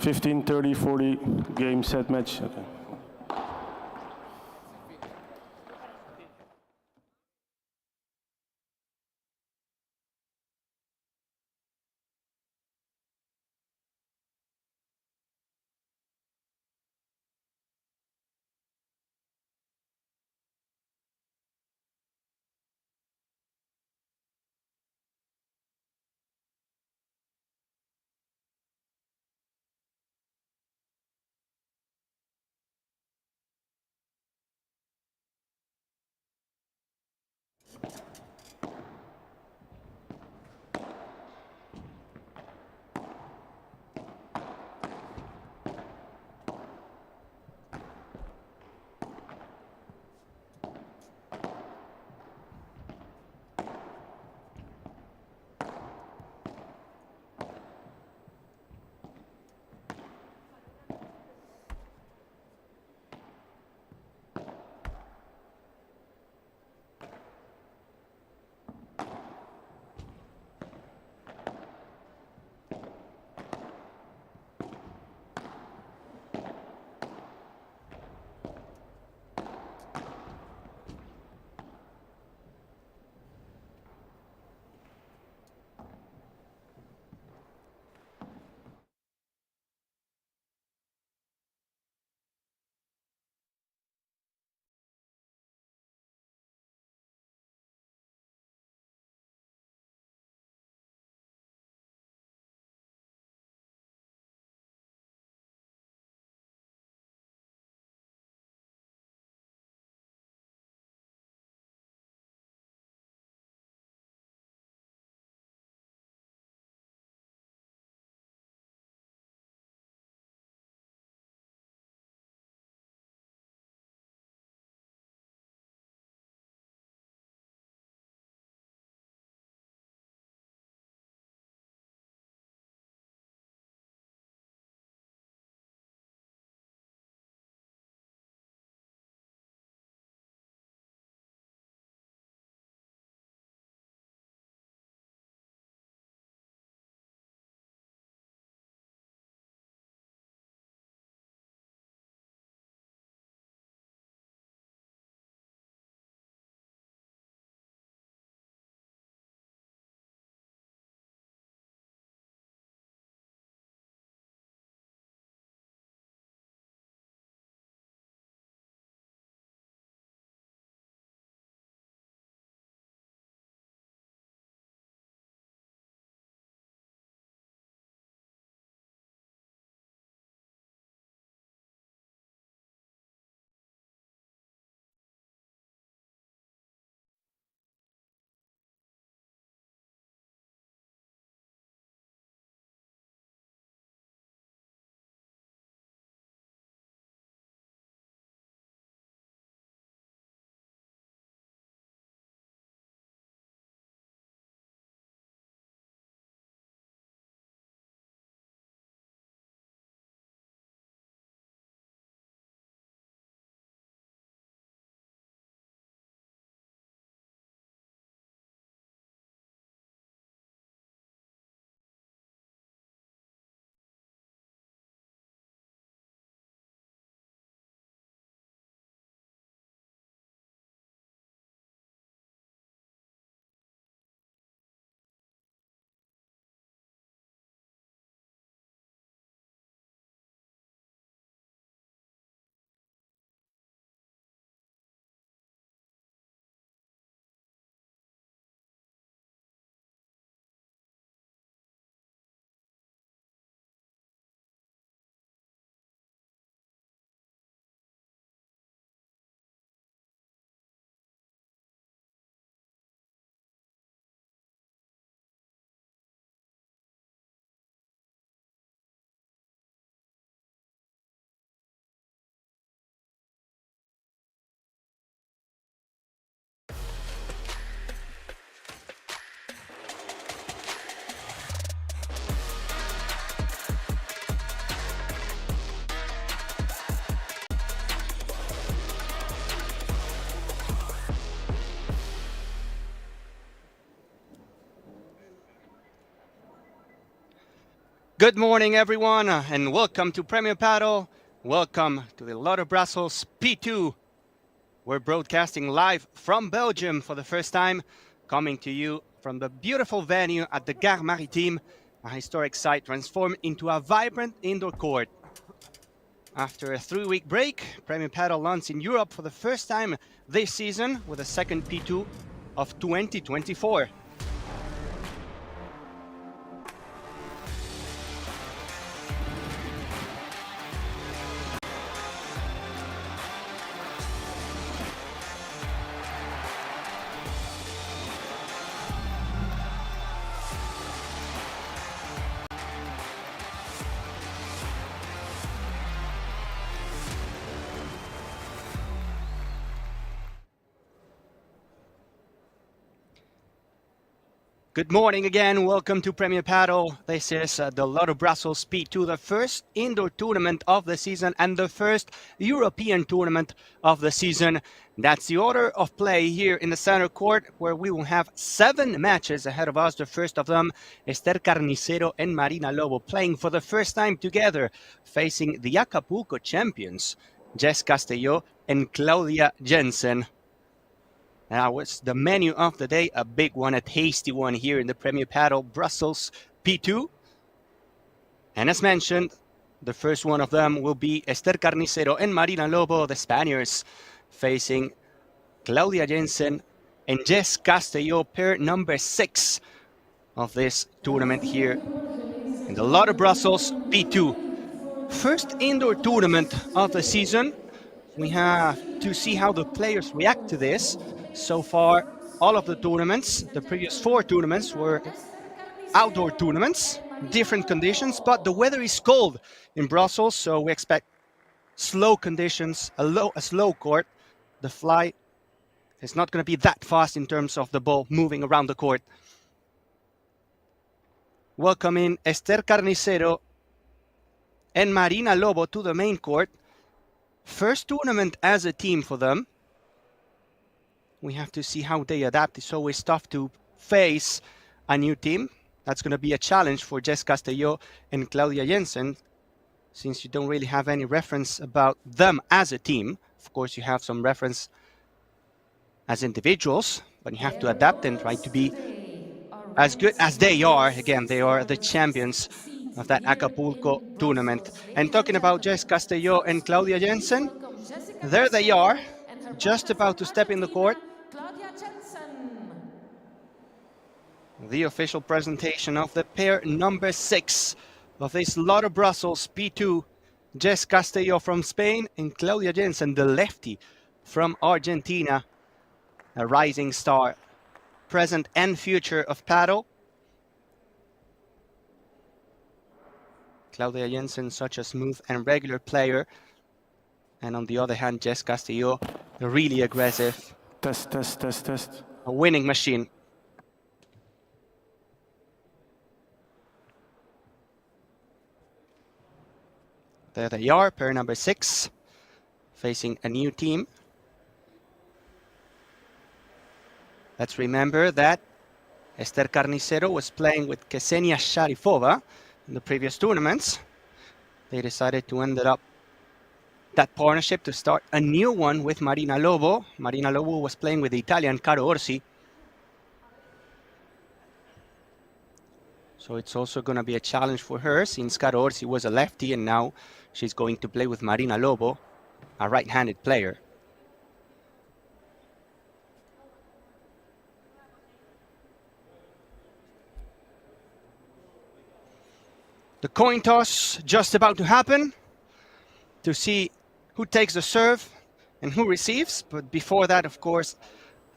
15, 30, 40, game, set, match. Okay. Good morning, everyone, and welcome to Premier Padel. Welcome to the Lotto Brussels P2. We're broadcasting live from Belgium for the first time, coming to you from the beautiful venue at the Gare Maritime, a historic site transformed into a vibrant indoor court. After a 3-week break, Premier Padel launched in Europe for the first time this season with a second P2 of 2024. Good morning again. Welcome to Premier Padel. This is the Lotto Brussels P2, the first indoor tournament of the season and the first European tournament of the season. That's the order of play here in the center court, where we will have 7 matches ahead of us. The first of them, Esther Carnicero and Marina Lobo playing for the first time together, facing the Acapulco champions, Jess Castello and Claudia Jensen. Now, what's the menu of the day? A big one, a tasty one here in the Premier Padel Brussels P2. And as mentioned, the first one of them will be Esther Carnicero and Marina Lobo, the Spaniards, facing Claudia Jensen and Jess Castello, pair number 6 of this tournament here in the Lotto Brussels P2. First indoor tournament of the season. We have to see how the players react to this. So far, all of the tournaments, the previous 4 tournaments, were outdoor tournaments, different conditions, but the weather is cold in Brussels, so we expect slow conditions, a slow court. The fly is not going to be that fast in terms of the ball moving around the court. Welcoming Esther Carnicero and Marina Lobo to the main court. First tournament as a team for them. We have to see how they adapt. It's always tough to face a new team. That's going to be a challenge for Jess Castello and Claudia Jensen, since you don't really have any reference about them as a team. Of course, you have some reference as individuals, but you have to adapt and try to be as good as they are. Again, they are the champions of that Acapulco tournament. And talking about Jess Castello and Claudia Jensen, there they are, just about to step in the court. The official presentation of the pair number 6 of this Lotto Brussels P2, Jess Castello from Spain and Claudia Jensen, the lefty from Argentina, a rising star, present and future of paddle. Claudia Jensen, such a smooth and regular player, and on the other hand, Jess Castello, really aggressive, Test. a winning machine. There they are, pair number 6, facing a new team. Let's remember that Esther Carnicero was playing with Ksenia Sharipova in the previous tournaments. They decided to end up that partnership to start a new one with Marina Lobo. Marina Lobo was playing with the Italian Caro Orsi. So it's also going to be a challenge for her, since Caro Orsi was a lefty and now she's going to play with Marina Lobo, a right-handed player. The coin toss just about to happen to see who takes the serve and who receives. But before that, of course,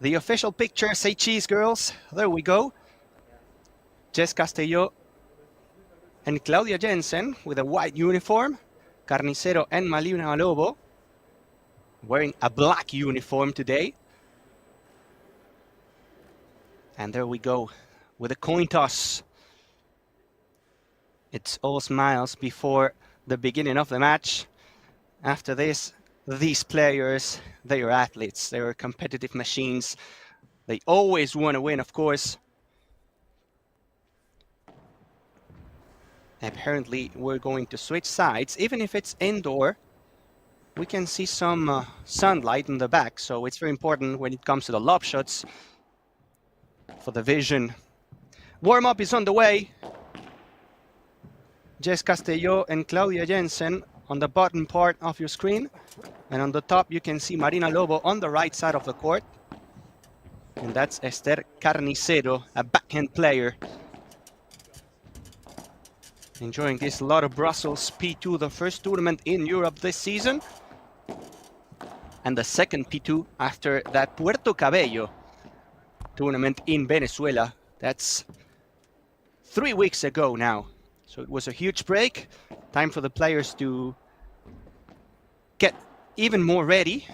the official picture. Say cheese, girls. There we go. Jess Castello and Claudia Jensen with a white uniform. Carnicero and Marina Lobo wearing a black uniform today. And there we go with a coin toss. It's all smiles before the beginning of the match. After this, these players, they are athletes. They are competitive machines. They always want to win, of course. Apparently, we're going to switch sides. Even if it's indoor, we can see some sunlight in the back. So it's very important when it comes to the lob shots for the vision. Warm-up is on the way. Jess Castello and Claudia Jensen on the bottom part of your screen. And on the top, you can see Marina Lobo on the right side of the court. And that's Esther Carnicero, a backhand player. Enjoying this Lotto Brussels P2, the first tournament in Europe this season. And the second P2 after that Puerto Cabello tournament in Venezuela. That's 3 weeks ago now. So it was a huge break. Time for the players to get even more ready.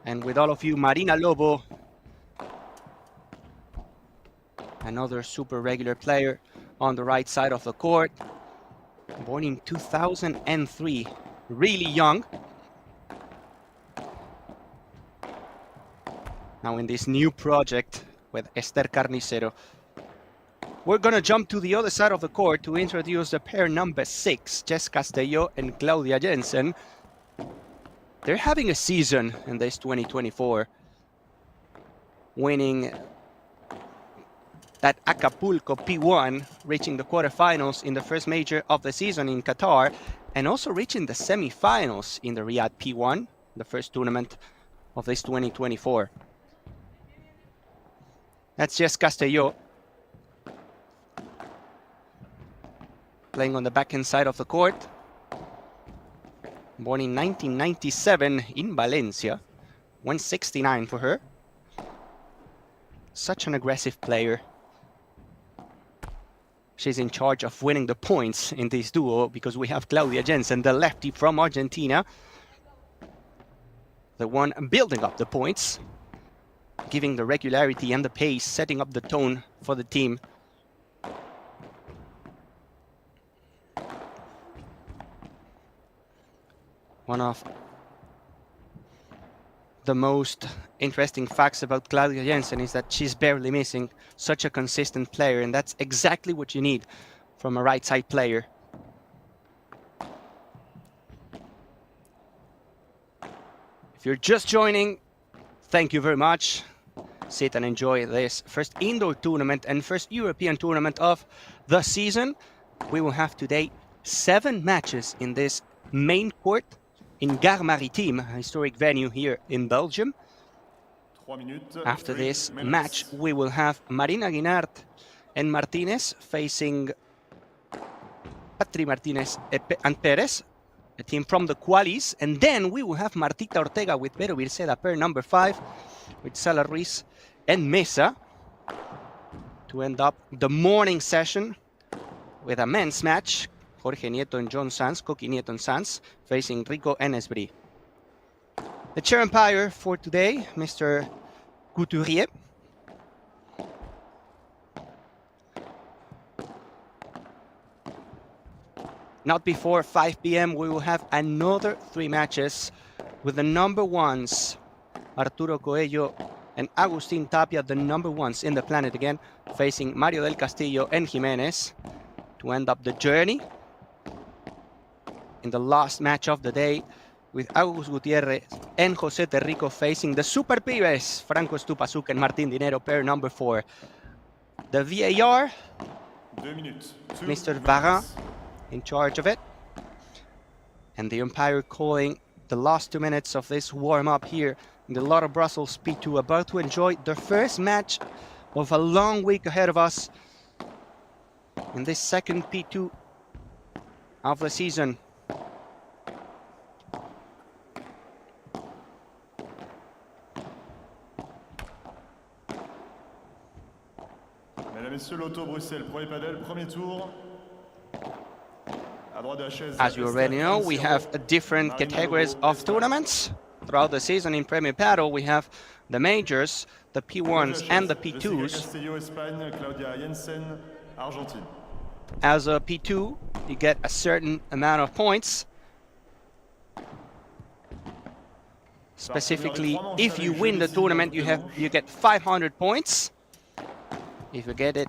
And with all of you, Marina Lobo another super regular player on the right side of the court. Born in 2003, really young. Now in this new project with Esther Carnicero. We're gonna jump to the other side of the court to introduce the pair number 6, Jess Castello and Claudia Jensen. They're having a season in this 2024, winning that Acapulco P1, reaching the quarterfinals in the first major of the season in Qatar, and also reaching the semifinals in the Riyadh P1, the first tournament of this 2024. That's Jess Castello, playing on the backhand side of the court. Born in 1997 in Valencia, 169 for her. Such an aggressive player. She's in charge of winning the points in this duo because we have Claudia Jensen, the lefty from Argentina, the one building up the points, giving the regularity and the pace, setting up the tone for the team. One of the most interesting facts about Claudia Jensen is that she's barely missing. Such a consistent player, and that's exactly what you need from a right side player. If you're just joining, thank you very much. Sit and enjoy this first indoor tournament and first European tournament of the season. We will have today 7 matches in this main court in Gare Maritime, a historic venue here in Belgium. After this match, we will have Marina, Guinart and Martinez facing Martinez and Perez, a team from the qualies. And then we will have Martita Ortega with Virseda, pair number 5, with Sara, Ruiz and Mesa, to end up the morning session with a men's match. Jorge Nieto and John Sanz, Coqui Nieto and Sanz, facing Rico and Esbri. The chair umpire for today, Mr. Couturier. Not before 5 p.m. we will have another 3 matches with the number 1s, Arturo, Coello and Agustin Tapia, the number 1s in the planet again, facing Mario del Castillo and Jimenez to end up the journey. In the last match of the day, with Agus Gutierrez and Jose Terrico facing the Super Pibes, Franco Stupasuk and Martin Dinero, pair number 4. The VAR, 2 minutes. Mr. Varin in charge of it. And the umpire calling the last 2 minutes of this warm-up here in the Lotto Brussels P2, about to enjoy the first match of a long week ahead of us in this second P2 of the season. Messieurs, Lotto Bruxelles, premier Padel, premier tour. As you already know, we have different categories of tournaments throughout the season in Premier Padel. We have the majors, the P1s and the P2s. As a P2, you get a certain amount of points. Specifically, if you win the tournament, you get 500 points. If you get it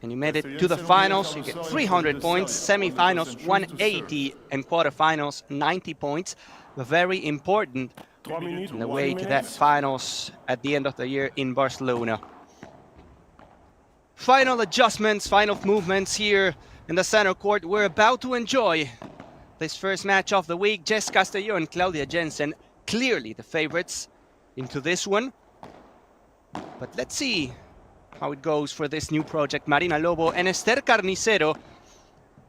and you made it to the finals, you get 300 points, semi-finals 180 and quarterfinals 90 points. Very important in the way to that finals at the end of the year in Barcelona. Final adjustments, final movements here in the center court. We're about to enjoy this first match of the week. Jess Castello and Claudia Jensen, clearly the favorites into this one. But let's see how it goes for this new project. Marina, Lobo and Esther Carnicero,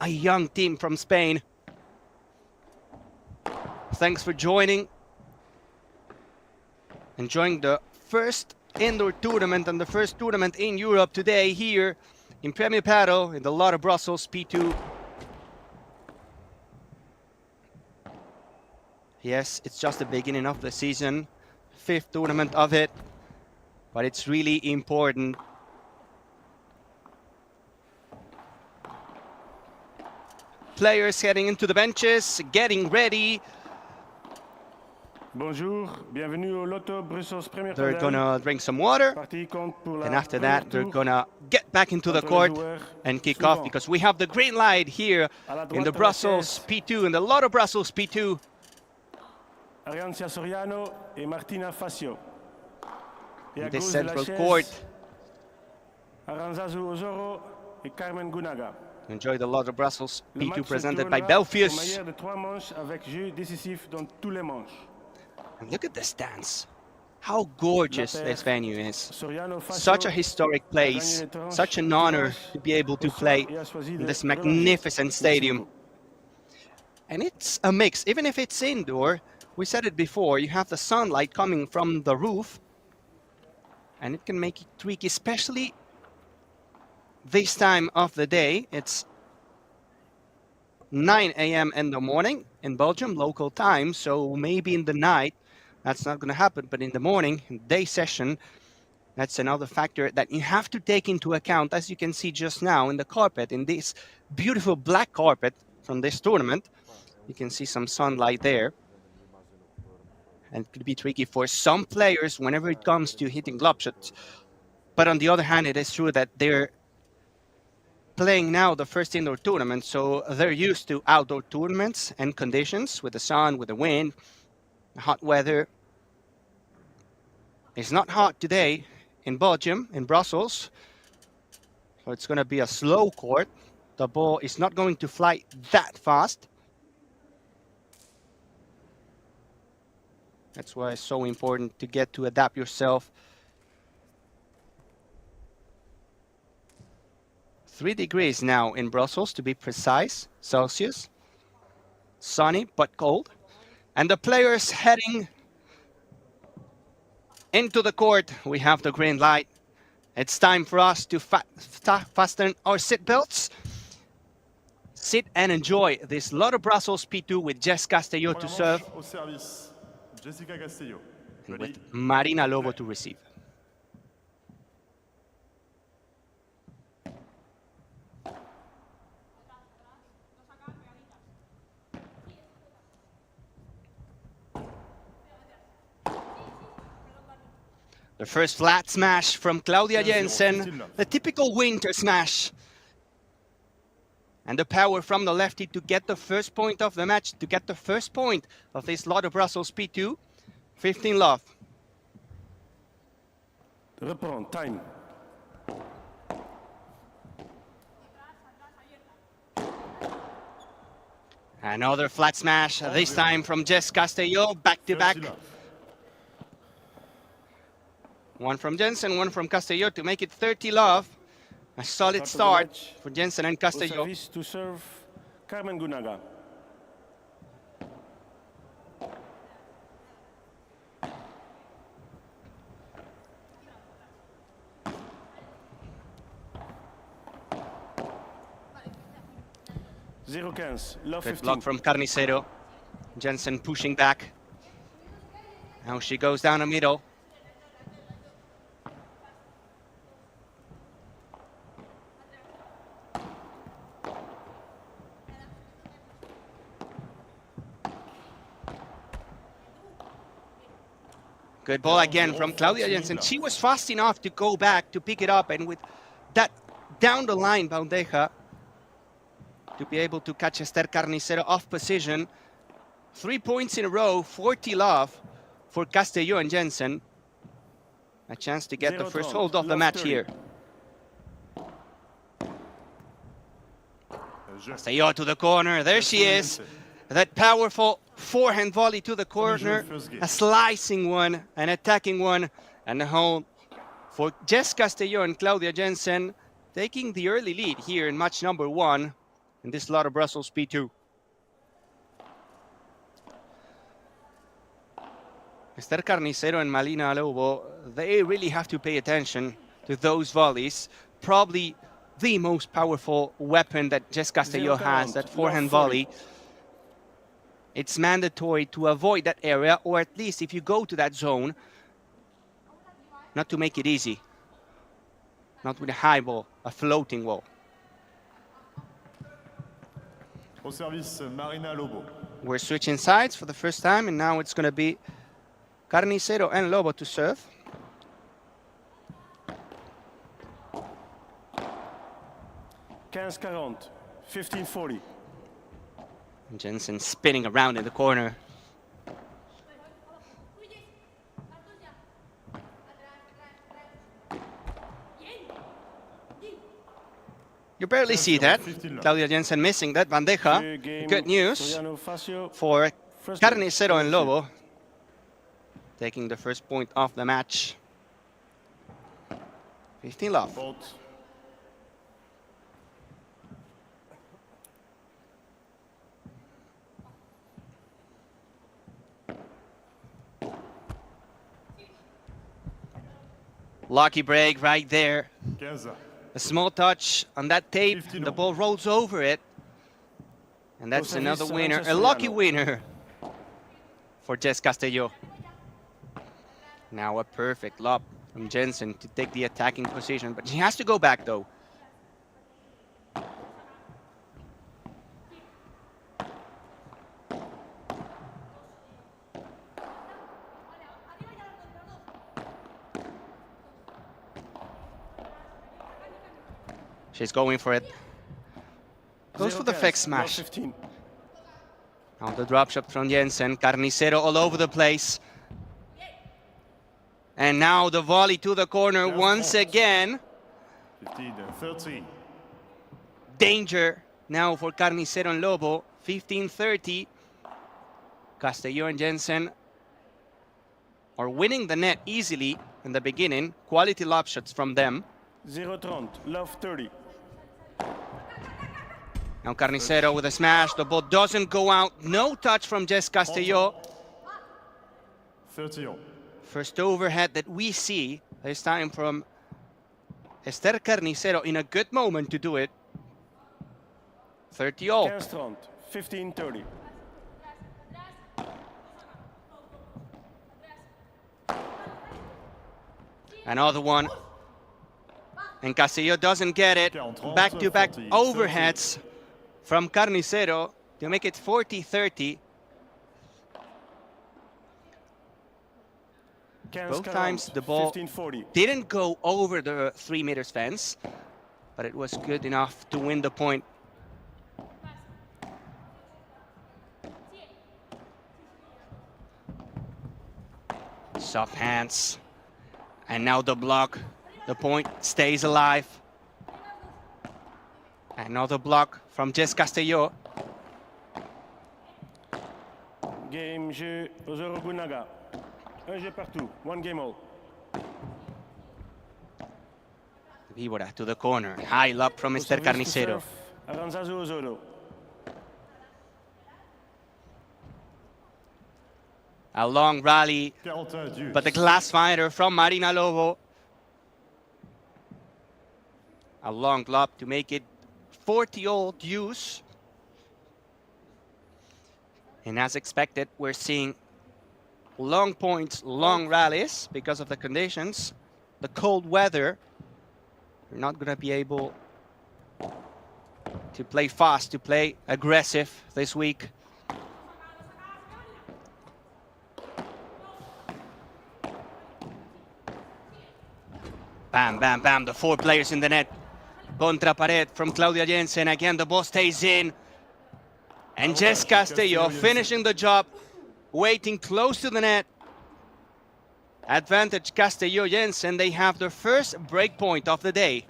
a young team from Spain. Thanks for joining. Enjoying the first indoor tournament and the first tournament in Europe today here in Premier Padel in the Lotto Brussels P2. Yes, it's just the beginning of the season, 5th tournament of it, but it's really important players heading into the benches, getting ready. Bonjour, bienvenue au Lotto Brussels Premier They're Padel. gonna drink some water, Partie compte pour la and after première that, they're tour. gonna get back into the Entre les court joueurs and kick off suivants. because we have the green light here À la in droite the de la Brussels caisse, P2, in the Lotto Brussels P2. Ariancia Soriano et Martina Facio. Et à In this gauche de la central chaise, court. Aranzazu Ozoro et Carmen Gunaga. Enjoy the Lotto Brussels Le P2 match se presented by tournera au Belfius. meilleur de 3 manches avec jeu décisif dans tous les manches. And look at the stands. How gorgeous La this paire venue is. Soriano Facio Such a historic place, a gagné les tranches such an du honor tirage to be able to au sort play et a choisi in de this relancer. magnificent Merci stadium. beaucoup. And it's a mix, even if it's indoor. We said it before, you have the sunlight coming from the roof, and it can make it tricky, especially this time of the day. It's 9 a.m. in the morning in Belgium, local time, so maybe in the night that's not going to happen, but in the morning, day session, that's another factor that you have to take into account, as you can see just now in the carpet, in this beautiful black carpet from this tournament. You can see some sunlight there. And it could be tricky for some players whenever it comes to hitting glove shots. But on the other hand, it is true that they're playing now the first indoor tournament, so they're used to outdoor tournaments and conditions with the sun, with the wind, hot weather. It's not hot today in Belgium, in Brussels, so it's going to be a slow court. The ball is not going to fly that fast. That's why it's so important to get to adapt yourself. 3 degrees now in Brussels, to be precise, Celsius. Sunny but cold. And the players heading into the court. We have the green light. It's time for us to fasten our seatbelts. Sit and enjoy this Lotto Brussels P2 with Jess Castello to serve. Au service, Jessica Castello. And Ready? with Marina Lobo to receive. The first flat smash from Claudia Jensen, the typical winter smash. And the power from the lefty to get the first point of the match, to get the first point of this Lotto Brussels P2. 15 love. Reprend, time. Another flat smash, this time from Jess Castello, back to back. One from Jensen, one from Castello to make it 30 love. A solid start for Jensen and Au Castello. service to serve Carmen Gunaga. Zero 15, love Good 15. block from Carnicero. Jensen pushing back. Now she goes down the middle. Good ball again from Claudia Jensen. She was fast enough to go back to pick it up, and with that down the line bandeja to be able to catch Esther Carnicero off position. 3 points in a row, 40 love for Castello and Jensen. A chance to get the first hold of the match here. Castello to the corner, there she is. That powerful forehand volley to the corner, a slicing one, an attacking one, and a hold for Jess Castello and Claudia Jensen, taking the early lead here in match number 1 in this Lotto Brussels P2. Esther Carnicero and Marina Lobo, they really have to pay attention to those volleys. Probably the most powerful weapon that Jess Castello has, that forehand volley. It's mandatory to avoid that area, or at least if you go to that zone, not to make it easy. Not with a high ball, a floating ball. Au service, Marina Lobo. We're switching sides for the first time, and now it's going to be Carnicero and Lobo to serve. $15-40. 15-40. Jensen spinning around in the corner. You barely see that. Claudia Jensen missing that bandeja. Good news for Carnicero and Lobo, taking the first point of the match. 15 love. Faute. Lucky break right there. 15. A small touch on that tape, 15. the ball rolls over it. And that's Service, another winner, a Castello. lucky winner for Jess Castello. Now a perfect lob from Jensen to take the attacking position, but he has to go back though. She's going for it. Goes for the fake smash. 15. Now the drop shot from Jensen. Carnicero all over the place. And now the volley to the corner once again. 15-13. Danger now for Carnicero and Lobo. 15-30. Castello and Jensen are winning the net easily in the beginning. Quality lob shots from them. 0-30. Love 30. Now Carnicero with a smash. The ball doesn't go out. No touch from Jess Castello. 31. First overhead that we see. This time from Esther Carnicero in a good moment to do it. 30-all. 15-30. 15-30. Another one. And Castello doesn't get it. Back-to-back overheads from Carnicero to make it 40-30. Both times the ball 15-40. didn't go over the 3 meters fence, but it was good enough to win the point. Soft hands. And now the block. The point stays alive. Another block from Jess Castello. Game jeu aux Eurogunaga. Un jeu partout. One game all. Víbora to the corner. High lob from Esther Carnicero. Aranzazu Ozoro. A long rally, 41-10. but the glass fighter from Marina Lobo. A long lob to make it 40-all deuce. And as expected, we're seeing long points, long rallies because of the conditions. The cold weather. We're not going to be able to play fast, to play aggressive this week. Bam, bam, bam, the 4 players in the net. Contra pared from Claudia Jensen. Again, the ball stays in. And Jess Castello finishing the job, waiting close to the net. Advantage Castello Jensen. They have their first break point of the day.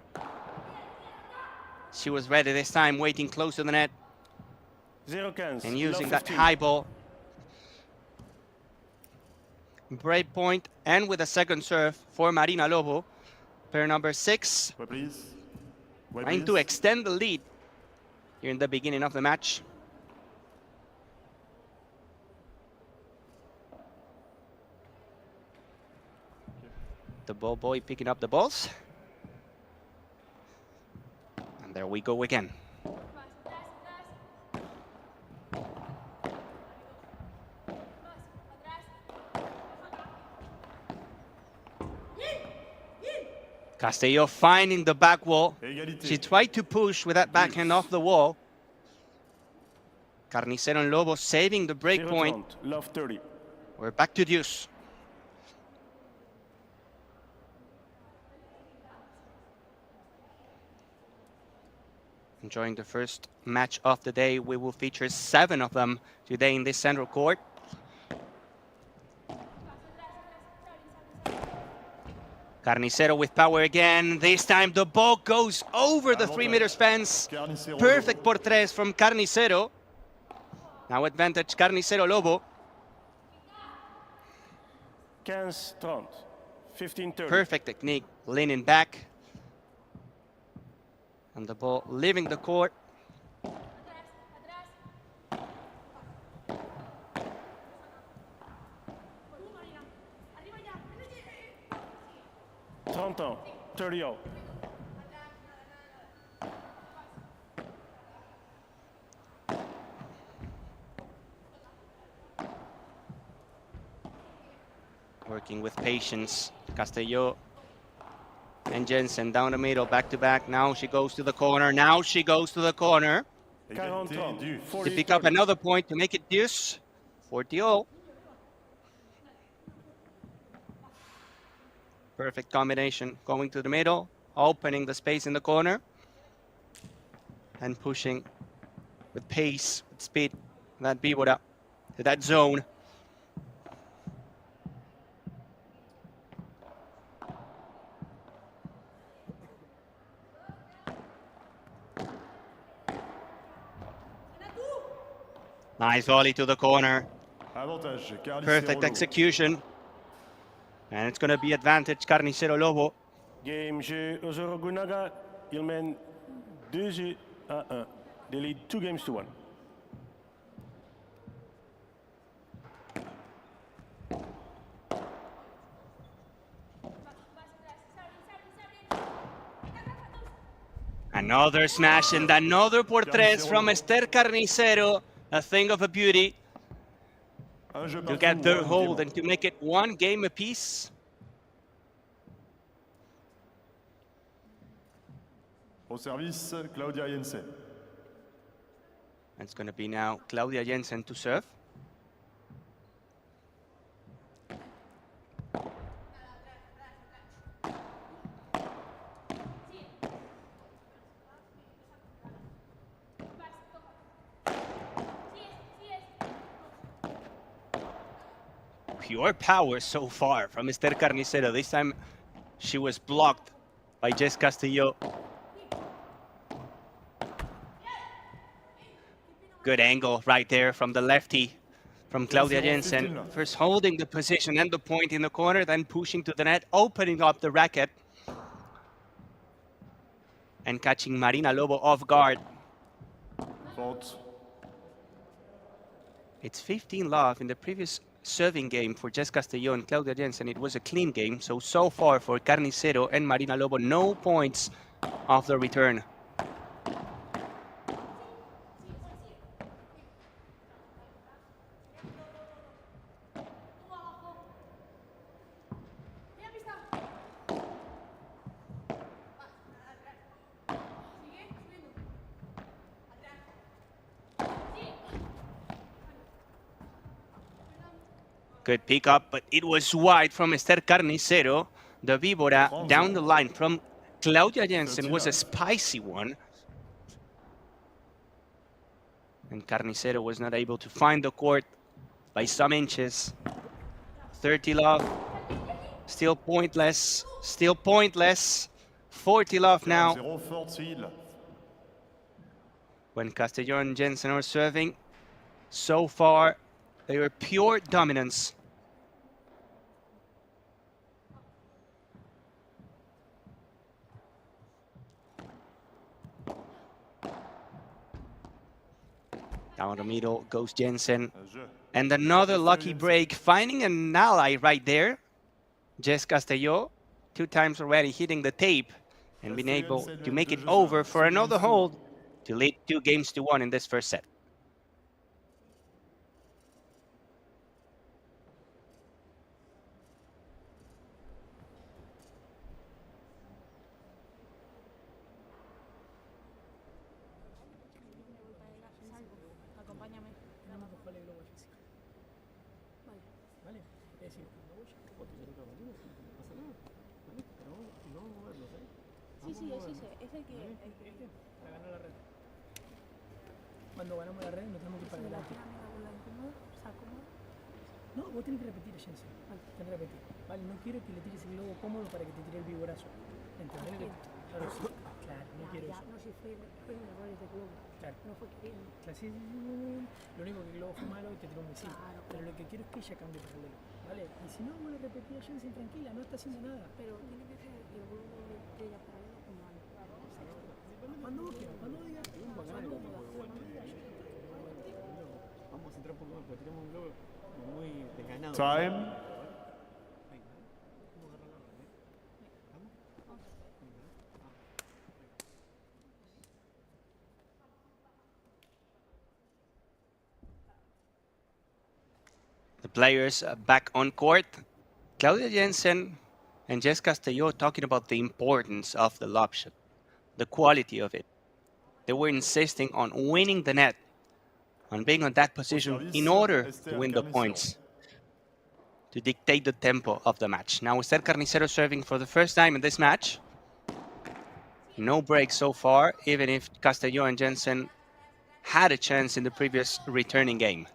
She was ready this time, waiting close to the net. 0-15. And using Love that 15. high ball. Break point and with a second serve for Marina Lobo. Pair number 6. Ouais, please. Ouais, Trying to please. extend the lead here in the beginning of the match. The ball boy picking up the balls. And there we go again. Castello finding the back wall. Égalité. She tried to push with that backhand off the wall. Carnicero and Lobo saving the break point. 0-30, love 30. We're back to deuce. Enjoying the first match of the day. We will feature 7 of them today in this central court. Carnicero with power again. This time the ball goes over the 3 meters fence. Carnicero Perfect Lobo. por tres from Carnicero. Now advantage Carnicero Lobo. 15-30, 15-30. Perfect technique, leaning back. And the ball leaving the court. Trente 30 all. Working with patience. Castello and Jensen down the middle, back to back. Now she goes to the corner. Now she goes to the corner Égalité, 40-30, deuce. to 40-30. pick up another point to make it deuce. 40-all. Perfect combination. Going to the middle, opening the space in the corner, and pushing with pace, with speed, that víbora to that zone. Nice volley to the corner. Avantage, Carnicero Perfect Lobo. execution. And it's going to be advantage Carnicero Lobo. Game jeu aux Orogunaga. Ils mènent 2 jeux à 1. They lead 2 games to 1. Another smash and another por tres from Esther Carnicero. A thing of a beauty Un jeu to partout, get their one hold game. and to make it 1 game apiece. Au service, Claudia Jensen. And it's going to be now Claudia Jensen to serve. Pure power so far from Esther Carnicero. This time she was blocked by Jess Castillo. Good angle right there from the lefty from Claudia Jensen. First holding the position and the point in the corner, then pushing to the net, opening up the racket. And catching Marina Lobo off guard. Faute. It's 15-love in the previous serving game for Jess Castillo and Claudia Jensen. It was a clean game. So far for Carnicero and Marina Lobo, no points off the return. Good pickup, but it was wide from Esther Carnicero. The víbora down the line from Claudia Jensen was a spicy one. And Carnicero was not able to find the court by some inches. 30-love, still pointless, still pointless. 40-love now. 0 faute, Cyril. When Castello and Jensen are serving, so far they were pure dominance. Down the middle goes Jensen. Un jeu. And another lucky break, finding an ally right there. Jess Castello, 2 times already hitting the tape and being able to make it over for another hold to lead 2 games to 1 in this first set. Es decir, cuando vos ya te pones en el Martinez, no pasa nada, ¿vale? Pero no vamos a moverlo, ¿sabes? Sí, sí, es ese. Es el que. ¿Viste? Para ganar la red. Cuando ganamos la red nos tenemos que ir para adelante. No, vos tenés que repetir, Jensen. Tenés que repetir. Vale, no quiero que le tires el globo cómodo para que te tire el vigorazo. ¿Entendés? Claro, sí. Claro, no quiero eso. No, si fue un error de globo. Claro. No fue queriendo. Claro, sí. Lo único que el globo fue malo y te tiró un misil. Claro. Pero lo que quiero es que ella cambie paralelo. ¿Vale? Y si no, vos le repetís a Jensen tranquila, no está haciendo nada. Pero tiene que ser el globo de ella paralelo con malo. Cuando vos quieras, cuando vos digas. Vamos a entrar un poco más, porque tenemos un globo muy desganado. Time. The players back on court. Claudia Jensen and Jess Castello talking about the importance of the lob shot, the quality of it. They were insisting on winning the net, on being on that position in order to win the points, to dictate the tempo of the match. Now Esther Carnicero serving for the first time in this match. No break so far, even if Castello and Jensen had a chance in the previous returning game.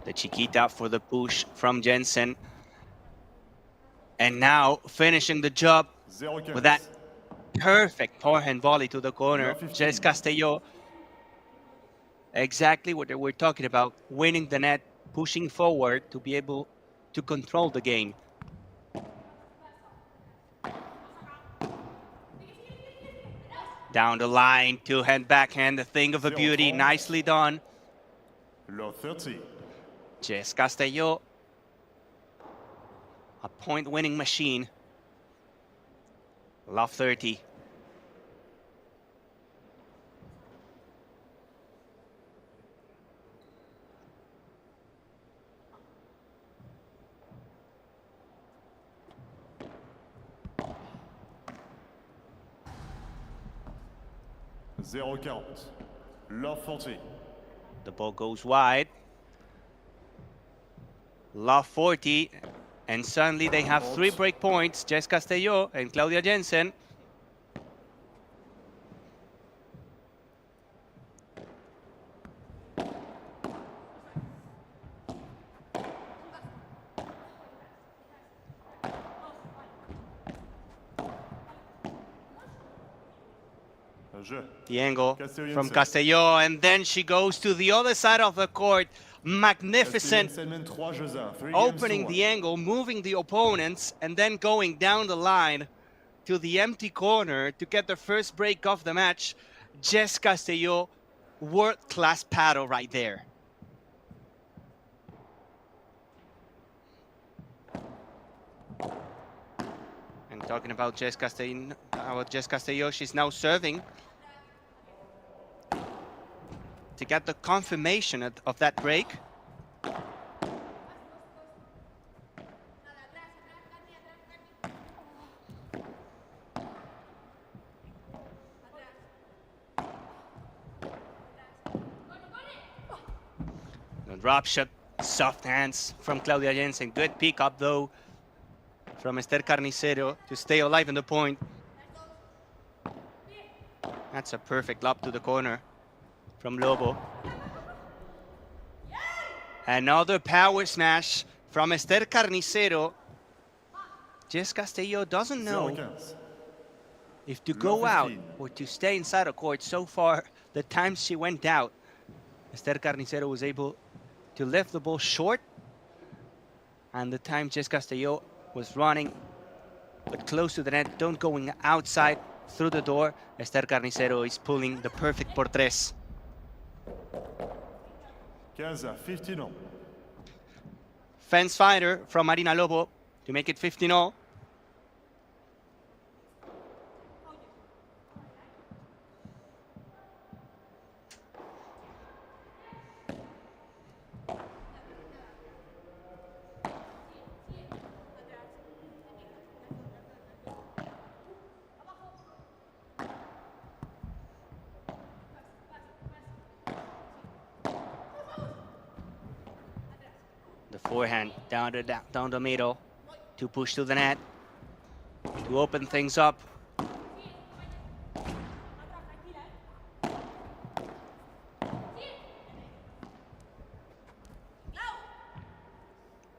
The Chiquita for the push from Jensen. And now finishing the job with that perfect forehand volley to the corner. Jess Castello, exactly what we're talking about, winning the net, pushing forward to be able to control the game. Down the line, two-hand backhand, the thing of a beauty, nicely done. Love 30. Jess Castello, a point-winning machine. Love 30. Zero count. Love 40. The ball goes wide. Love 40. And suddenly they have 3 break points. Jess Castello and Claudia Jensen. The angle from Castello, and then she goes to the other side of the court. Magnificent opening the angle, moving the opponents, and then going down the line to the empty corner to get the first break of the match. Jess Castello, world-class paddle right there. And talking about Jess Castello, she's now serving to get the confirmation of that break. The drop shot, soft hands from Claudia Jensen. Good pick up though from Esther Carnicero to stay alive in the point. That's a perfect lob to the corner from Lobo. Another power smash from Esther Carnicero. Jess Castello doesn't know if to go out or to stay inside the court. So far, the times she went out, Esther Carnicero was able to lift the ball short. And the time Jess Castello was running, but close to the net, don't going outside through the door. Esther Carnicero is pulling the perfect por tres. 15 Fence fighter from Marina Lobo to make it 15-0. Forehand down the middle to push to the net to open things up.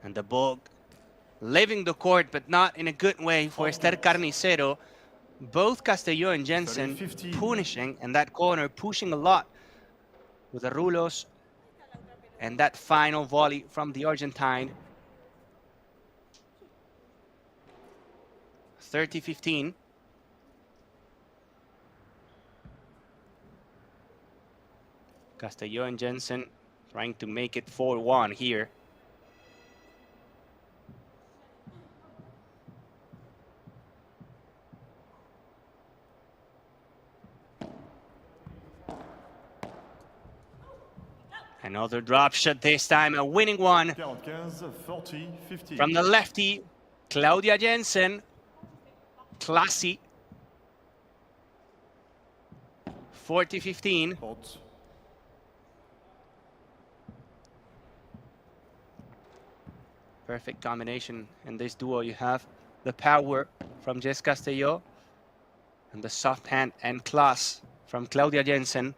And the ball leaving the court, but not in a good way for Esther Carnicero. Both Castello and Jensen punishing in that corner, pushing a lot with the rulos. And that final volley from the Argentine. 30-15. Castello and Jensen trying to make it 4-1 here. Another drop shot this time, a winning one 45, 40, 15. from the lefty, Claudia Jensen. Classy. 40-15. Faute. Perfect combination in this duo. You have the power from Jess Castello and the soft hand and class from Claudia Jensen.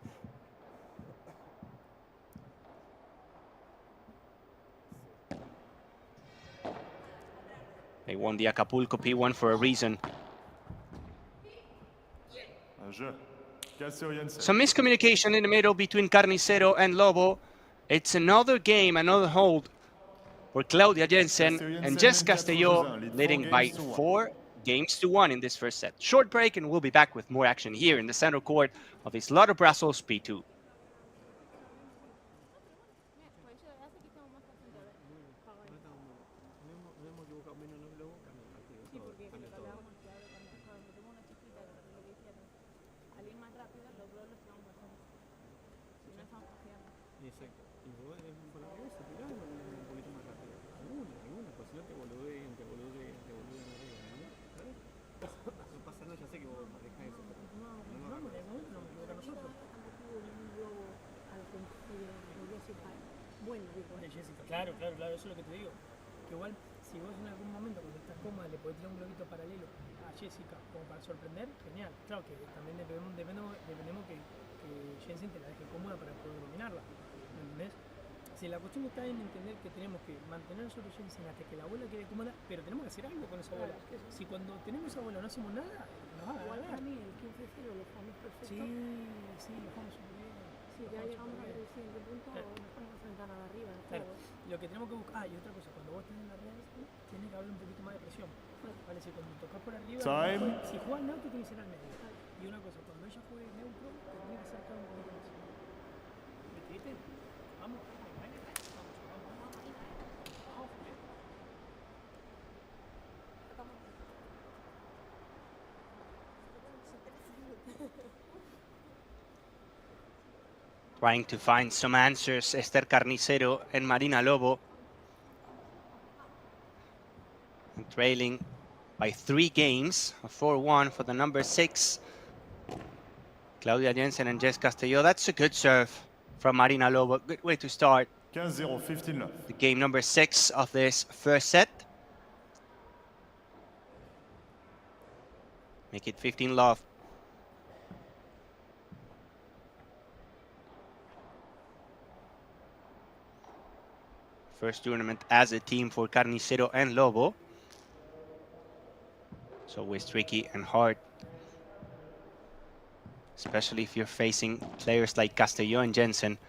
They won the Acapulco P1 for a reason. Un jeu. Castello Jensen. Some miscommunication in the middle between Carnicero and Lobo. It's another game, another hold for Claudia Jensen and Jess Castello leading by 4-1 in this first set. Short break and we'll be back with more action here in the center court of this Lotto Brussels P2. Exacto. Y vos por la cabeza, tirás un poquito más rápido. Alguna, pues no te boludeen, te boludeen arriba, ¿no? ¿Sabes? No pasa nada, ya sé que vos manejas eso, pero no me equivoco a nosotros. Bueno, digo, De Jessica, claro, eso es lo que te digo. Que igual, si vos en algún momento cuando estás cómoda le podés tirar un globito paralelo a Jessica como para sorprender, genial. Claro que también dependemos que Jensen te la deje cómoda para poder dominarla. ¿Me entendés? Si la cuestión está en entender que tenemos que mantener nosotros Jensen hasta que la bola quede cómoda, pero tenemos que hacer algo con esa bola. Si cuando tenemos esa bola no hacemos nada, nos va a igual ganar. para mí el 15-0 lo jugamos perfecto. Sí, lo jugamos súper bien. Si ya llegamos al siguiente punto, nos podemos enfrentar a arriba. Claro, lo que tenemos que buscar, y otra cosa, cuando vos tenés la red, tienes que haber un poquito más de presión. Vale, si cuando tocas por arriba, Time. si juegas neutro, tiene que ser al medio. Y una cosa, cuando ella juegue neutro, te tiene que acercar un poquito más. ¿Viste? Vamos, Trying to find some answers, Esther Carnicero and Marina Lobo. And trailing by 3 games, a 4-1 for the number 6. Claudia Jensen and Jess Castello. That's a good serve from Marina Lobo. Good way to start 15-0, 15 love. the game number 6 of this first set. Make it 15 love. First tournament as a team for Carnicero and Lobo. It's always tricky and hard, especially if you're facing players like Castello and Jensen.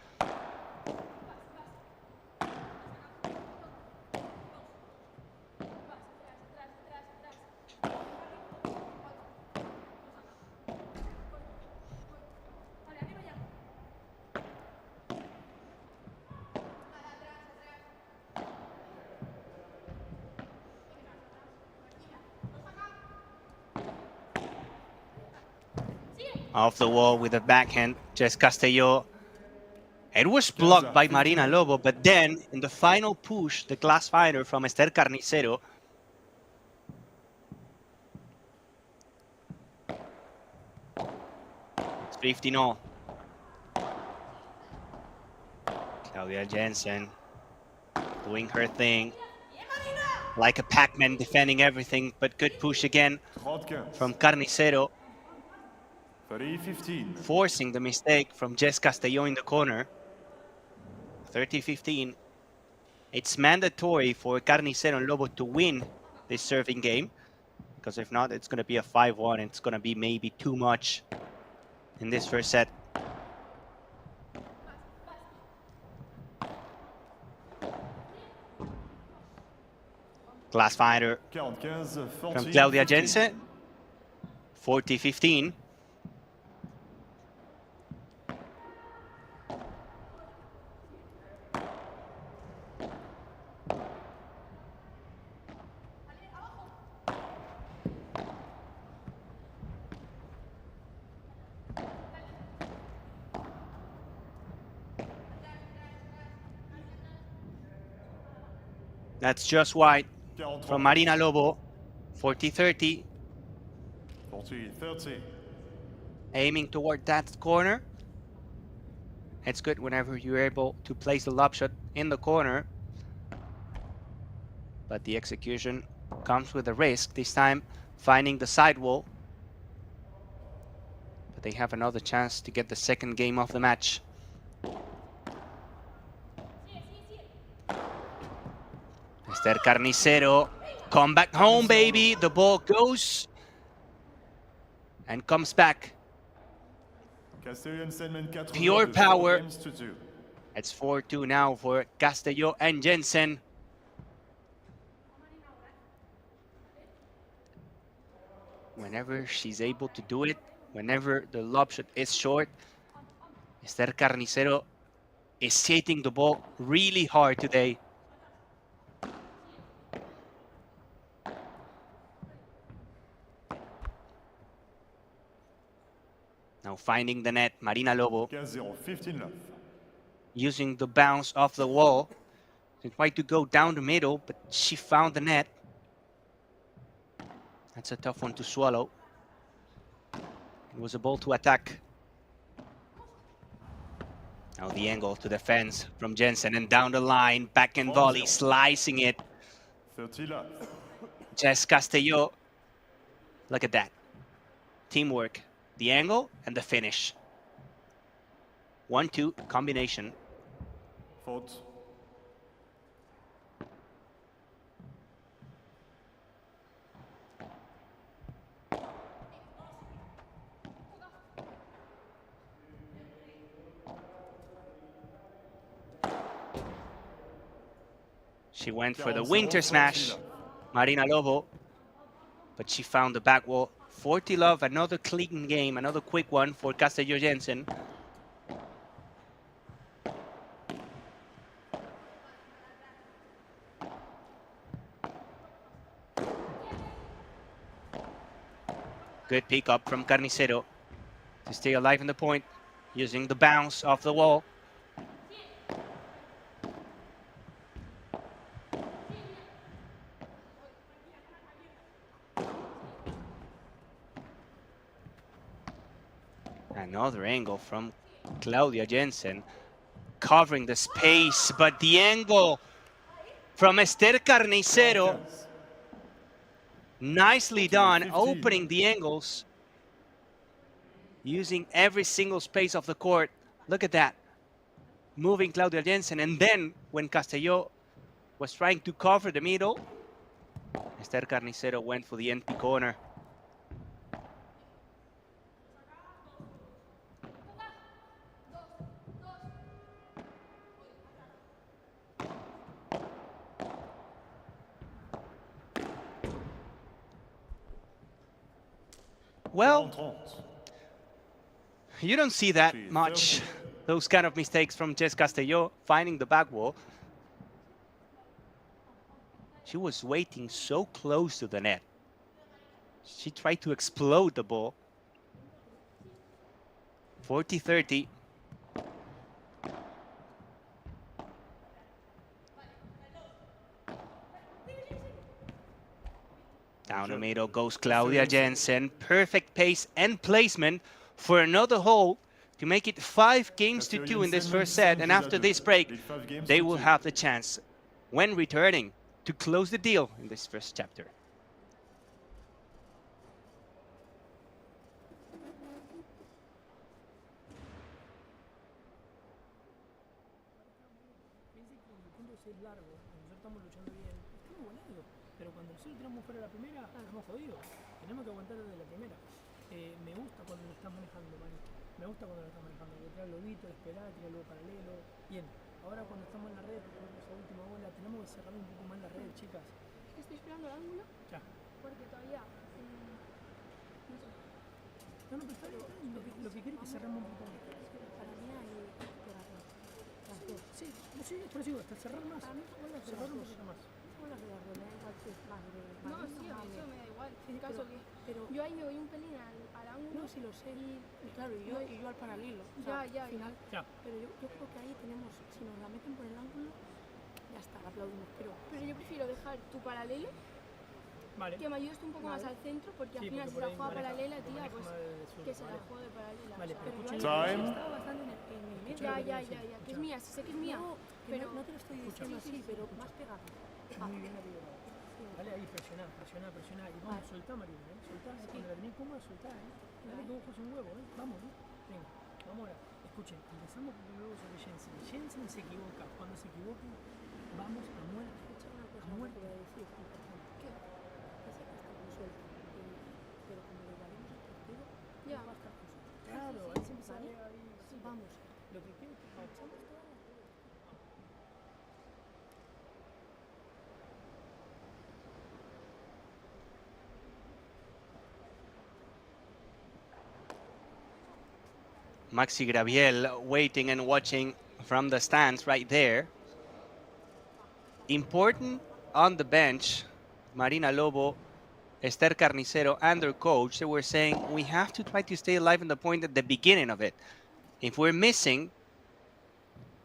Off the wall with a backhand, Jess Castello. It was blocked by Marina Lobo, but then in the final push, the glass fighter from Esther Carnicero. It's 15-all. Claudia Jensen. doing her thing. Like a Pac-Man defending everything, but good push again 35. from Carnicero, 30-15. forcing the mistake from Jess Castello in the corner. 30-15. It's mandatory for Carnicero and Lobo to win this serving game, because if not, it's going to be a 5-1, and it's going to be maybe too much in this first set. Glass fighter 45, from 40, Claudia 15. Jensen. 40-15. That's just wide 43. from Marina Lobo. 40-30. 40-30. Aiming toward that corner. It's good whenever you're able to place the lob shot in the corner. But the execution comes with a risk. This time finding the sidewall. But they have another chance to get the second game of the match. Esther Carnicero, come back home, baby. The ball goes and comes back. Castello Jensen mène 4 Pure de power. 4 games to 2. It's 4-2 now for Castello and Jensen. Whenever she's able to do it, whenever the lob shot is short, Esther Carnicero is hitting the ball really hard today. Now finding the net, Marina Lobo 15-0, 15-9. using the bounce off the wall. She tried to go down the middle, but she found the net. That's a tough one to swallow. It was a ball to attack. Now the angle to the fence from Jensen, and down the line, backhand volley, slicing it. 30 love. Jess Castello. Look at that. Teamwork. The angle and the finish. 1-2 combination. Faute. She went for the winter smash, Marina Lobo, but she found the back wall. 40 love, another clean game, another quick one for Castello Jensen. Good pick up from Carnicero to stay alive in the point, using the bounce off the wall. Another angle from Claudia Jensen, covering the space, but the angle from Esther Carnicero, nicely done, opening the angles, using every single space of the court. Look at that, moving Claudia Jensen, and then when Castello was trying to cover the middle, Esther Carnicero went for the empty corner. Well, 30. you don't see that much, those kind of mistakes from Jess Castello, finding the back wall. She was waiting so close to the net. She tried to explode the ball. 40-30. Down the middle goes Claudia Jensen. Perfect pace and placement for another hole to make it 5 games to 2 in this first set. And after this break, they will have the chance when returning to close the deal in this first chapter. Piensen que el punto es largo, nosotros estamos luchando bien, estamos volando, pero cuando nosotros tiramos fuera la primera, estamos jodidos. Tenemos que aguantar desde la primera. Me gusta cuando lo estás manejando, Mari. Me gusta cuando lo estás manejando. Que tirar el lobito, esperar, tirar luego paralelo. Bien, ahora cuando estamos en la red, con esa última bola, tenemos que cerrar un poco más la red, chicas. Estoy esperando el ángulo Ya. porque todavía. No sé. No, pero está bien. Lo que quiero es que cerremos un poco más. Es que para mí hay que pegarlo. Las dos. Sí, por eso digo, hasta cerrar más. Para mí son las de Cerrar las un dos. poquito más. Son las de las dos. Me da igual si es más de. No, Marina, sí, a más mí de- eso me da igual. Sí, En caso pero- que pero yo ahí me voy un pelín al ángulo. no, si lo sé. Y claro, y yo al paralelo. O Ya, sea, ya, al final. Ya. Pero yo creo que ahí tenemos, si nos la meten por el ángulo, ya está, la aplaudimos. Pero yo prefiero dejar tu paralelo, Vale. que me ayudes un poco más al centro, porque al Sí, final porque si por la ahí juega maneja- paralela, porque tía, maneja pues más el sur, que se la vale. juegue paralela. Vale, o sea, pero Pero escuchen, yo ahí Time. estaba bastante en el medio. ya, lo que ya, quiero ya, decir, ya, que es escucha. mía, sí sé que es mía. No, que pero no te lo estoy diciendo así, pero más pegado. Muy bien arriba. Vale, ahí presiona. Y vamos, soltá, Marina, soltá. Cuando la tenés cómoda, soltá, Dale que vos sos un huevo, Vamos, Venga, vamos ahora. Escuchen, empezamos luego sobre Jensen. Jensen se equivoca. Cuando se equivoque, vamos a muerte. Escucha una cosa A muerte. que voy a decir, importante. ¿Qué? Que sé que está muy suelto, pero como le igualemos el partido, Ya. no va a estar con suelto. Claro, ahí se empieza a ver ahí. Sí, Vamos. Lo que quiero es que echamos toda la Maxi Graviel waiting and watching from the stands right there. Important on the bench, Marina, Lobo, Esther, Carnicero, and their coach, they were saying we have to try to stay alive in the point at the beginning of it. If we're missing,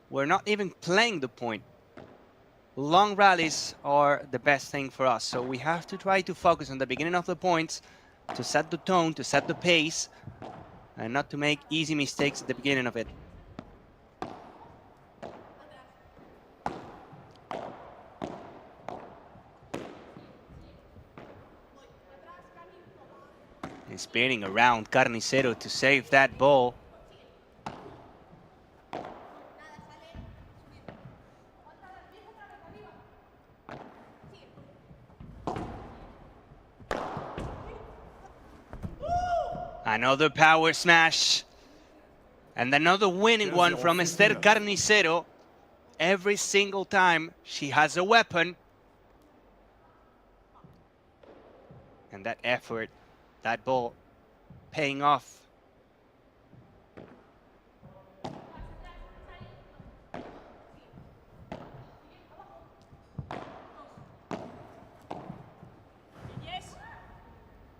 we're not even playing the point. Long rallies are the best thing for us, so we have to try to focus on the beginning of the points to set the tone, to set the pace, and not to make easy mistakes at the beginning of it. And spinning around Carnicero to save that ball. Another power smash. And another winning one from Esther Carnicero. Every single time she has a weapon. And that effort, that ball, paying off.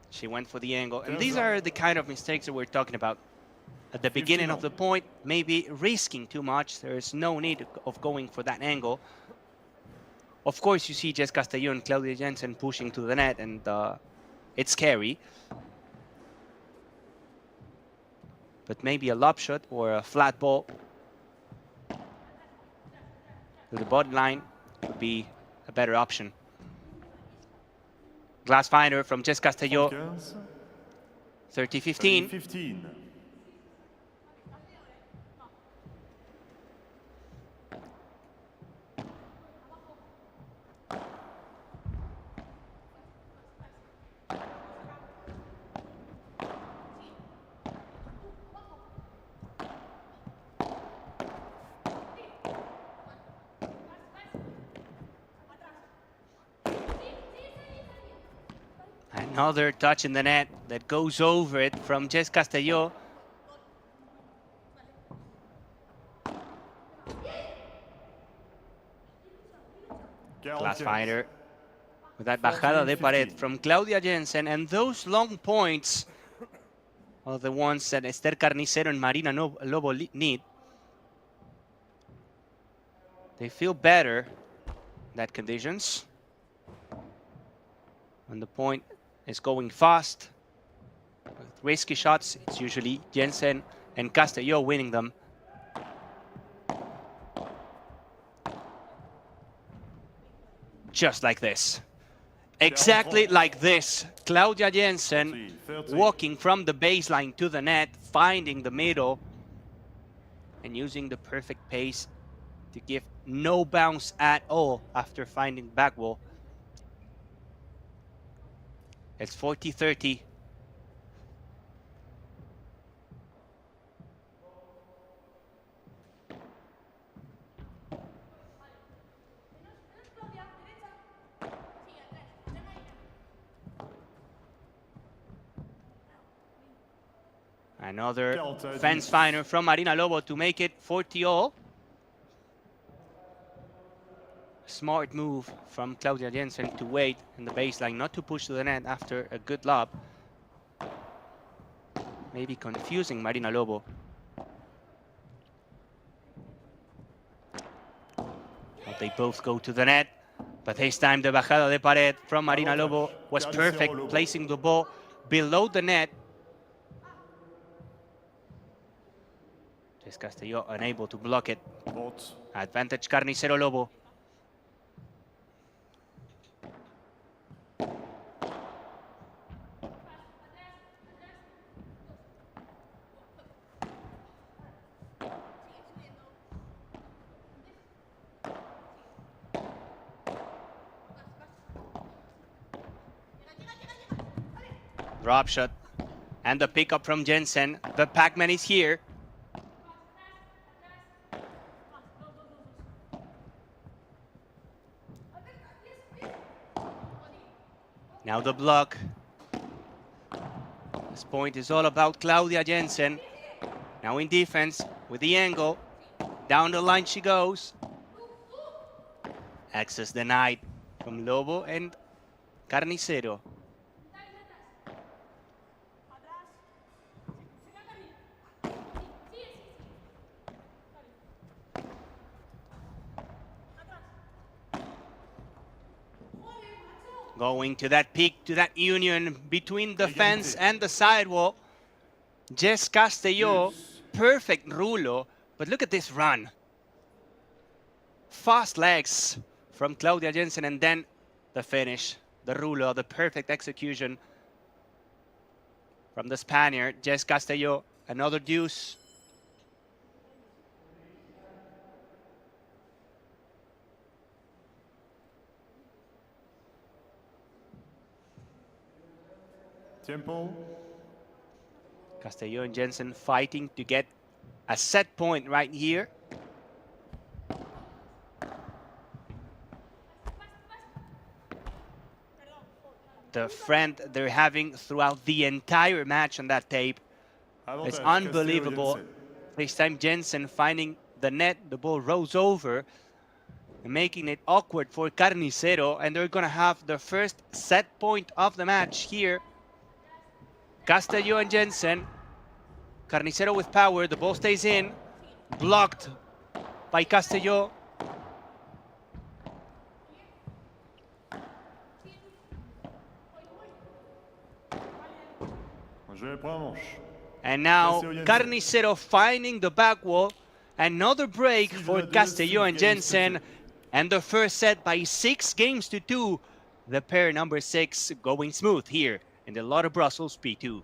She went for the angle. And these are the kind of mistakes that we're talking about. At the beginning of the point, maybe risking too much. There's no need of going for that angle. Of course, you see Jess Castello and Claudia Jensen pushing to the net, and it's scary. But maybe a lob shot or a flat ball to the bottom line would be a better option. Glass finder from Jess Castello, 30-15. 15. Another touch in the net that goes over it from Jess Castello. Glass fighter with that bajada de pared from Claudia Jensen, and those long points are the ones that Esther Carnicero and Marina Lobo need. They feel better in that conditions. And the point is going fast. With risky shots, it's usually Jensen and Castello winning them. just like this. Exactly like this. Claudia Jensen 30. walking from the baseline to the net, finding the middle, and using the perfect pace to give no bounce at all after finding back wall. It's 40-30. Another fence finder from Marina Lobo to make it 40-all. Smart move from Claudia Jensen to wait in the baseline, not to push to the net after a good lob. Maybe confusing Marina Lobo. But they both go to the net. But this time the bajada de pared from Marina Lobo was perfect, placing the ball below the net. Just Castello unable to block it. Fault. Advantage Carnicero Lobo. Drop shot. And the pickup from Jensen. The Pac-Man is here. Now the block. This point is all about Claudia Jensen. Now in defense with the angle. Down the line she goes. Access denied from Lobo and Carnicero. Going to that peak, to that union between the fence and the sidewall. Jess Castello, perfect rulo, but look at this run. Fast legs from Claudia Jensen, and then the finish, the rulo, the perfect execution from the Spaniard, Jess Castello. Another deuce. Tempo. Castello and Jensen fighting to get a set point right here. The friend they're having throughout the entire match on that tape is unbelievable. This time Jensen finding the net, the ball rolls over, making it awkward for Carnicero, and they're gonna have the first set point of the match here. Castello and Jensen. Carnicero with power, the ball stays in. Blocked by Castello. And now Carnicero finding the back wall. Another break for Castello and Jensen. And the first set by 6-2. The pair number 6 going smooth here in the Lotto Brussels P2.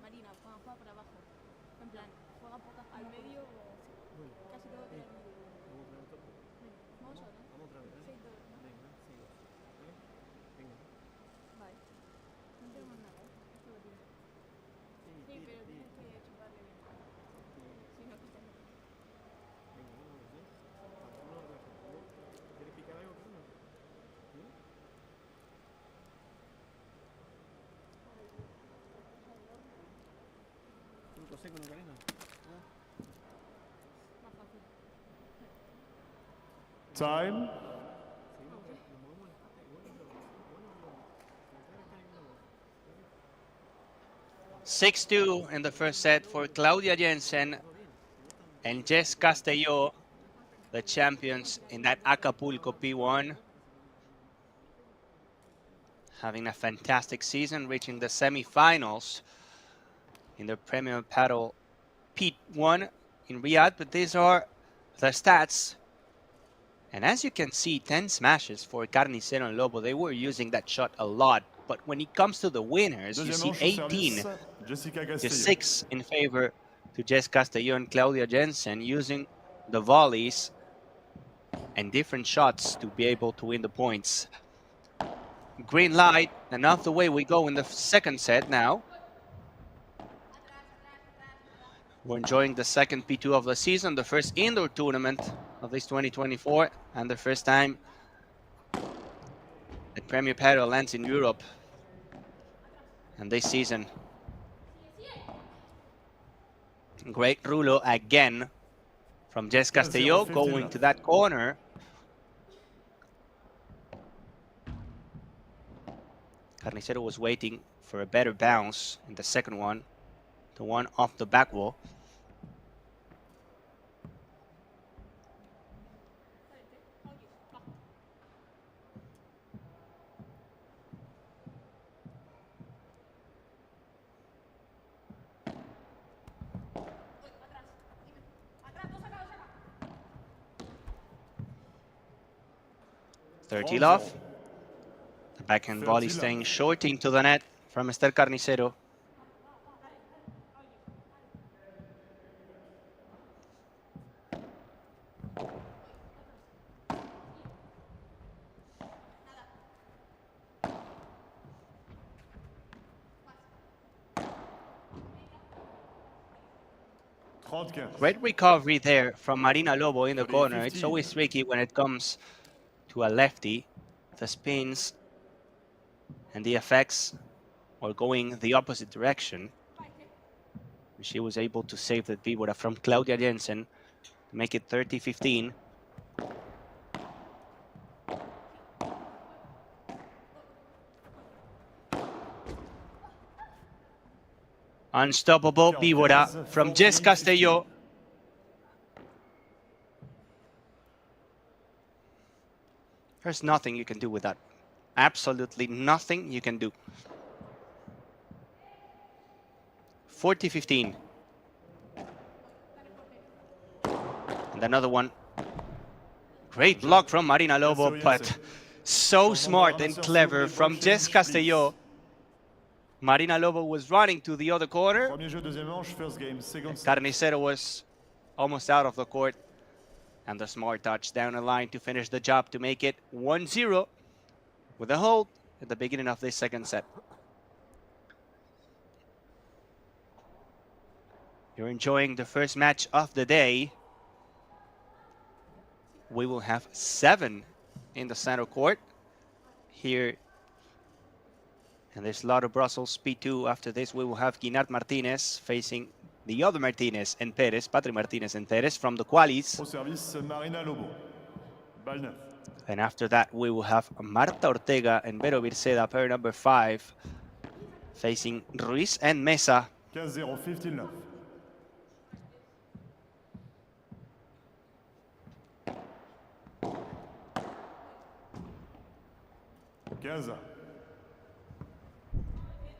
Marina, juega por abajo. En plan, juega pocas al medio o casi todo tiene el medio. Vamos ahora. Vamos otra vez. 6-2, ¿no? Venga, 6-2. Venga. Vale. No tenemos nada, ¿eh? Esto lo tienes. Sí, pero tienes que chuparle bien. Time. 6-2 in the first set for Claudia Jensen and Jess Castello, the champions in that Acapulco P1. Having a fantastic season, reaching the semifinals in the Premier Padel P1 in Riyadh. But these are the stats. And as you can see, 10 smashes for Carnicero and Lobo. They were using that shot a lot. But when it comes to the winners, you see 18 to 6 in favor to Jess Castello and Claudia Jensen, using the volleys and different shots to be able to win the points. Green light, and off the way we go in the second set now. We're enjoying the second P2 of the season, the first indoor tournament of this 2024, and the first time that Premier Padel lands in Europe. And this season, great rulo again from Jess Castello, going to that corner. Carnicero was waiting for a better bounce in the second one, the one off the back wall. Love. The backhand volley staying short into the net from Esther Carnicero. Great recovery there from Marina Lobo in the corner. It's always tricky when it comes to a lefty. The spins and the effects are going the opposite direction. She was able to save that pivot from Claudia Jensen to make it 30-15. Unstoppable pivot from Jess Castello. There's nothing you can do with that. Absolutely nothing you can do. 40-15. And another one. Great block from Marina Lobo, but so smart and clever from Jess Castello. Marina Lobo was running to the other corner. Carnicero was almost out of the court. And the smart touch down the line to finish the job to make it 1-0 with a hold at the beginning of this second set. You're enjoying the first match of the day. We will have 7 in the center court here. And there's Lotto Brussels P2. After this, we will have Guinart Martinez facing the other Martinez and Perez, Patrick Martinez and Perez from the qualis. And after that, we will have Marta Ortega and Virseda, pair number 5, facing Ruiz and Mesa. 15-0,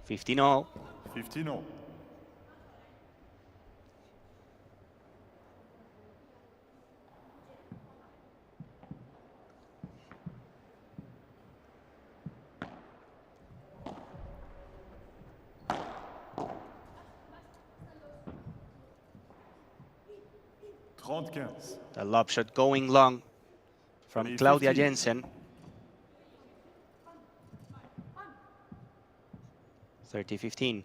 15-0. 15-0. The lob shot going long from Claudia Jensen. 30-15.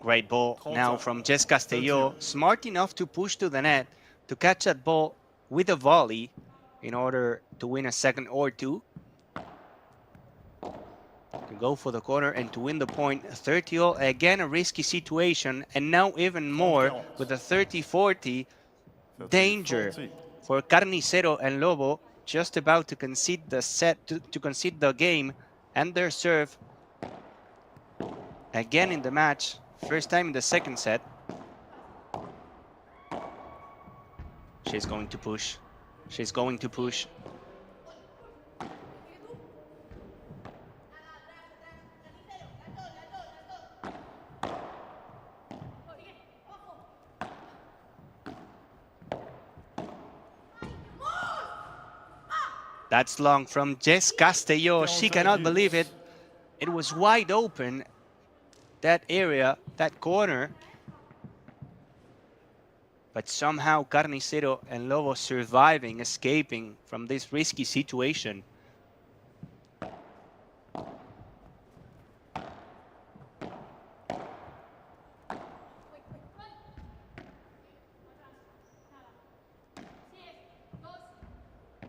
Great ball now from Jess Castello. Smart enough to push to the net to catch that ball with a volley in order to win a second or two. To go for the corner and to win the point. 30-all, again a risky situation, and now even more with a 30-40 danger for Carnicero and Lobo, just about to concede the set, to concede the game and their serve again in the match. First time in the second set. She's going to push. She's going to push. That's long from Jess Castello. She cannot believe it. It was wide open, that area, that corner. But somehow Carnicero and Lobo surviving, escaping from this risky situation.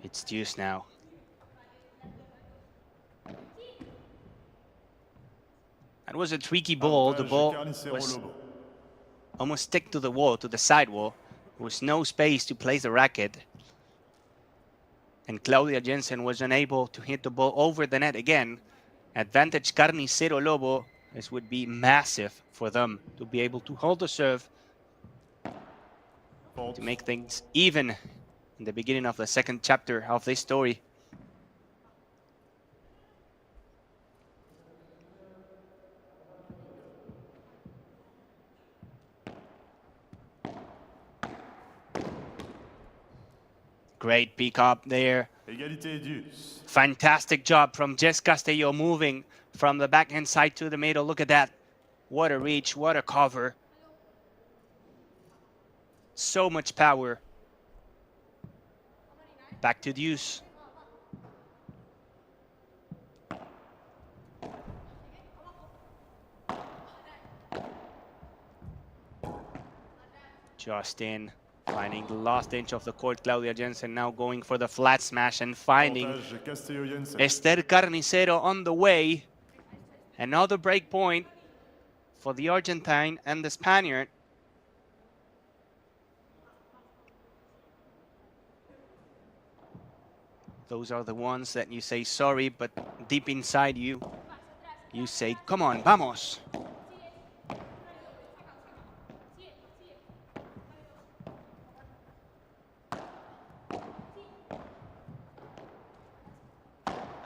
It's deuce now. That was a tricky ball. The ball was almost stick to the wall, to the side wall. There was no space to place the racket. And Claudia Jensen was unable to hit the ball over the net again. Advantage Carnicero Lobo. This would be massive for them to be able to hold the serve, to make things even in the beginning of the second chapter of this story. Great pick up there. Fantastic job from Jess Castello, moving from the backhand side to the middle. Look at that. What a reach, what a cover. So much power. Back to deuce. Just in. Finding the last inch of the court. Claudia Jensen now going for the flat smash and finding Esther Carnicero on the way. Another break point for the Argentine and the Spaniard. Those are the ones that you say sorry, but deep inside you say, come on, vamos.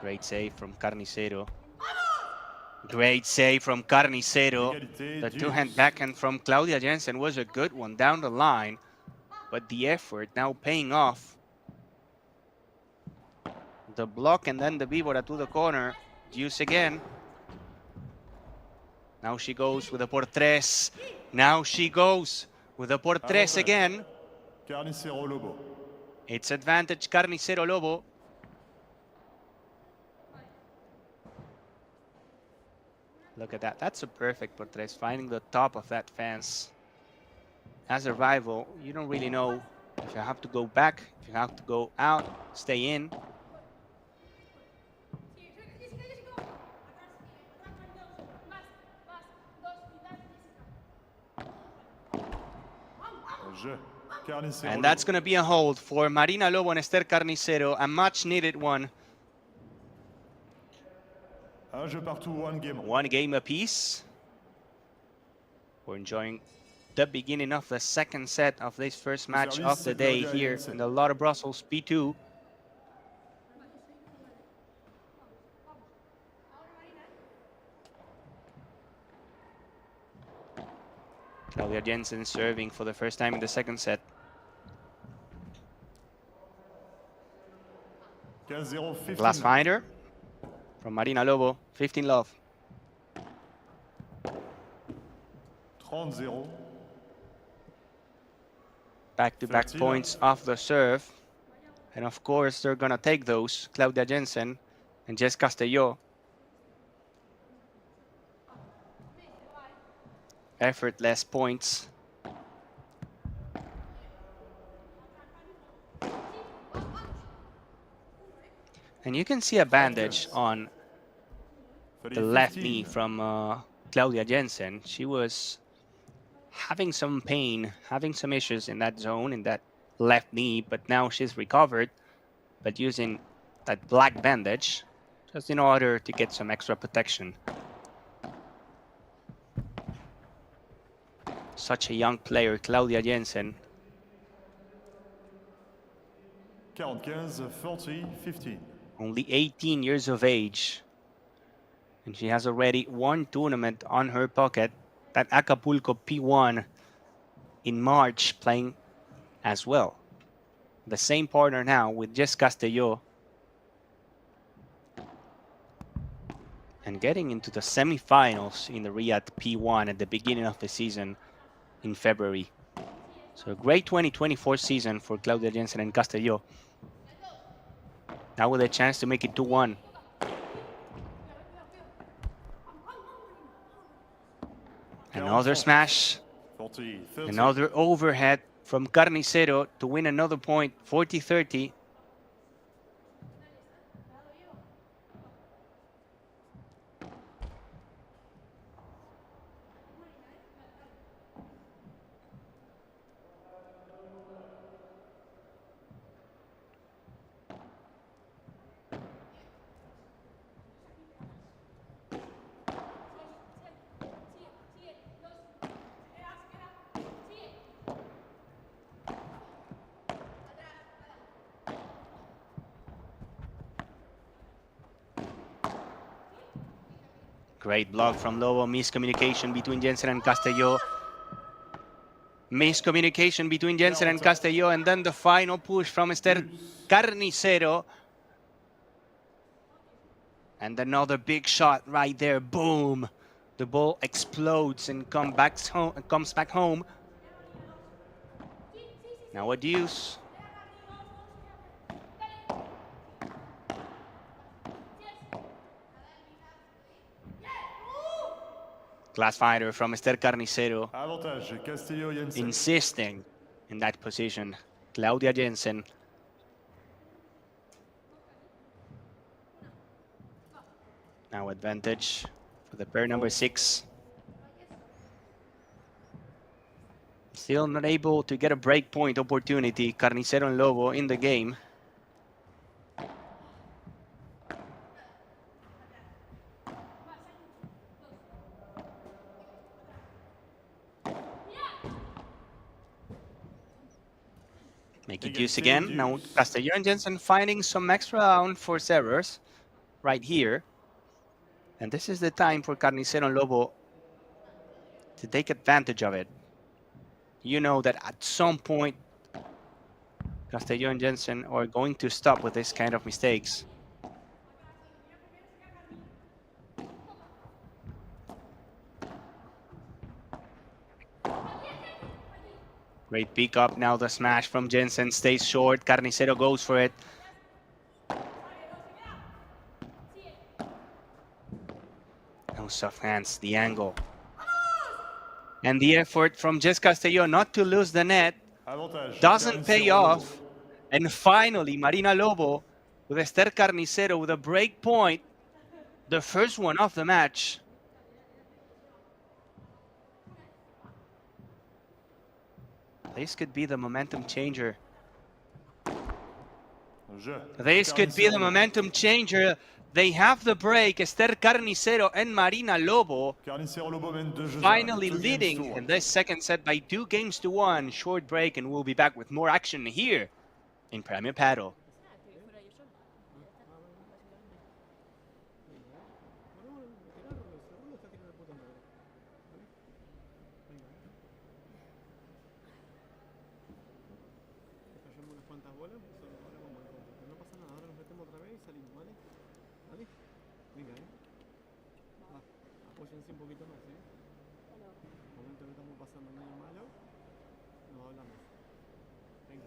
Great save from Carnicero. Great save from Carnicero. The two-hand backhand from Claudia Jensen was a good one down the line, but the effort now paying off. The block and then the víbora to the corner. Deuce again. Now she goes with a por tres. Now she goes with a por tres again. It's advantage Carnicero Lobo. Look at that. That's a perfect por tres. Finding the top of that fence. As a rival, you don't really know if you have to go back, if you have to go out, stay in. And that's going to be a hold for Marina Lobo and Esther Carnicero, a much needed one. One game apiece. We're enjoying the beginning of the second set of this first match of the day here in the Lotto Brussels P2. Claudia Jensen serving for the first time in the second set. Glass finder from Marina Lobo, 15 love. 30. Back-to-back points off the serve. And of course, they're going to take those, Claudia Jensen and Jess Castello. Effortless points. And you can see a bandage on the left 15. knee from Claudia Jensen. She was having some pain, having some issues in that zone, in that left knee, but now she's recovered, but using that black bandage just in order to get some extra protection. Such a young player, Claudia Jensen. 45, 40, 15. Only 18 years of age. And she has already one tournament on her pocket, that Acapulco P1 in March, playing as well. The same partner now with Jess Castello. And getting into the semifinals in the Riyadh P1 at the beginning of the season in February. So a great 2024 season for Claudia Jensen and Castello. Now with a chance to make it 2-1. Another smash. 40, 30. Another overhead from Carnicero to win another point, 40-30. Great block from Lobo. Miscommunication between Jensen and Castello. Miscommunication between Jensen and Castello. And then the final push from Esther Carnicero. And another big shot right there. Boom. The ball explodes and comes back home. Now a deuce. Class fighter from Esther Carnicero, Avantage, Castello, Jensen. insisting in that position. Claudia Jensen. Now advantage for the pair number 6. Still not able to get a break point opportunity, Carnicero and Lobo in the game. Make it deuce again. Now Castello and Jensen finding some extra unforced errors right here. And this is the time for Carnicero and Lobo to take advantage of it. You know that at some point, Castello and Jensen are going to stop with this kind of mistakes. Great pick up. Now the smash from Jensen stays short. Carnicero goes for it. No soft hands, the angle. And the effort from Jess Castello not to lose the net Avantage, doesn't pay Carnicero, off. And finally, Marina Lobo with Esther Carnicero with a break point. The first one of the match. This could be the momentum changer. Jeu. This could be the Carnicero. momentum changer. They have the break. Esther Carnicero and Marina Lobo Carnicero, Lobo mène 2 jeux. finally 2 games leading to 1. in this second set by 2-1. Short break, and we'll be back with more action here in Premier Padel. Fallamos unas cuantas bolas, pues ahora vamos a contra. No pasa nada, ahora nos metemos otra vez y salimos, ¿vale? ¿Vale? Venga, Va, apóyense un poquito más, El momento que estamos pasando medio malo, nos hablamos. Venga.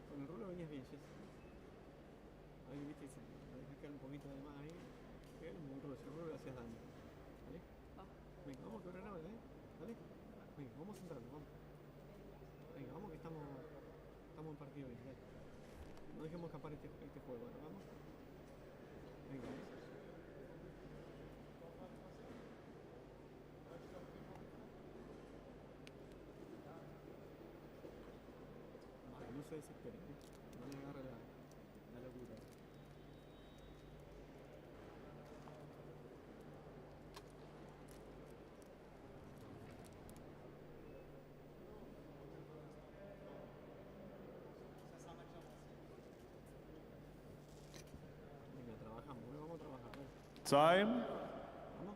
Con el rulo venías bien, Jess. Ahí viste, lo dejás caer un poquito de más ahí. Pégale un rulo, si el rulo le hacías daño. ¿Vale? Venga, vamos a quebrar ahora, ¿Vale? Venga, vamos a centrarnos, vamos. Venga, vamos que estamos en partido bien, dale. escapar este juego. Ahora vamos. Venga, Vale, no se desesperen, no le agarre la locura. Venga, trabajamos, vamos a trabajar. Time. Vamos.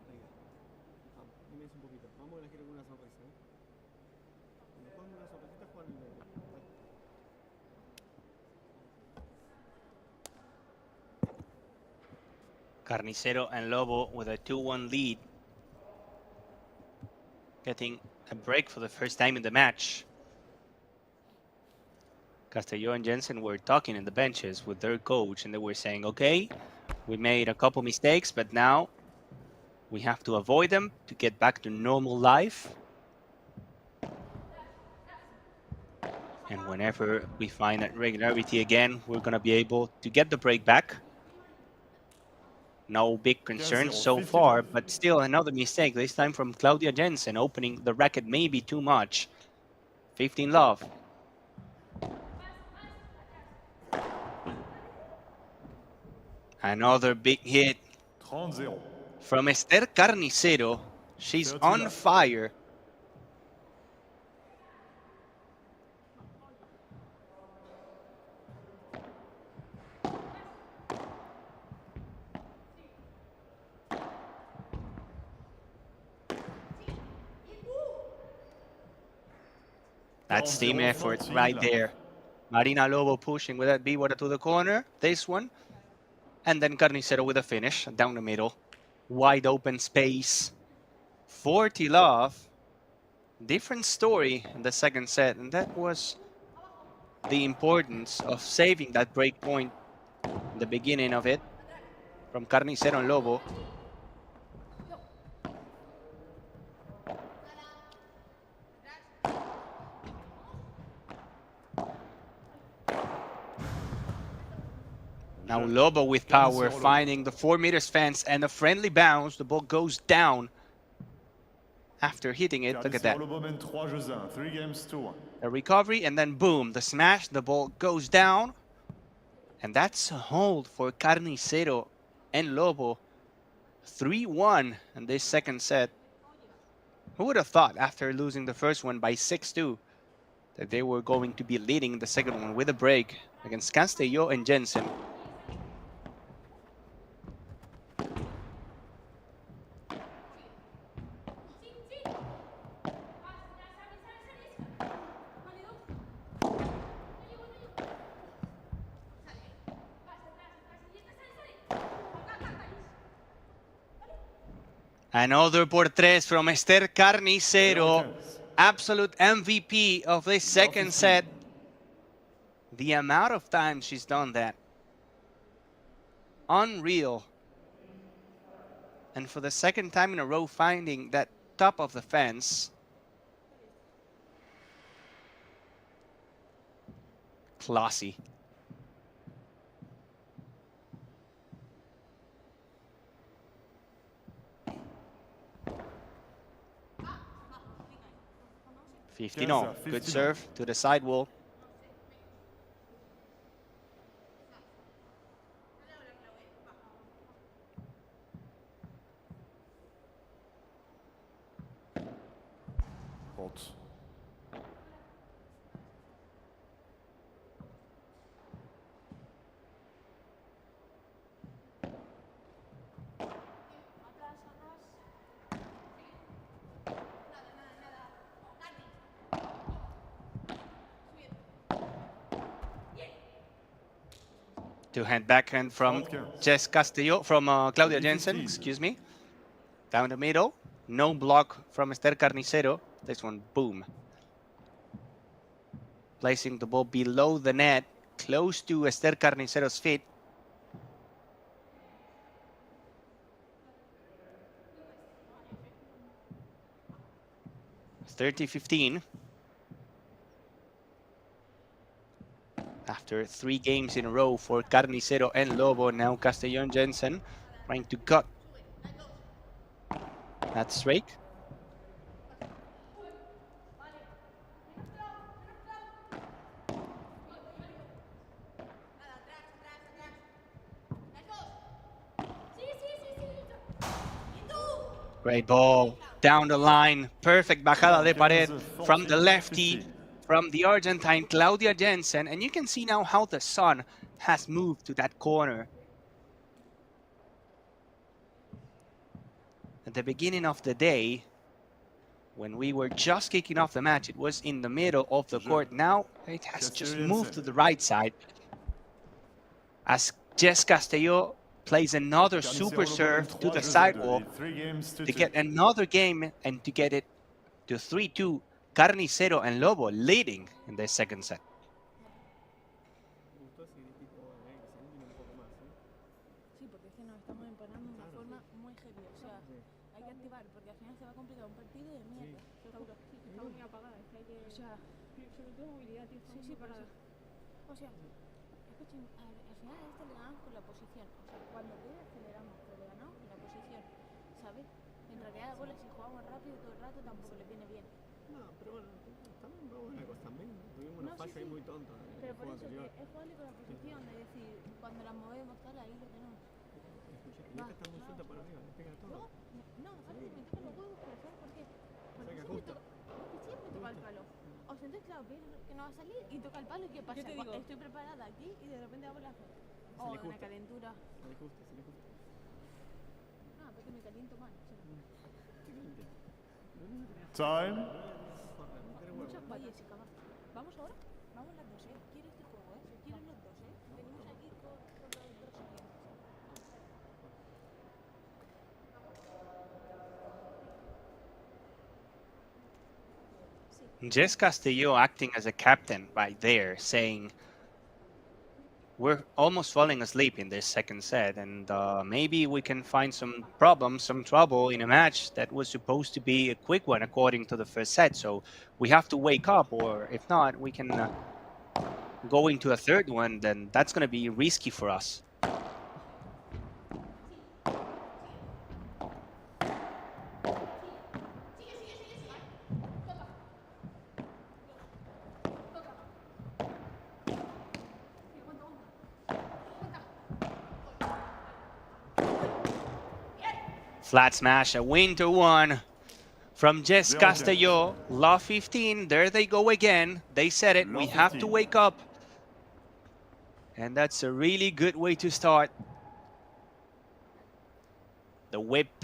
Venga, vamos, dímense un poquito. Vamos a elegir alguna sorpresa, Cuando juegan una sorpresita, juegan el doble. Dale. Carnicero and Lobo with a 2-1 lead. Getting a break for the first time in the match. Castello and Jensen were talking in the benches with their coach and they were saying, okay, we made a couple mistakes, but now we have to avoid them to get back to normal life. And whenever we find that regularity again, we're going to be able to get the break back. No big concerns so far, but still another mistake, this time from Claudia Jensen, opening the racket maybe too much. 15 love. Another big hit 30-0. from Esther Carnicero. She's on fire. That's team effort right there. Marina Lobo pushing with that B-water to the corner. This one. And then Carnicero with a finish down the middle. Wide open space. 40 love. Different story in the second set. And that was the importance of saving that break point in the beginning of it from Carnicero and Lobo. Now Lobo with power, finding the 4 meters fence and a friendly bounce. The ball goes down after hitting it. Look at that. A recovery and then boom, the smash. The ball goes down. And that's a hold for Carnicero and Lobo. 3-1 in this second set. Who would have thought after losing the first one by 6-2 that they were going to be leading the second one with a break against Castello and Jensen. Another por tres from Esther Carnicero. Absolute MVP of this second set. The amount of times she's done that. Unreal. And for the second time in a row, finding that top of the fence. Classy. No. Good serve to the sidewall. Hot. Two-hand backhand from Claudia Jensen, excuse me. Down the middle. No block from Esther Carnicero. This one, boom. Placing the ball below the net, close to Esther Carnicero's feet. 30-15. After 3 games in a row for Carnicero and Lobo, now Castello and Jensen trying to cut that streak. Great ball down the line. Perfect bajada de pared from the lefty, from the Argentine Claudia Jensen. And you can see now how the sun has moved to that corner. At the beginning of the day, when we were just kicking off the match, it was in the middle of the court. Now it has just moved to the right side. As Jess Castello plays another super serve to the sidewalk to get another game and to get it to 3-2. Carnicero and Lobo leading in the second set. Sí, porque es que nos estamos empanando de una forma muy heavy. O sea, hay que activar porque al final se va a complicar un partido de mierda. Seguro. Sí, está muy apagada. Es que hay que... O sea, sobre todo movilidad, tío. Sí, parada. O sea, escuchen, al final a este le ganamos con la posición. O sea, cuando puede aceleramos, pero le ganamos con la posición. ¿Sabes? En realidad la bola, si jugamos rápido todo el rato, tampoco le viene bien. No, pero bueno, también fue una cosa también. Tuvimos una falla ahí muy tonta. Pero por eso que es jugarle con la posición, es decir, cuando la movemos tal, ahí lo tenemos. Escucha, y esta está muy suelta para arriba, le pega todo. No, aparte me toca los huevos, pero ¿sabes por qué? Porque siempre toca el palo. O sea, entonces claro, ves que no va a salir y toca el palo y ¿qué pasa? Estoy preparada aquí y de repente hago la... Oh, una calentura. Se le gusta. No, porque me caliento mal. Time. Muchas valles, cabrón. ¿Vamos ahora? Vamos las dos, ¿eh? Quiero este juego, ¿eh? Quiero los dos, ¿eh? Venimos aquí con los dos siguientes. Jess Castello acting as a captain right there, saying, we're almost falling asleep in this second set, and maybe we can find some problems, some trouble in a match that was supposed to be a quick one according to the first set. So we have to wake up, or if not, we can go into a third one, then that's going to be risky for us. Flat smash, a winter one from Jess Castello. Love 15, there they go again. They said it, we have to wake up. And that's a really good way to start. The whip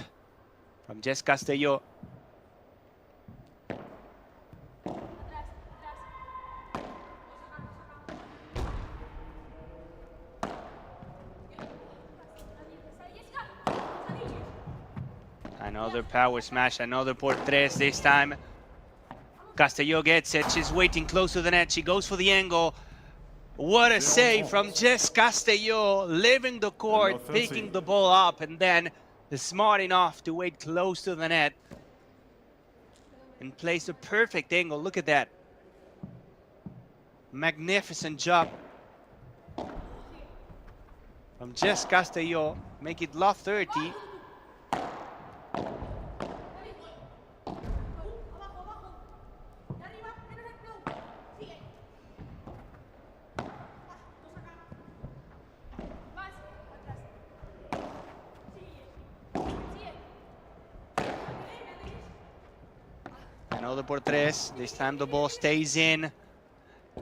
from Jess Castello. Another power smash, another por tres this time. Castello gets it, she's waiting close to the net, she goes for the angle. What a save from Jess Castello, leaving the court, picking the ball up, and then smart enough to wait close to the net and place a perfect angle. Look at that. Magnificent job from Jess Castello, make it love 30. Another por tres. This time the ball stays in.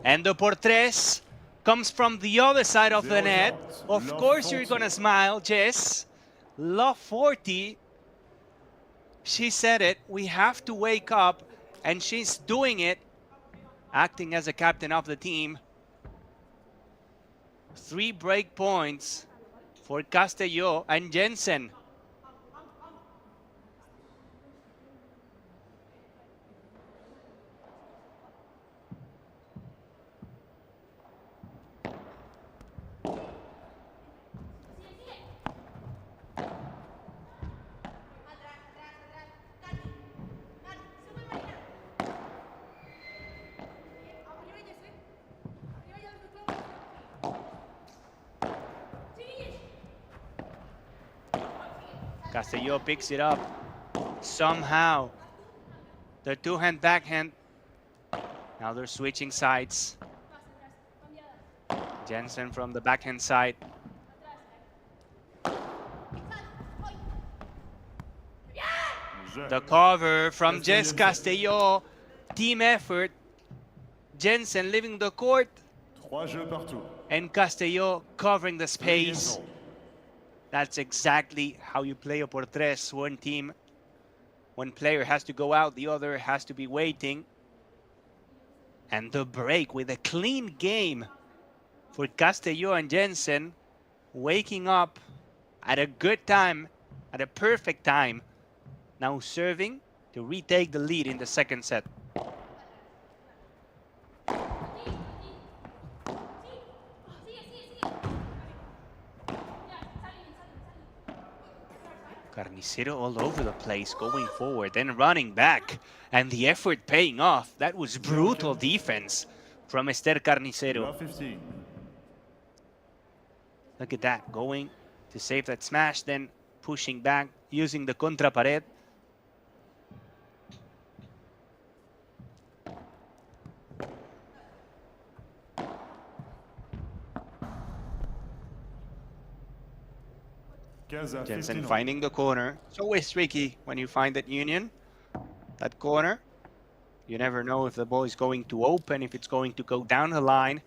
And the por tres comes from the other side of the net. Of course you're gonna smile, Jess. Love 40. She said it. We have to wake up. And she's doing it. Acting as a captain of the team. 3 break points for Castello and Jensen. Castello picks it up. Somehow. The two-hand backhand. Now they're switching sides. Jensen from the backhand side. The cover from Jess Castello. Team effort. Jensen leaving the court. And Castello covering the space. That's exactly how you play a por tres. One team, one player has to go out, the other has to be waiting. And the break with a clean game for Castello and Jensen, waking up at a good time, at a perfect time. Now serving to retake the lead in the second set. Carnicero all over the place, going forward, then running back. And the effort paying off. That was brutal defense from Esther Carnicero. Look at that, going to save that smash, then pushing back, using the contra pared. Jensen finding the corner. It's always tricky when you find that union, that corner. You never know if the ball is going to open, if it's going to go down the line.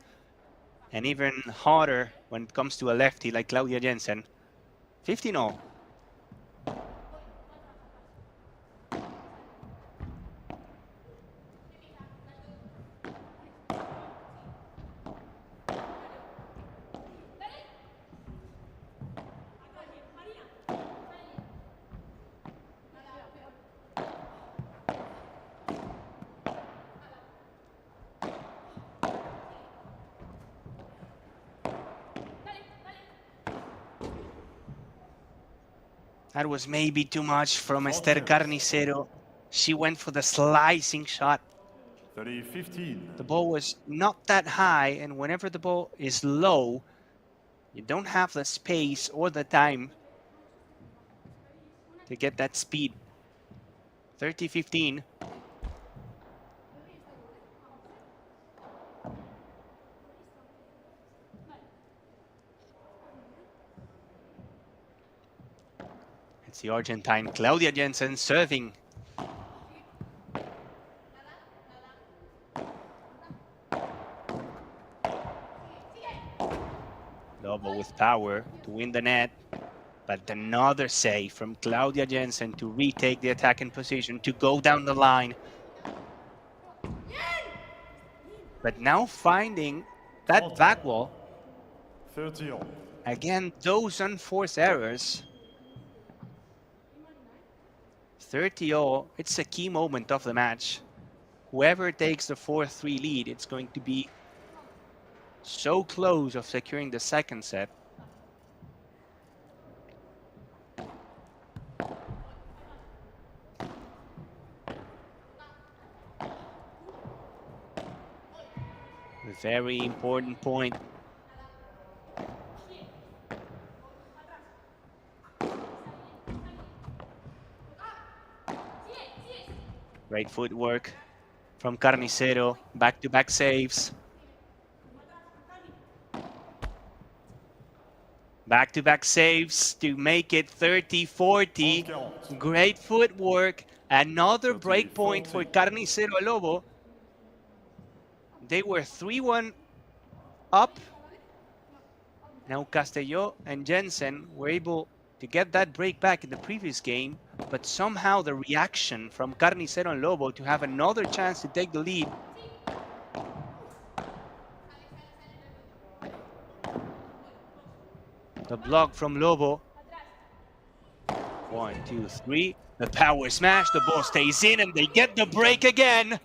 And even harder when it comes to a lefty like Claudia Jensen. 15-all. That was maybe too much from Esther Carnicero. She went for the slicing shot. 30-15. The ball was not that high, and whenever the ball is low, you don't have the space or the time to get that speed. 30-15. It's the Argentine Claudia Jensen serving. Lobo with power to win the net. But another save from Claudia Jensen to retake the attacking position, to go down the line. But now finding that back wall. 30-all. Again, those unforced errors. 30-all, it's a key moment of the match. Whoever takes the 4-3 lead, it's going to be so close of securing the second set. A very important point. Great footwork from Carnicero. Back-to-back saves. Back-to-back saves to make it 30-40. Great footwork. Another break point for Carnicero Lobo. They were 3-1 up. Now Castello and Jensen were able to get that break back in the previous game, but somehow the reaction from Carnicero and Lobo to have another chance to take the lead. The block from Lobo. 1, 2, 3. The power smash, the ball stays in, and they get the break again.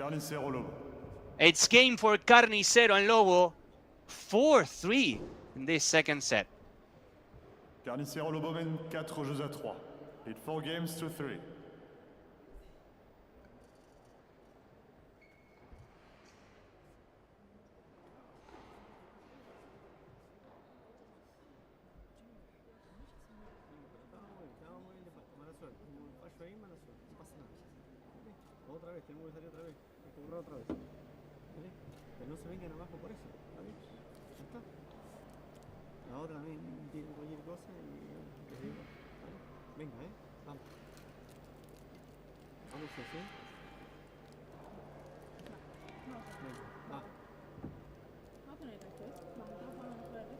It's game for Carnicero and Lobo. 4-3 in this second set. Carnicero Lobo mène 4 jeux à 3. Lead 4 games to 3. fallo ahí, mala suerte. No pasa nada. ¿Vale? Otra vez, tenemos que salir otra vez. Hay que borrar otra vez. ¿Vale? Pero no se vengan abajo por eso. ¿Vale? Ya está. La otra también tiene cualquier cosa y les digo. ¿Vale? Venga, vamos. Vamos así. Venga, va. Vamos a poner el resto, ¿eh? Vamos a poner el resto.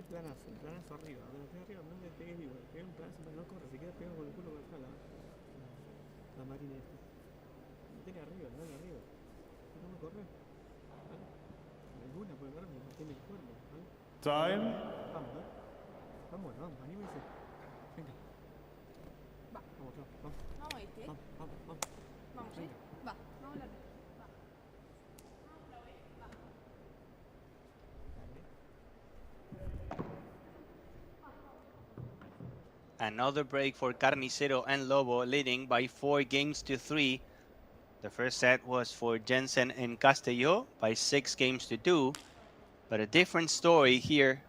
Planazo arriba, donde arriba, no le pegues vivo, le pegues un planazo, pero no corre, se queda pegado con el culo para atrás la Marina esta. No tiene arriba, dale arriba. No me corre. ¿Vale? Alguna puede correr, pero no tiene el cuerno, ¿vale? Time. Vamos, vamos, anímense. Venga. Vamos, vamos. Vamos, ¿viste? Vamos. Vamos, ¿sí? Va. Vamos a la vez. Va. Another break for Carnicero and Lobo, leading by 4-3. The first set was for Jensen and Castello by 6-2, but a different story here.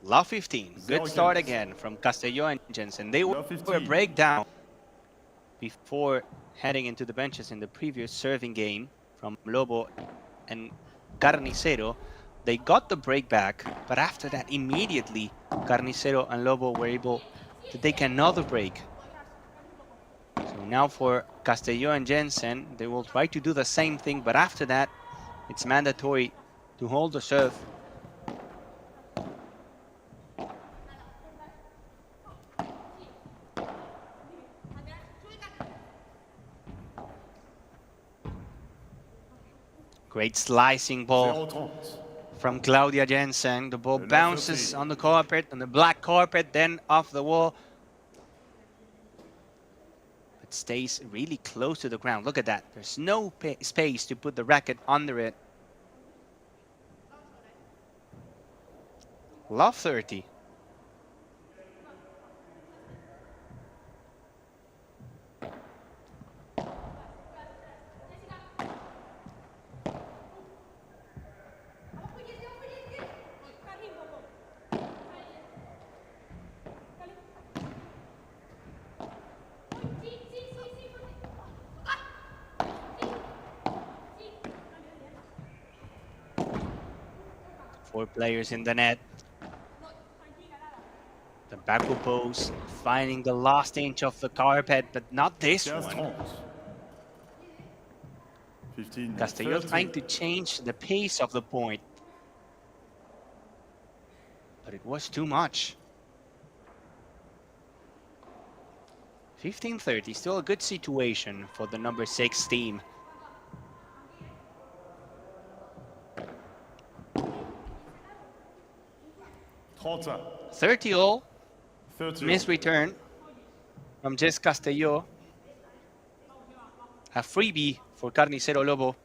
Love 15, good start again from Castello and Jensen. They were a breakdown before heading into the benches in the previous serving game from Lobo and Carnicero. They got the break back, but after that immediately Carnicero and Lobo were able to take another break. So now for Castello and Jensen, they will try to do the same thing, but after that it's mandatory to hold the serve. Great slicing ball from Claudia Jensen. The ball bounces on the carpet, on the black carpet, then off the wall. But stays really close to the ground. Look at that. There's no space to put the racket under it. Love 30. Four players in the net. The backward post, finding the last inch of the carpet, but not this one. Castello trying to change the pace of the point, but it was too much. 15-30, still a good situation for the number 6 team. 30 all. Miss return from Jess Castello. A freebie for Carnicero Lobo.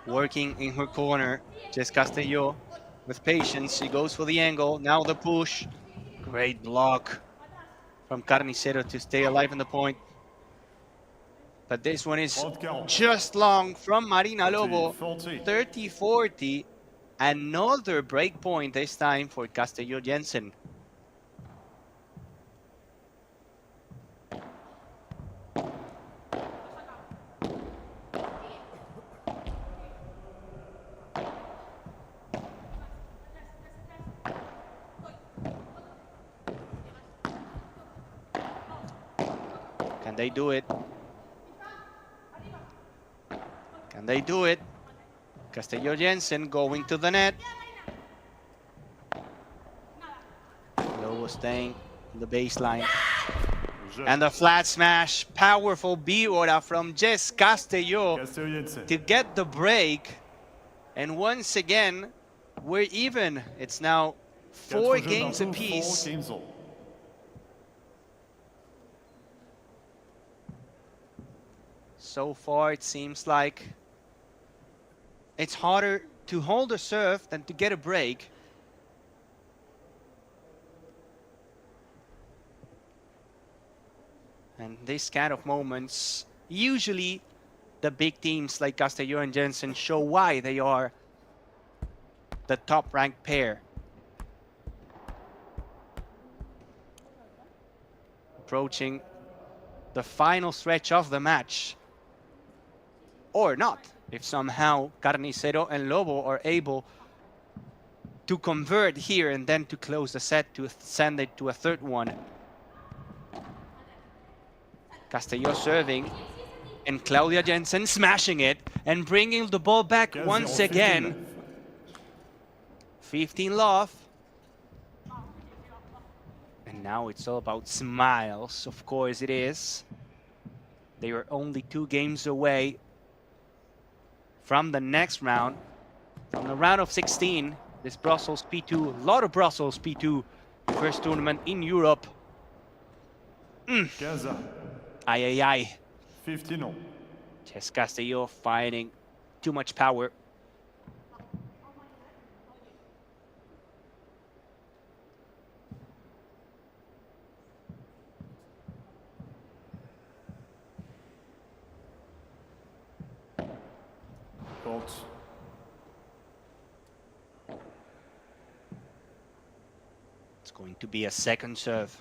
Working in her corner, Jess Castello with patience. She goes for the angle. Now the push. Great block from Carnicero to stay alive in the point. But this one is just long from Marina Lobo. 30-40. Another break point this time for Castello Jensen. Can they do it? Can they do it? Castello Jensen going to the net. Lobo staying on the baseline. And the flat smash. Powerful B-order from Jess Castello to get the break. And once again, we're even. It's now 4 games apiece. So far, it seems like it's harder to hold a serve than to get a break. And these kind of moments, usually the big teams like Castello and Jensen show why they are the top-ranked pair. Approaching the final stretch of the match. Or not, if somehow Carnicero and Lobo are able to convert here and then to close the set to send it to a third one. Castello serving, and Claudia Jensen smashing it and bringing the ball back once again. 15 love. And now it's all about smiles, of course it is. They are only 2 games away from the next round, from the round of 16. This Brussels P2, Lotto Brussels P2, first tournament in Europe. Gaza. Ay, ay, ay. 15 ans. Just Castello finding too much power. Fault. It's going to be a second serve.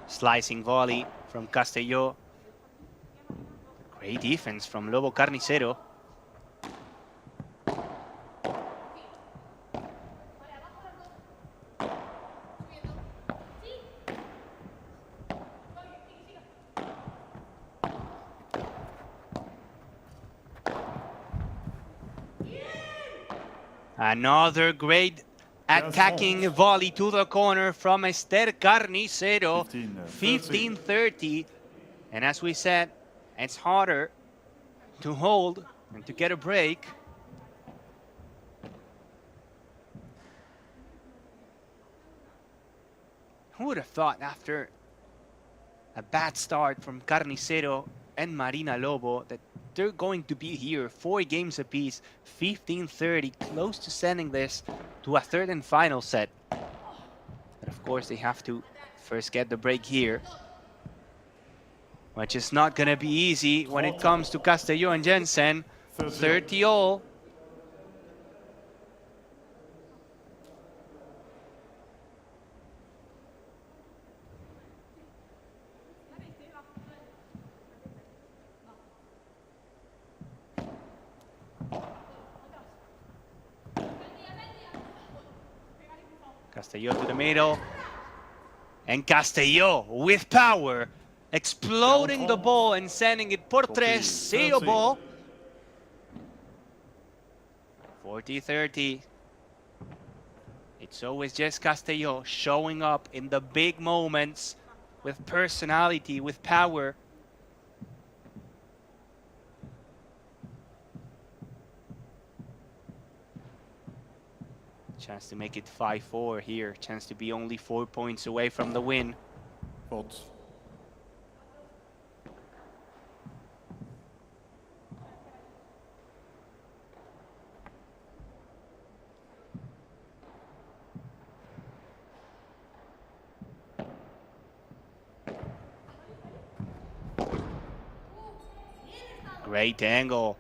Slicing volley from Castello. Great defense from Lobo Carnicero. Another great attacking volley to the corner from Esther Carnicero. 15-30. And as we said, it's harder to hold and to get a break. Who would have thought after a bad start from Carnicero and Marina Lobo that they're going to be here 4 games apiece, 15-30, close to sending this to a third and final set. But of course they have to first get the break here, which is not gonna be easy when it comes to Castello and Jensen. 30 all. Castello to the middle, and Castello with power, exploding the ball and sending it por 3-0 ball. 40-30. It's always just Castello showing up in the big moments with personality, with power. Chance to make it 5-4 here. Chance to be only 4 points away from the win. Fault. Great angle.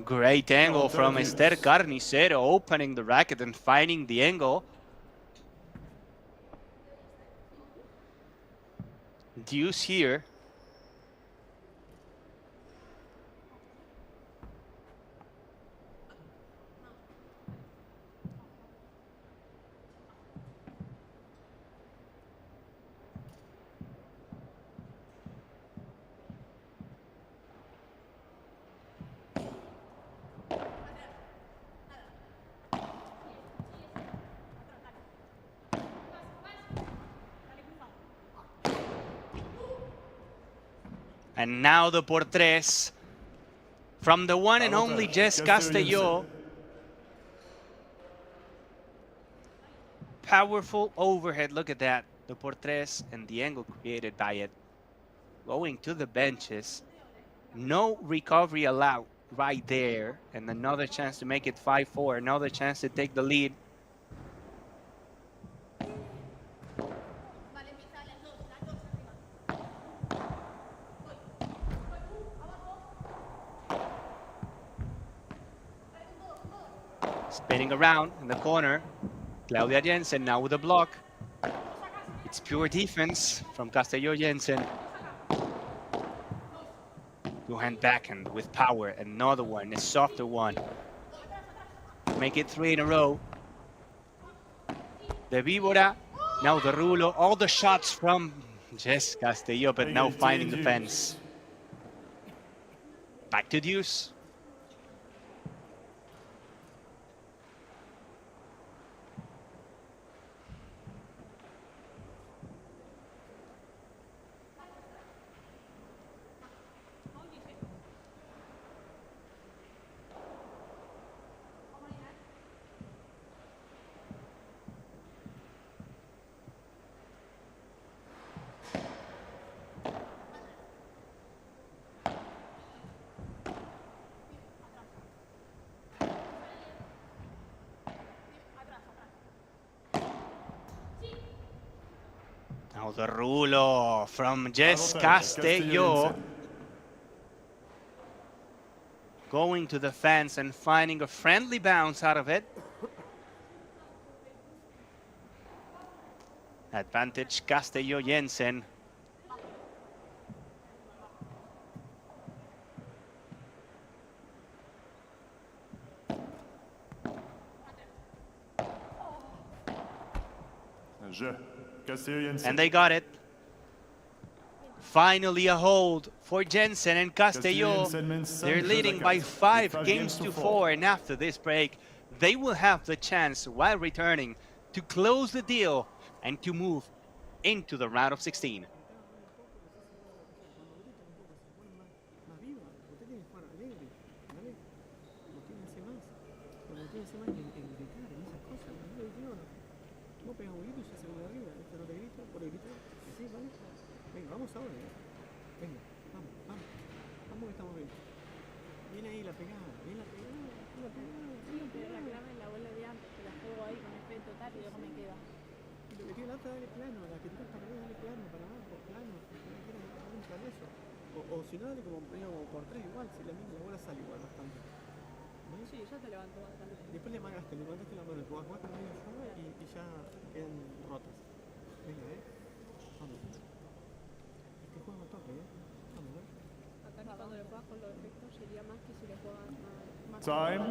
Great angle from Esther Carnicero, opening the racket and finding the angle. Deuce here. And now the por 3 from the one and only Jess Castello. Powerful overhead. Look at that. The por tres and the angle created by it. Going to the benches. No recovery allowed right there. And another chance to make it 5-4. Another chance to take the lead. Spinning around in the corner. Claudia Jensen now with a block. It's pure defense from Castello Jensen. Two-hand backhand with power. Another one, a softer one. Make it 3 in a row. The Víbora, now the Rulo. All the shots from Castello, but now finding the fence. Back to deuce. Now the Rulo from Castello. Going to the fence and finding a friendly bounce out of it. Advantage Castello Jensen. And they got it. Finally a hold for Jensen and Castello. They're leading by 5 games to 4, and after this break, they will have the chance, while returning, to close the deal and to move into the round of 16. Vamos ahora, venga, vamos, vamos, vamos que estamos bien. Viene ahí la pegada, viene la pegada, viene la pegada, viene la pegada. La clave en la bola de antes, que la juego ahí con efecto tal y luego me queda. Y lo que tiene la otra, dale plano, la que tiras para arriba, dale plano, para abajo, plano, no quieras nunca de eso. O si no, dale como, como por 3 igual, si la bola sale igual bastante. ¿No? Sí, ya te levanto bastante. Después le levantaste la mano, tú vas a jugar medio solo y ya quedan rotas. Venga, vamos. Este juego toque, vamos, Acá cuando le juegas con los efectos sería más que si le juegas más. Time.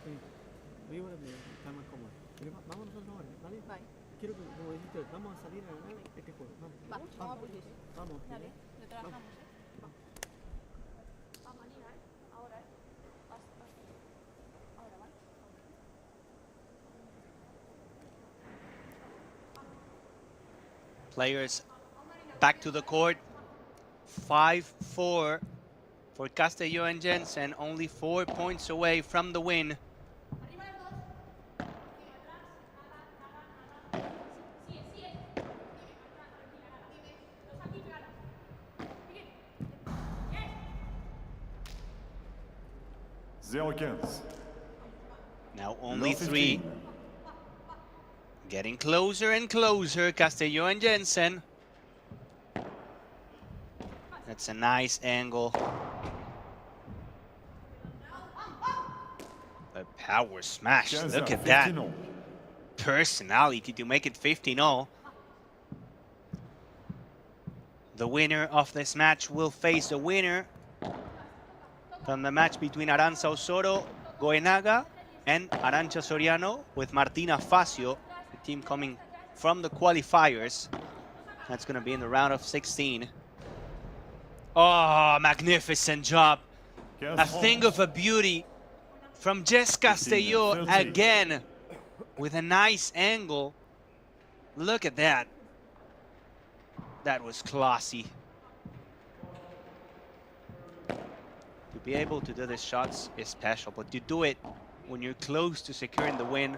Sí. Víbora está más cómodo. Pero vamos nosotros ahora, ¿vale? Vale. Quiero que, como dijiste, vamos a salir a ganar este juego. Vamos. Vamos, Vamos. Dale, lo trabajamos. Vamos. Vamos, Marina, ahora, ahora, ¿vale? Players back to the court. 5-4 for Castello and Jensen, only 4 points away from the win. Now only 3. Getting closer and closer, Castello and Jensen. That's a nice angle. A power smash. Look at that. Personality to make it 15-0. The winner of this match will face the winner from the match between Aranza Osoro, Goenaga, and Arancha Soriano, with Martina Facio, the team coming from the qualifiers. That's going to be in the round of 16. Oh, magnificent job. A thing of a beauty from Castello again with a nice angle. Look at that. That was classy. To be able to do these shots is special, but to do it when you're close to securing the win,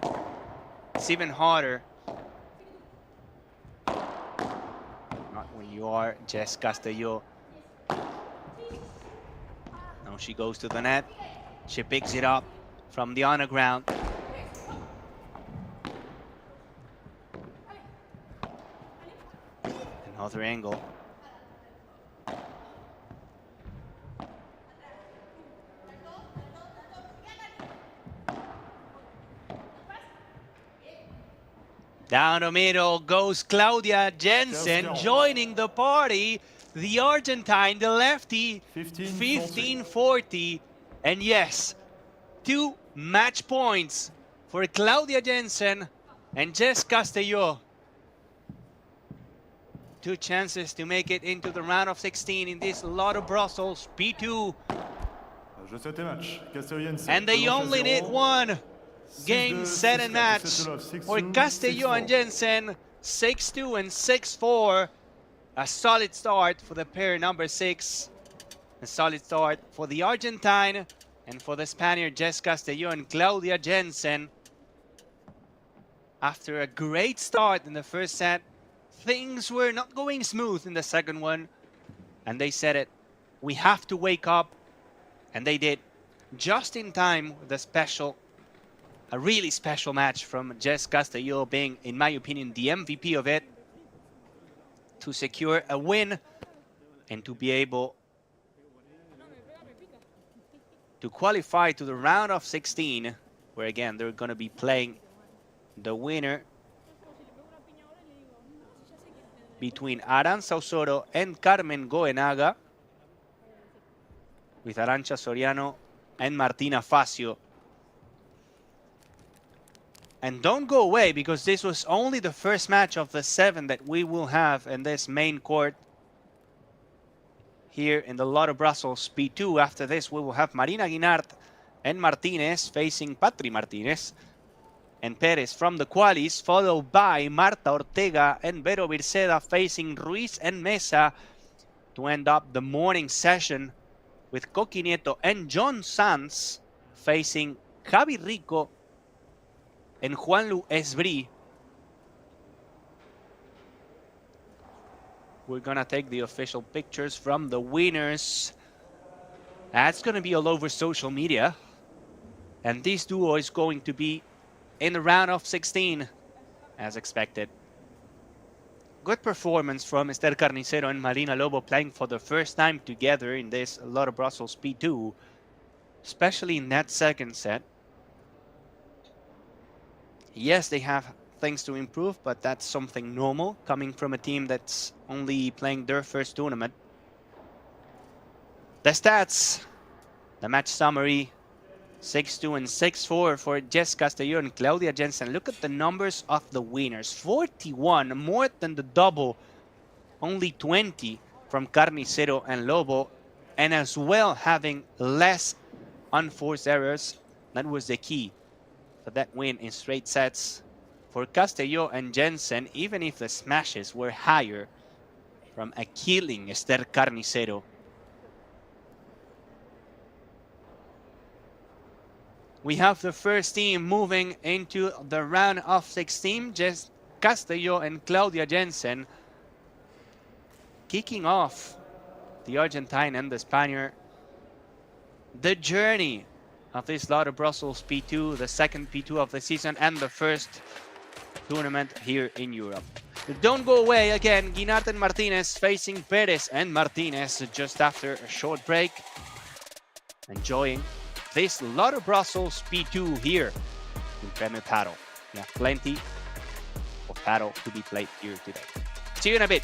It's even harder. Not when you are Jess Castello. Now she goes to the net. She picks it up from the underground. Another angle. Down the middle goes Claudia Jensen joining the party. The Argentine, the lefty, 15-40. And yes, 2 match points for Claudia Jensen and Jess Castello. 2 chances to make it into the round of 16 in this Lotto Brussels P2. And they only need 1 game, set, and match for Castello and Jensen. 6-2 and 6-4. A solid start for the pair number 6. A solid start for the Argentine and for the Spaniard Jess Castello and Claudia Jensen. After a great start in the first set, things were not going smooth in the second one. And they said it, we have to wake up. And they did, just in time with a really special match from Jess Castello being, in my opinion, the MVP of it, to secure a win and to be able to qualify to the round of 16, where again they're going to be playing the winner between Aranza Osoro and Carmen Goenaga, with Arantxa Soriano and Martina Facio. And don't go away, because this was only the first match of the 7 that we will have in this main court here in the Lotto Brussels P2. After this, we will have Marina Guinart and Martinez facing Martinez and Perez from the qualis, followed by Marta Ortega and Vero Virseda facing Ruiz and Mesa to end up the morning session with Coqui Nieto and John Sanz facing Javi Rico and Juanlu Esbri. We're gonna take the official pictures from the winners. That's gonna be all over social media. And this duo is going to be in the round of 16, as expected. Good performance from Esther Carnicero and Marina Lobo, playing for the first time together in this Lotto Brussels P2, especially in that second set. Yes, they have things to improve, but that's something normal coming from a team that's only playing their first tournament. The stats, the match summary, 6-2 and 6-4 for Jess Castello and Claudia Jensen. Look at the numbers of the winners. 41, more than the double. Only 20 from Carnicero and Lobo. And as well, having less unforced errors. That was the key for that win in straight sets for Castello and Jensen, even if the smashes were higher from a killing Esther Carnicero. We have the first team moving into the round of 16. Jess Castello and Claudia Jensen kicking off the Argentine and the Spaniard. The journey of this Lotto Brussels P2, the second P2 of the season and the first tournament here in Europe. Don't go away. Again, Guinart and Martinez facing Perez and Martinez just after a short break. Enjoying this Lotto Brussels P2 here in Premier Padel. We have plenty of paddle to be played here today. See you in a bit.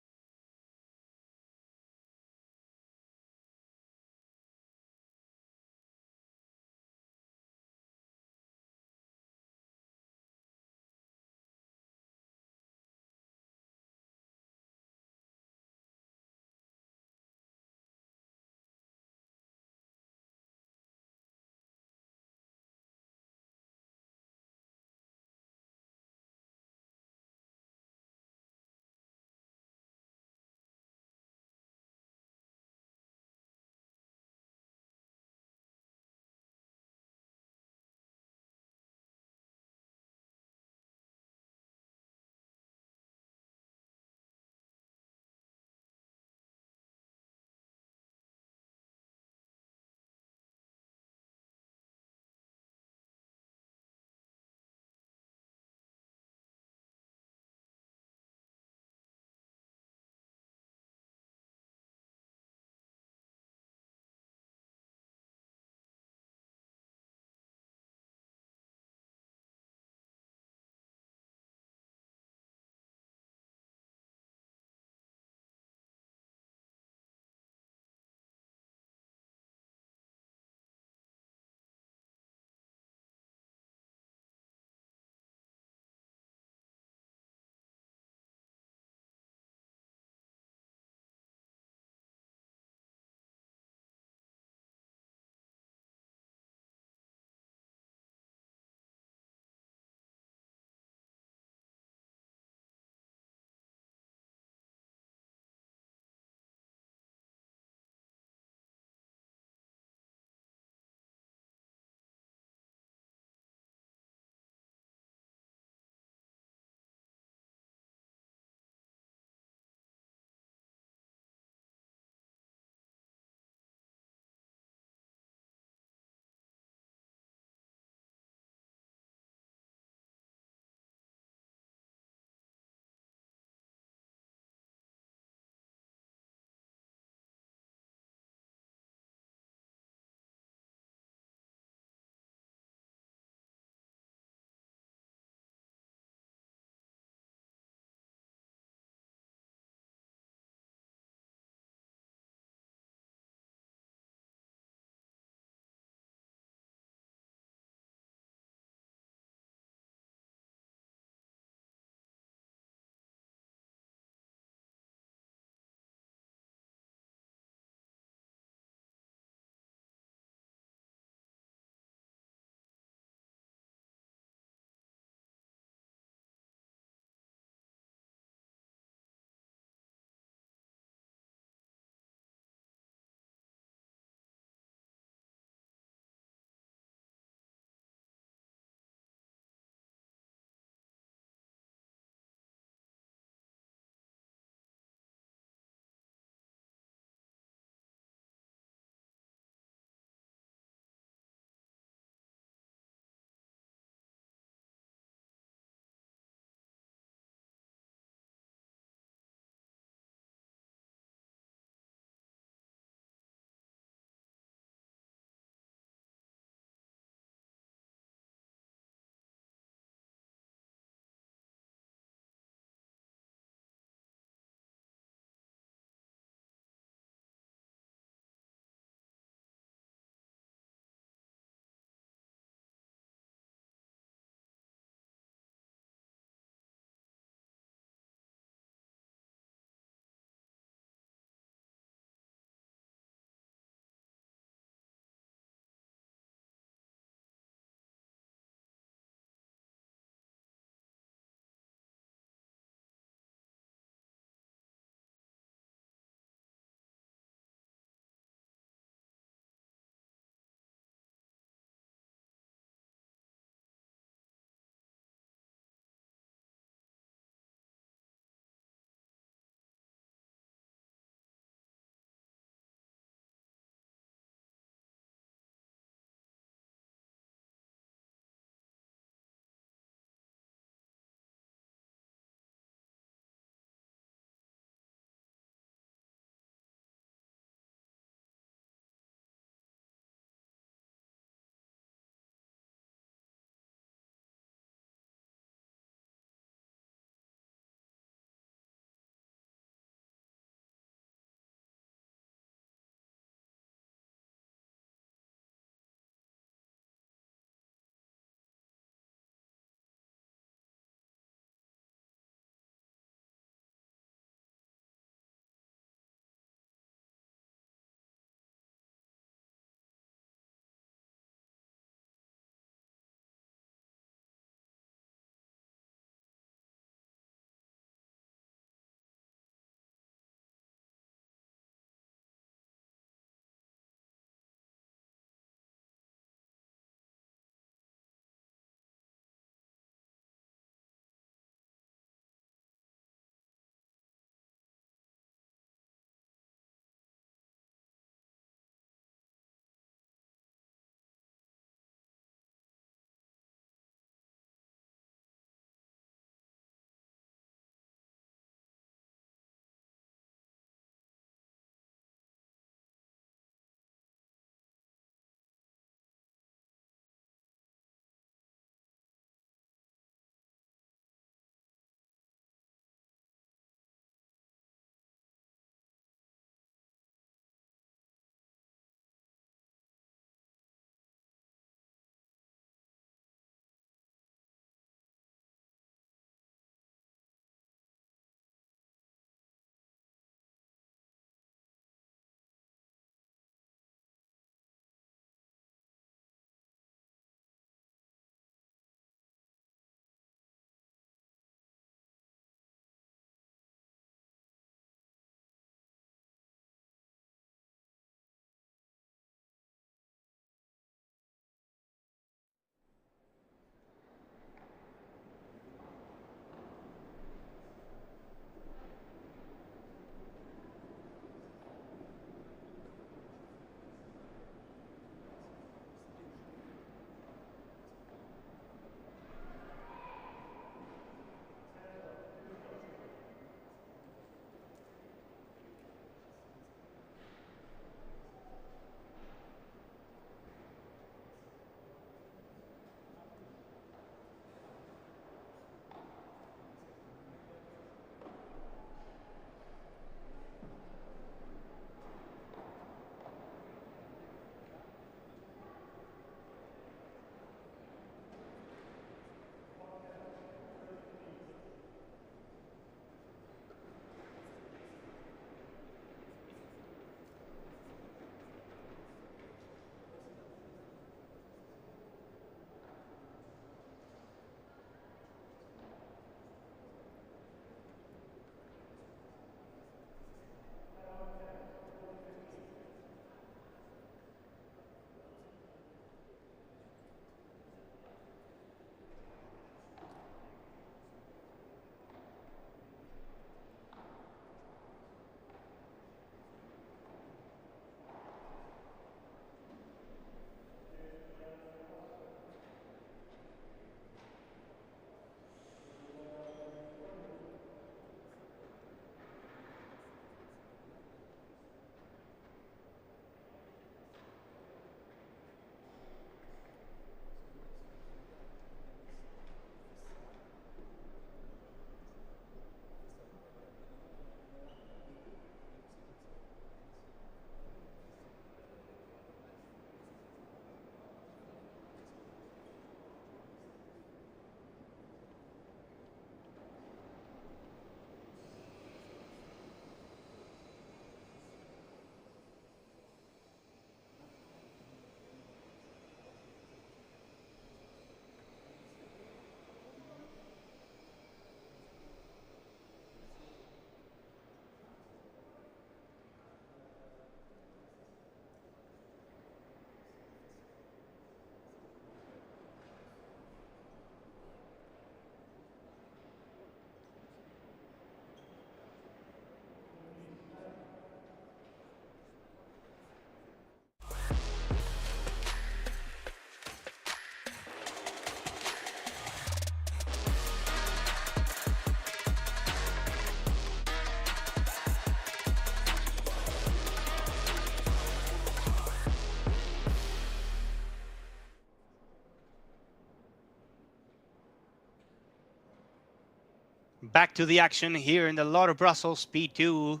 Back to the action here in the Lotto Brussels P2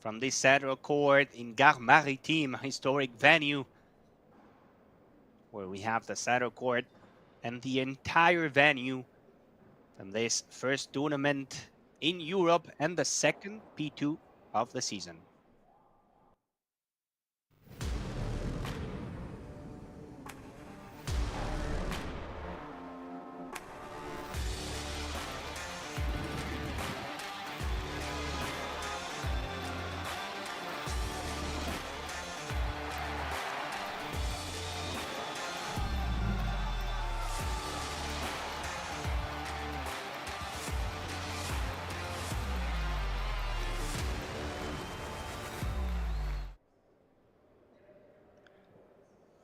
from this Saddle Court in Gare Maritime, historic venue, where we have the Saddle Court and the entire venue from this first tournament in Europe and the second P2 of the season.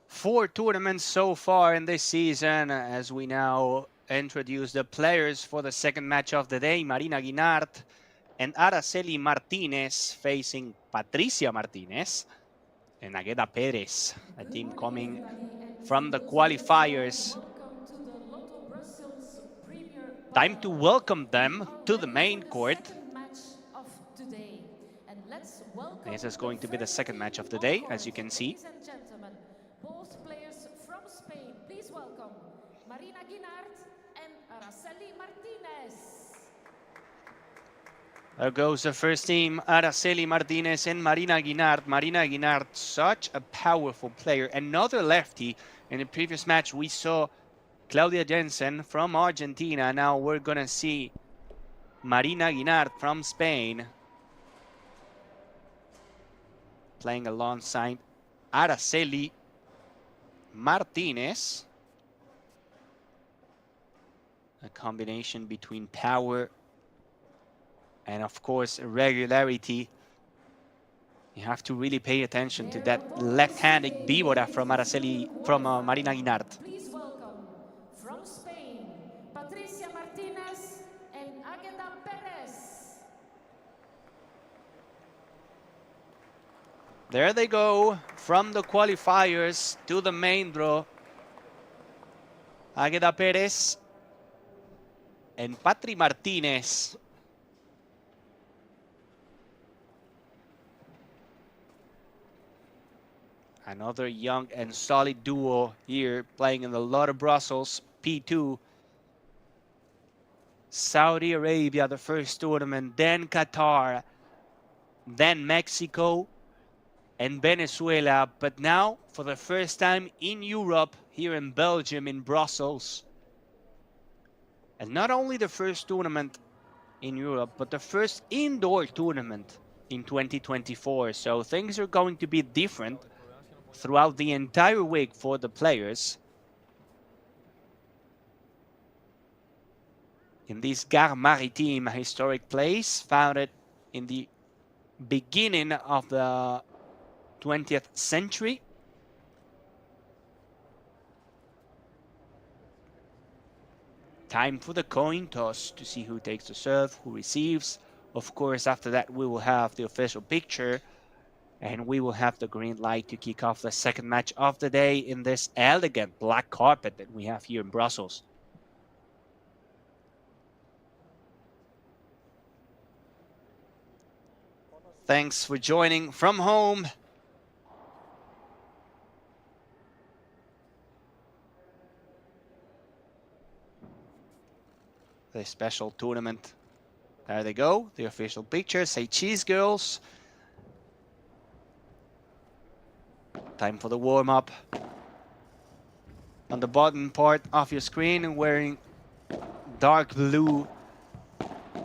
Four tournaments so far in this season, as we now introduce the players for the second match of the day. Marina Guinart and Araceli Martinez facing Patricia Martinez and Agueda Perez, a team coming from the qualifiers. Time to welcome them to the main court. This is going to be the second match of the day, as you can see. Both players from Spain, please welcome Marina Guinart and Araceli Martinez. There goes the first team, Araceli Martinez and Marina Guinart. Marina Guinart, such a powerful player. Another lefty. In the previous match, we saw Claudia Jensen from Argentina. Now we're going to see Marina Guinart from Spain playing alongside Araceli Martinez. A combination between power and, of course, regularity. You have to really pay attention to that left-handed víbora from Marina Guinart. Please welcome from Spain, Patricia Martinez and Agueda Perez. There they go, from the qualifiers to the main draw. Agueda Perez and Patri Martinez. Another young and solid duo here playing in the Lotto Brussels P2. Saudi Arabia, the first tournament, then Qatar, then Mexico, and Venezuela, but now for the first time in Europe, here in Belgium, in Brussels. And not only the first tournament in Europe, but the first indoor tournament in 2024. So things are going to be different throughout the entire week for the players. In this Gare Maritime, historic place, founded in the beginning of the 20th century. Time for the coin toss to see who takes the serve, who receives. Of course, after that, we will have the official picture and we will have the green light to kick off the second match of the day in this elegant black carpet that we have here in Brussels. Thanks for joining from home. The special tournament. There they go, the official picture. Say cheese, girls. Time for the warm-up. On the bottom part of your screen, wearing dark blue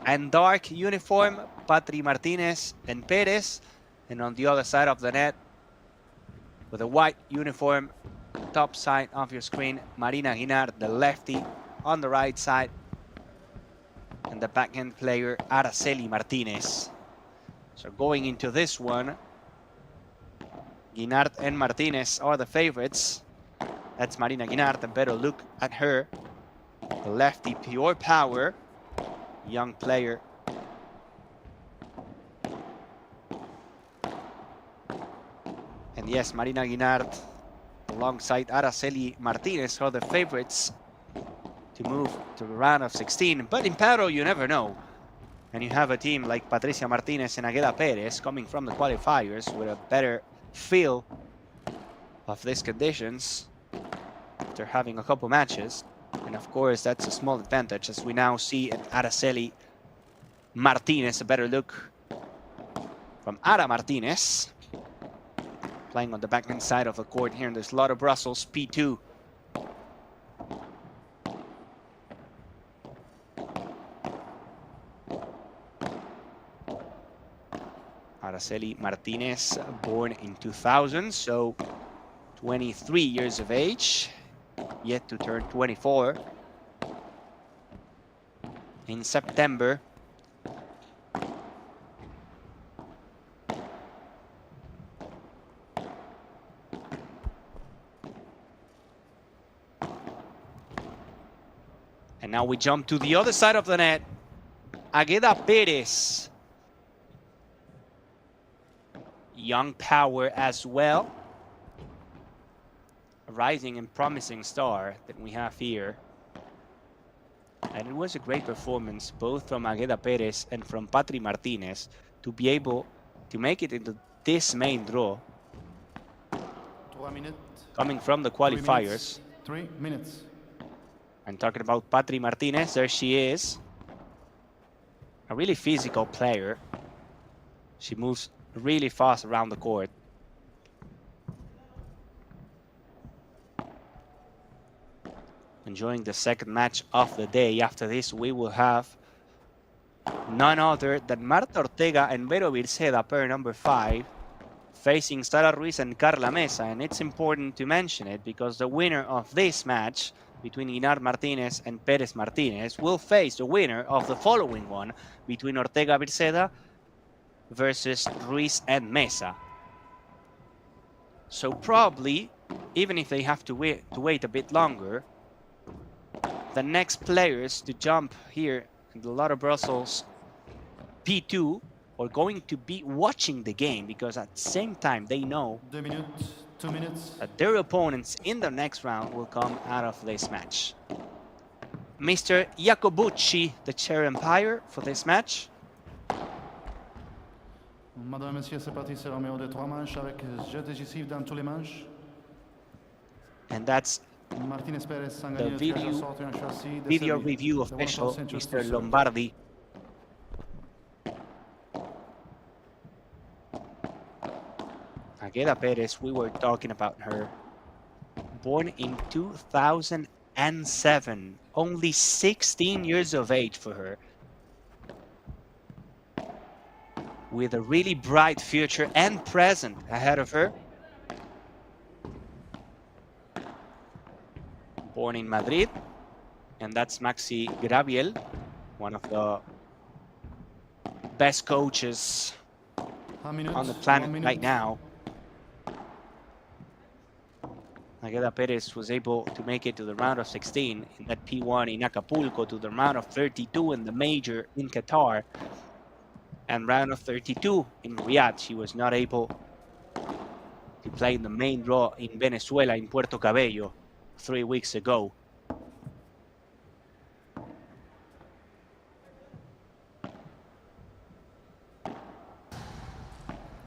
and dark uniform, Patri Martinez and Perez. And on the other side of the net, with a white uniform, top side of your screen, Marina Guinart, the lefty, on the right side. And the backhand player, Araceli Martinez. So going into this one, Guinart and Martinez are the favorites. That's Marina Guinart, a better look at her. The lefty, pure power, young player. And yes, Marina Guinart alongside Araceli Martinez are the favorites to move to the round of 16. But in Padel, you never know. and you have a team like Patricia Martinez and Agueda Perez coming from the qualifiers with a better feel of these conditions after having a couple matches. And of course, that's a small advantage as we now see at Araceli Martinez, a better look from Ara Martinez, playing on the backhand side of the court here in this Lotto Brussels P2. Araceli Martinez, born in 2000, so 23 years of age, yet to turn 24 in September. And now we jump to the other side of the net. Agueda Perez. Young power as well. A rising and promising star that we have here. And it was a great performance both from Agueda Perez and from Patri Martinez to be able to make it into this main draw. Coming from the qualifiers. 3 minutes. And talking about Patri Martinez, there she is. A really physical player. She moves really fast around the court. Enjoying the second match of the day. After this, we will have none other than Marta Ortega and Vero Virseda, pair number 5, facing Sara Ruiz and Carla Mesa. And it's important to mention it because the winner of this match between Guinart Martinez and Perez Martinez will face the winner of the following one between Ortega Virseda versus Ruiz and Mesa. So probably, even if they have to wait a bit longer, the next players to jump here in the Lotto Brussels P2 are going to be watching the game because at the same time they know 2 minutes. That their opponents in the next round will come out of this match. Mr. Jacobucci, the chair umpire for this match. Madame, Messieurs, c'est parti, c'est la numéro de 3 manches avec jet décisif dans tous les manches. And that's Martinez Perez sans the gagner le tirage au sort et un châssis de video service. review The official, 1% just Mr. to serve. Lombardi. Agueda Perez, we were talking about her. Born in 2007, only 16 years of age for her. With a really bright future and present ahead of her. Born in Madrid, and that's Maxi Graviel, one of the best coaches on the planet right now. Agueda Perez was able to make it to the round of 16 in that P1 in Acapulco, to the round of 32 in the major in Qatar, and round of 32 in Riyadh. She was not able to play in the main draw in Venezuela, in Puerto Cabello, 3 weeks ago.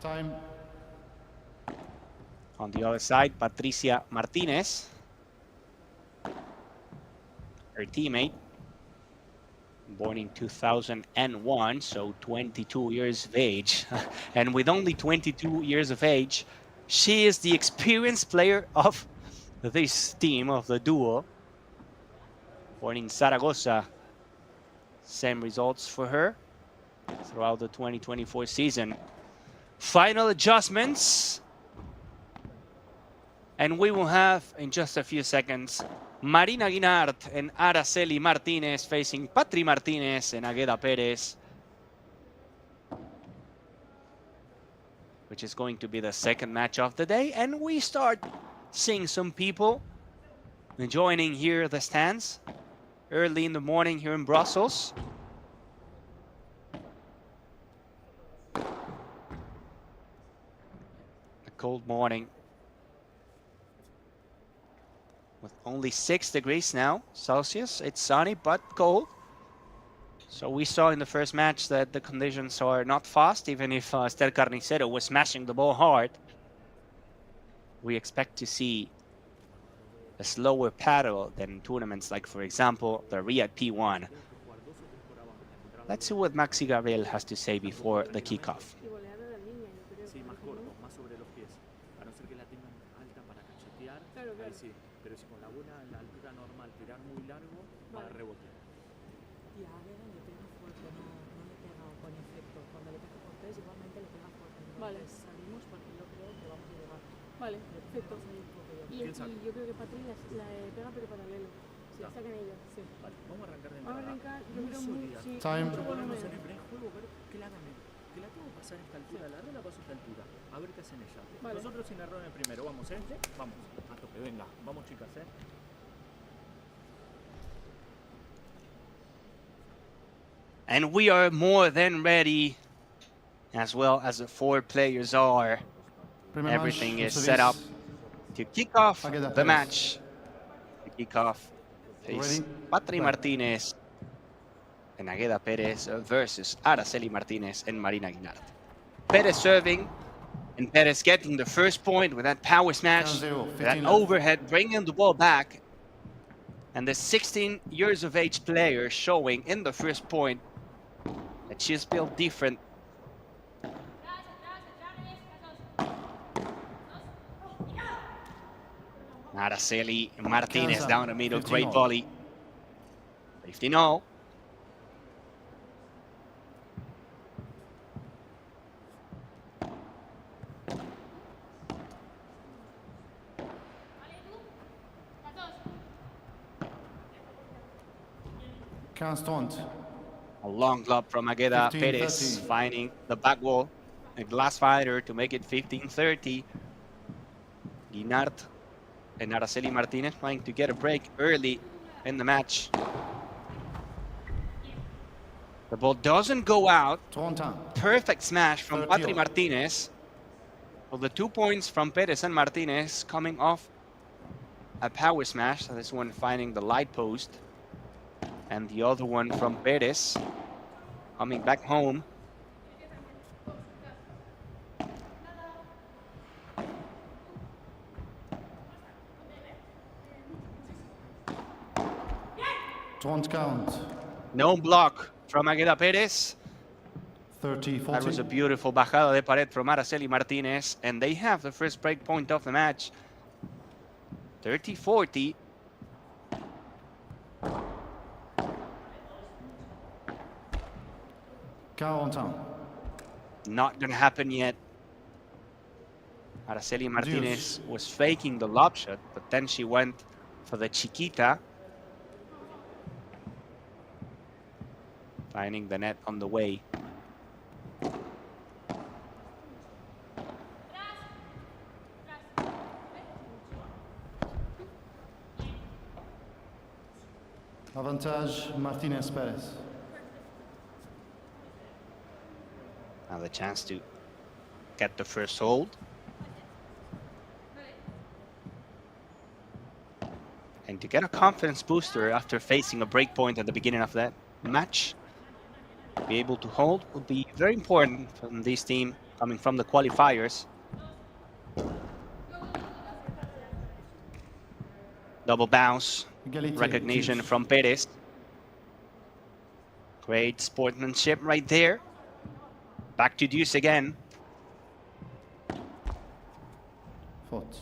Time. On the other side, Patricia Martinez, her teammate, born in 2001, so 22 years of age. And with only 22 years of age, she is the experienced player of this team, of the duo. Born in Zaragoza, same results for her throughout the 2024 season. Final adjustments. And we will have, in just a few seconds, Marina Guinart and Araceli Martinez facing Patri Martinez and Agueda Perez, which is going to be the second match of the day. And we start seeing some people joining here the stands early in the morning here in Brussels. A cold morning. With only 6 degrees now Celsius. It's sunny but cold. So we saw in the first match that the conditions are not fast, even if Esther Carnicero was smashing the ball hard. We expect to see a slower paddle than tournaments like, for example, the Riyadh P1. Let's see what Maxi Gabriel has to say before the kickoff. Y voleada de niña, yo creo. Sí, más corto, más sobre los pies. A no ser que la tengan alta para cachetear, Claro, claro. ahí sí. Pero si con la bola en la altura normal tirar muy largo, va a rebotear. Y a Agueda le pega fuerte, no le pega con efecto. Cuando le pega por tres, igualmente le pega fuerte. Vale. Entonces salimos porque yo creo que vamos a llegar. Vale, perfecto. Vamos a ir un poco yo. Y yo creo que Patricia la pega pero paralelo. Si la sacan ella, sí. Vale, vamos a arrancar de Vamos a entrada. arrancar, yo creo sólida. sí, Time. mucho Ponemos volumen. en el primer juego, ver que la hagan. Que la tengo que pasar a esta altura, la red la paso a esta altura. A ver qué hacen ellas. Vale. Nosotros sin error en el primero, vamos, Vamos, a tope, venga. Vamos, chicas, And we are more than ready, as well as the 4 players are. Primer Everything match, is service. set up to kick off Agueda, the Perez. match. The kickoff is Ready? Patri Right. Martinez and Agueda Perez versus Araceli Martinez and Marina Guinart. Perez serving, and Perez getting the first point with that power smash, 10-0, with that 15 left. overhead, bringing the ball back. And the 16 years of age player showing in the first point that she's built different. Araceli Martinez 15, down the middle, 15 great all. volley. 15 all. A long lob from Agueda 15, Perez 13. finding the back wall. A glass fighter to make it 15-30. Guinart and Araceli Martinez trying to get a break early in the match. The ball doesn't go out. Perfect smash from 30 Patri all. Martinez. Well, the 2 points from Perez and Martinez coming off a power smash. So this one finding the light post. And the other one from Perez coming back home. Don't count. No block from Agueda Perez. 30, 40. That was a beautiful bajada de pared from Araceli Martinez. And they have the first break point of the match. 30-40. Not gonna happen yet. Araceli Martinez was faking the lob shot, but then she went for the chiquita. Finding the net on the way. Avantage Martinez Perez. Now the chance to get the first hold. And to get a confidence booster after facing a break point at the beginning of that match. Be able to hold would be very important from this team coming from the qualifiers. Double bounce. Recognition from Perez. Great sportsmanship right there. Back to deuce again. Faute.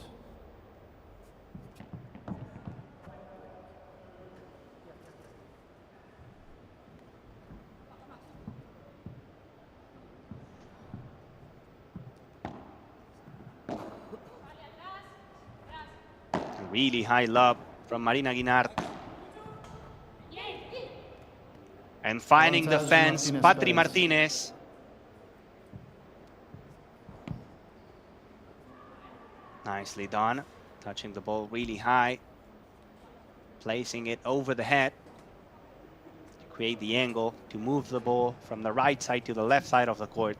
A really high lob from Marina Guinart. And finding the fence, Patri Martinez. Nicely done. Touching the ball really high. Placing it over the head. To create the angle to move the ball from the right side to the left side of the court.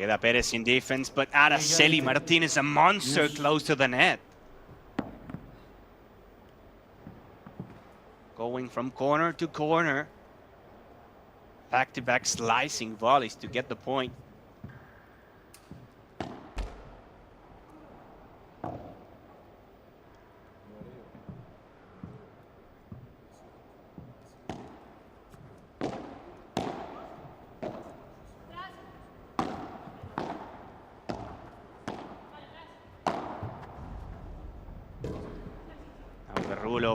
Agueda Perez in defense, but Araceli Martinez, a monster close to the net. Going from corner to corner. Back-to-back slicing volleys to get the point.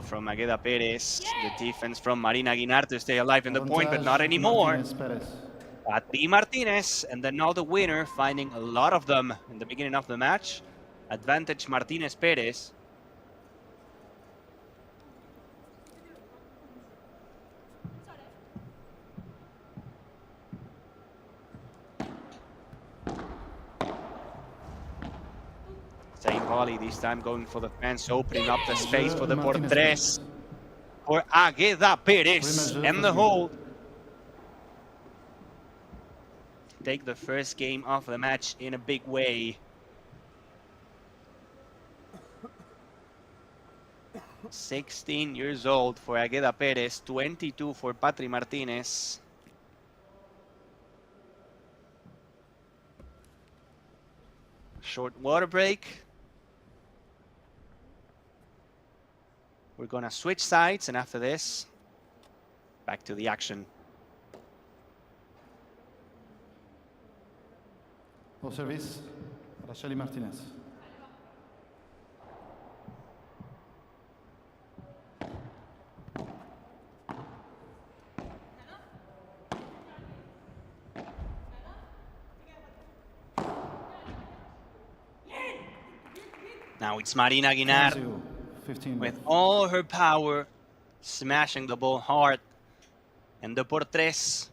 From Agueda Perez, the defense from Marina Guinart to stay alive in the point, but not anymore. Pati Martinez, and then now the winner, finding a lot of them in the beginning of the match. Advantage Martinez Perez. Same volley this time, going for the fence, opening up the space for the por tres for Agueda Perez and the hold. Take the first game of the match in a big way. 16 years old for Agueda Perez, 22 for Patri Martinez. Short water break. We're gonna switch sides, and after this, back to the action. Au service, Araceli Martinez. Now it's Marina Guinart with all her power, smashing the ball hard. And the por tres,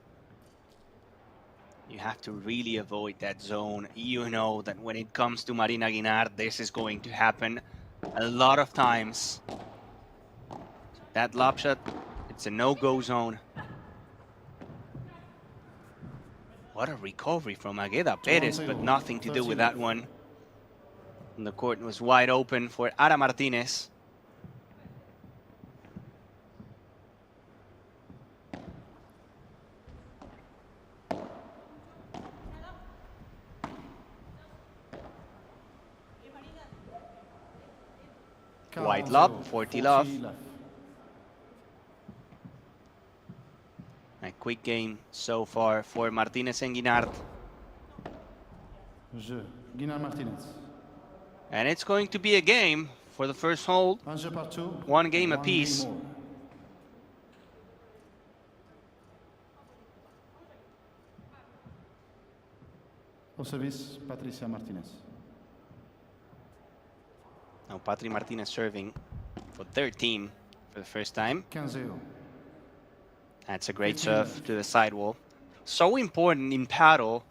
you have to really avoid that zone. You know that when it comes to Marina Guinart, this is going to happen a lot of times. That lob shot, it's a no-go zone. What a recovery from Agueda Perez, but nothing to do with that one. And the court was wide open for Ara Martinez. Wide lob, 40 love. A quick game so far for Martinez and Guinart. Guinart Martinez. And it's going to be a game for the first hold. One game apiece. Au service, Patricia Martinez. Now Patri Martinez serving for their team for the first time. 15-0. That's a great serve to the sidewall. So important in paddle,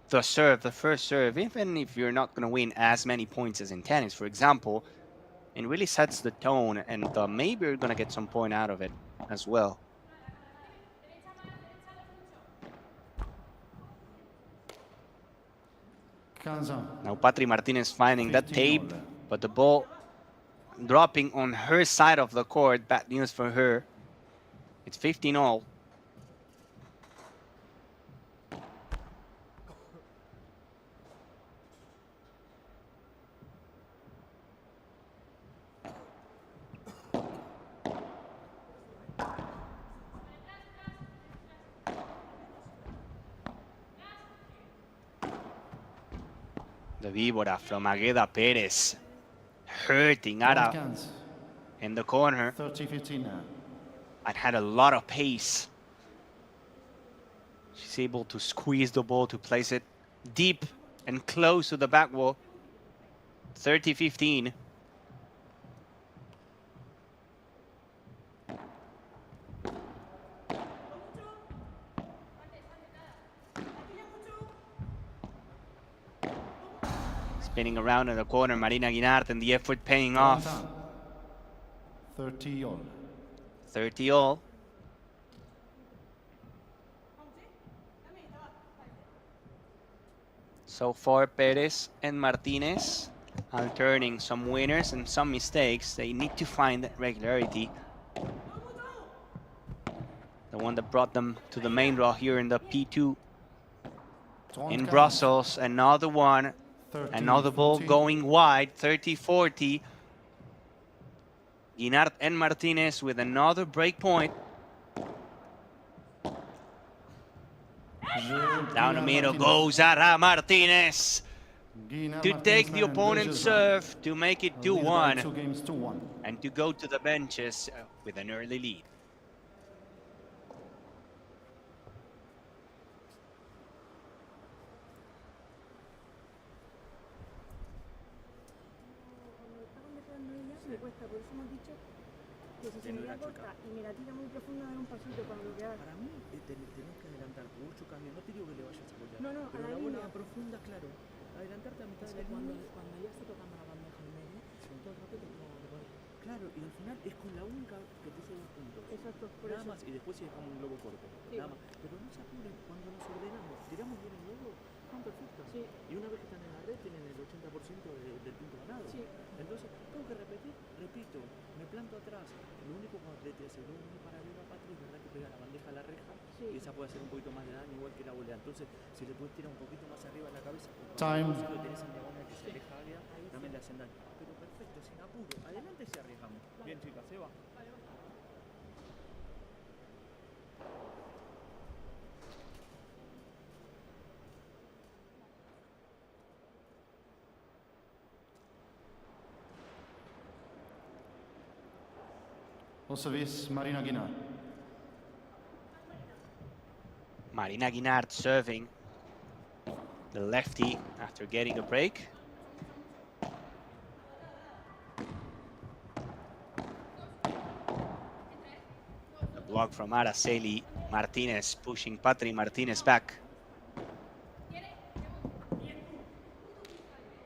the serve, the first serve, even if you're not going to win as many points as in tennis, for example, it really sets the tone, and maybe you're going to get some point out of it as well. Now Patri Martinez finding that tape, but the ball dropping on her side of the court. Bad news for her. It's 15-all. The Víbora from Agueda Perez, hurting Ara in the corner. 30-15 now. And had a lot of pace. She's able to squeeze the ball to place it deep and close to the back wall. 30-15. Spinning around in the corner, Marina Guinart, and the effort paying off. 30-all. 30-all. So far, Perez and Martinez alterning some winners and some mistakes. They need to find that regularity. The one that brought them to the main draw here in the P2 in Brussels. Another one, another ball going wide, 30-40. Guinart and Martinez with another break point. Down the middle goes Sara Martinez to take the opponent's serve to make it 2-1 and to go to the benches with an early lead. Que si se mira corta y me la tira muy profunda, dar un pasito para bloquear. Para mí, tenés que adelantar mucho cambio. No te digo que le vayas a apoyar. No, pero a la bola línea profunda, claro. Adelantarte a mitad de la línea. Cuando ya está tocando la bandeja en medio, todo el rato te pongo de gol. Claro, y al final es con la única que te lleva puntos. Exacto, por nada eso. más, y después si dejamos un globo corto. Sí. Nada más. Pero no se apuren cuando nos ordenamos. Tiramos bien el globo, están perfectos. Sí. Y una vez que están en la red, tienen el 80% del punto ganado. Sí. Entonces, tengo que repetir, repito, me planto atrás. Lo único cuando te hace un paralelo a Patricia, es verdad que pega la bandeja a la reja, sí. Y esa puede hacer un poquito más de daño, igual que la volea. Entonces, si le puedes tirar un poquito más arriba de la cabeza, si lo tenés en diagonal que se aleja área, también le hacen daño. Pero perfecto, sin apuro. Adelante si arriesgamos. Bien, chicas, se va. Au service, Marina Guinart. Marina Guinart serving the lefty after getting a break. The block from Araceli. Martinez pushing Martinez back.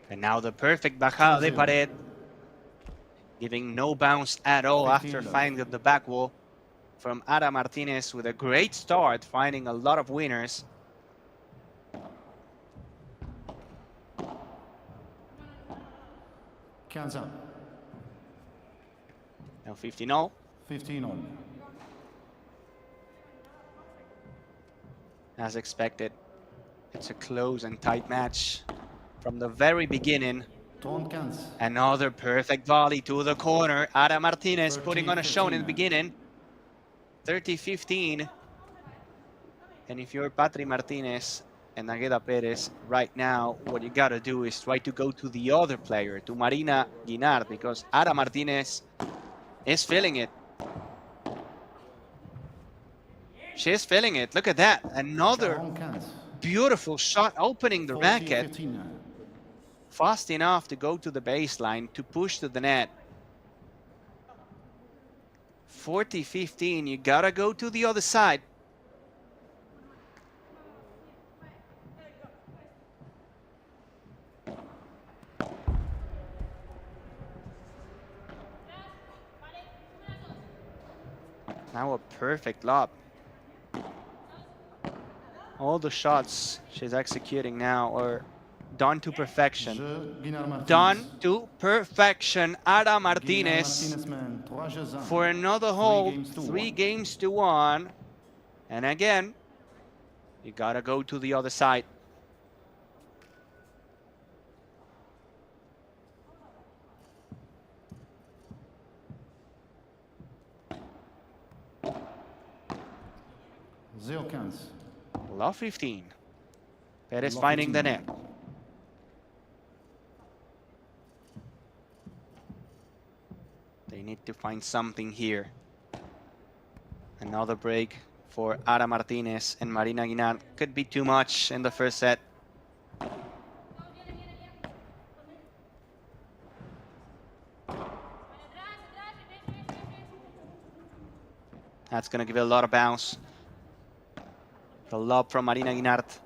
And now the perfect bajada de pared, giving no bounce at all after finding the back wall from Ara Martinez with a great start, finding a lot of winners. Now 15-all. 15-all. As expected, it's a close and tight match from the very beginning. Another perfect volley to the corner. Ara Martinez putting on a show in the beginning. 30-15. And if you're Patri Martinez and Agueda Perez, right now, what you gotta do is try to go to the other player, to Marina Guinart, because Ara Martinez is feeling it. She's feeling it. Look at that. Another beautiful shot opening the racket. Fast enough to go to the baseline, to push to the net. 40-15, you gotta go to the other side. Now a perfect lob. All the shots she's executing now are done to perfection. Done to perfection. Ara Martinez for another hold. 3 games to 1. And again, you gotta go to the other side. Love 15. Perez finding the net. They need to find something here. Another break for Ara Martinez and Marina Guinart. Could be too much in the first set. That's going to give it a lot of bounce. The lob from Marina Guinart.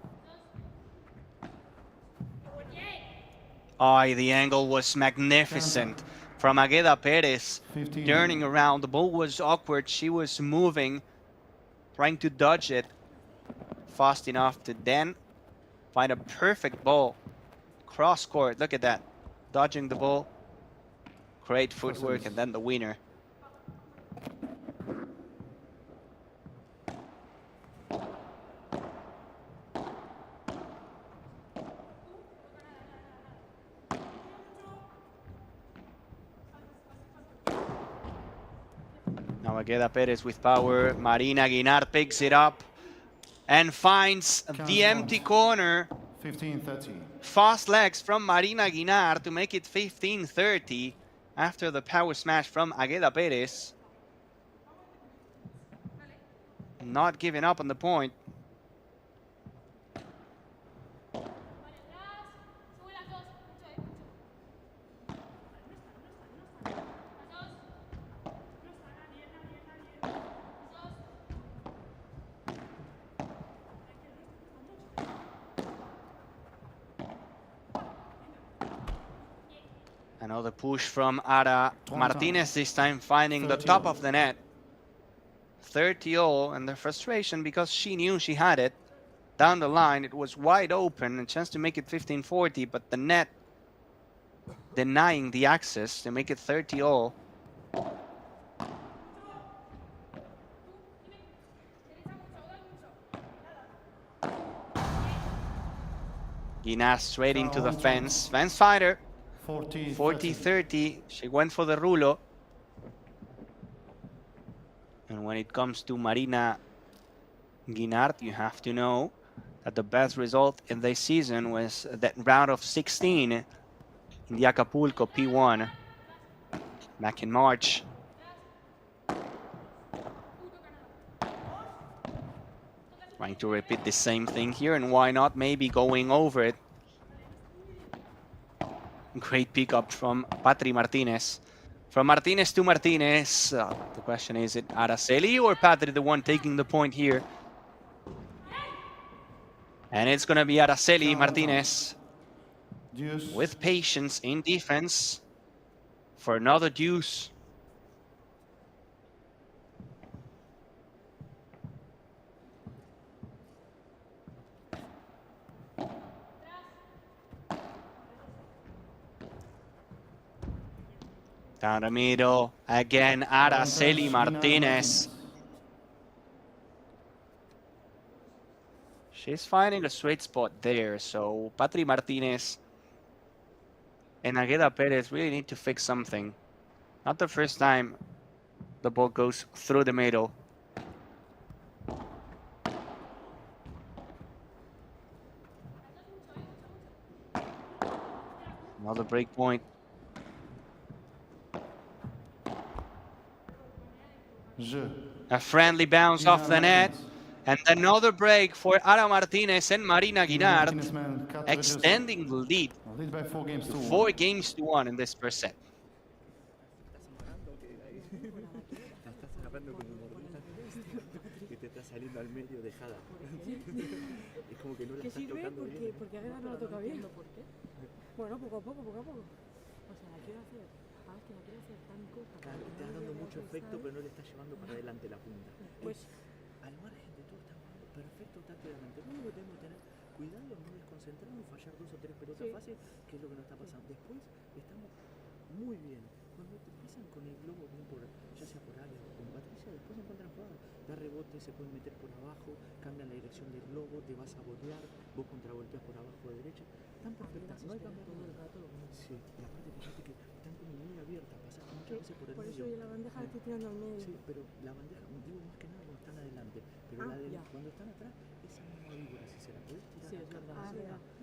Oh, the angle was magnificent from Agueda Perez. Turning around, the ball was awkward. She was moving, trying to dodge it fast enough to then Find a perfect ball. Cross court, look at that. Dodging the ball. Great footwork, and then the winner. Now Agueda Perez with power. Marina Guinart picks it up and finds the empty corner. 15-30. Fast legs from Marina Guinart to make it 15-30 after the power smash from Agueda Perez. Not giving up on the point. Another push from Martinez, this time finding the top of the net. 30-all, and the frustration because she knew she had it. Down the line, it was wide open, a chance to make it 15-40, but the net denying the access to make it 30-all. Guinart straight into the fence. Fence fighter. 40-30. She went for the rulo. And when it comes to Marina Guinart, you have to know that the best result in this season was that round of 16 in the Acapulco P1 back in March. Trying to repeat the same thing here, and why not maybe going over it. Great pickup from Martinez. From Martinez to Martinez. The question is it Araceli or Patri the one taking the point here? And it's going to be Araceli Martinez with patience in defense for another deuce. Down the middle, again, Araceli Martinez. She's finding a sweet spot there, so Patri Martinez and Agueda Perez really need to fix something. Not the first time the ball goes through the middle. Another break point. A friendly bounce off the net. And another break for Ara Martinez and Marina Guinart, extending the lead by 4 games to 1 in this first set. ¿Qué sirve? Porque Agueda no la toca bien. Bueno, poco a poco, poco a poco. O sea, la quiero hacer. Ah, es que la quiero hacer tan corta. Claro, te está dando mucho efecto, pero no le está llevando para adelante la punta. Pues al margen de todo, está jugando perfecto tanto delante. Lo único que tenemos que tener cuidado es no desconcentrarnos y fallar 2 o 3 pelotas fáciles, que es lo que nos está pasando. Después estamos muy bien. Cuando te empiezan con el globo, ya sea por área o con Patricia, después encuentran jugadas. Da rebote, se pueden meter por abajo, cambian la dirección del globo, te vas a botear, vos contravolteas por abajo de derecha. Están perfectas, no hay cambio todo el rato. Sí, y aparte fíjate que están como muy abiertas, pasas muchas veces por el medio. Por eso yo la bandeja la estoy tirando al medio. Sí, pero la bandeja, digo más que nada cuando están adelante, pero cuando están atrás, esa misma víbora, si se la podés tirar acá,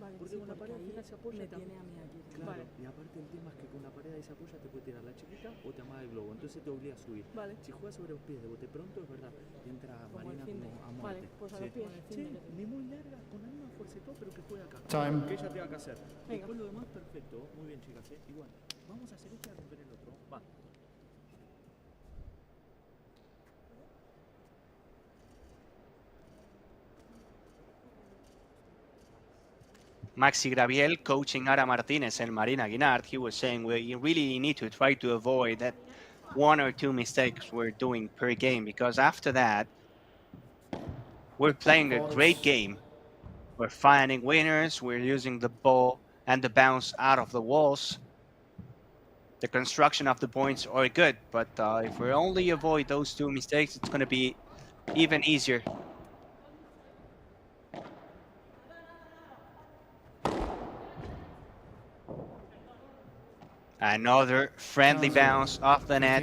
vale, porque con la pared al final se apoya. Me tiene a mí aquí. Claro, vale. Y aparte el tema es que con la pared ahí se apoya, te puede tirar la chiquita o te amaga el globo, entonces te obliga a subir. Vale. Si juegas sobre los pies de bote pronto, es verdad, entra como Marina como a muerte. Vale, pues a los pies. Sí, ni muy larga, con la misma fuerza y todo, pero que juegue acá. Time. Que ella tenga que hacer. Después lo demás, perfecto. Muy bien, chicas, igual. Vamos a hacer este y a romper el otro. Va. Maxi Graviel coaching Ara Martinez and Marina Guinart, he was saying we really need to try to avoid that 1 or 2 mistakes we're doing per game, because after that, we're playing a great game. We're finding winners. We're using the ball and the bounce out of the walls. The construction of the points are good, but if we only avoid those two mistakes, it's going to be even easier. Another friendly bounce off the net.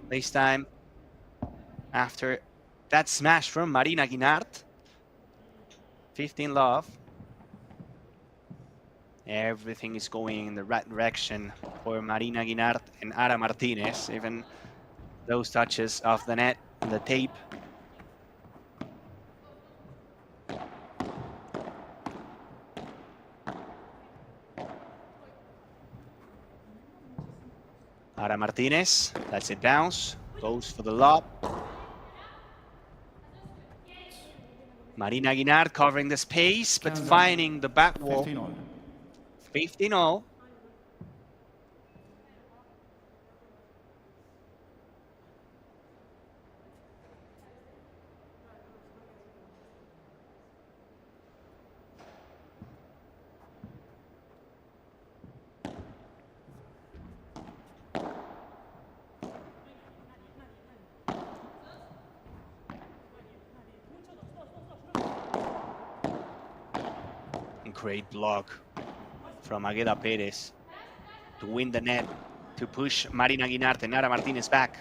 This time after that smash from Marina Guinart. 15 love. Everything is going in the right direction for Marina Guinart and Ara Martinez. Even those touches off the net and the tape. Ara Martinez, that's it, bounce, goes for the lob. Marina Guinart covering the space, but finding the back wall. 15-0. Great block from Agueda Perez to win the net, to push Marina Guinart and Ara Martinez back.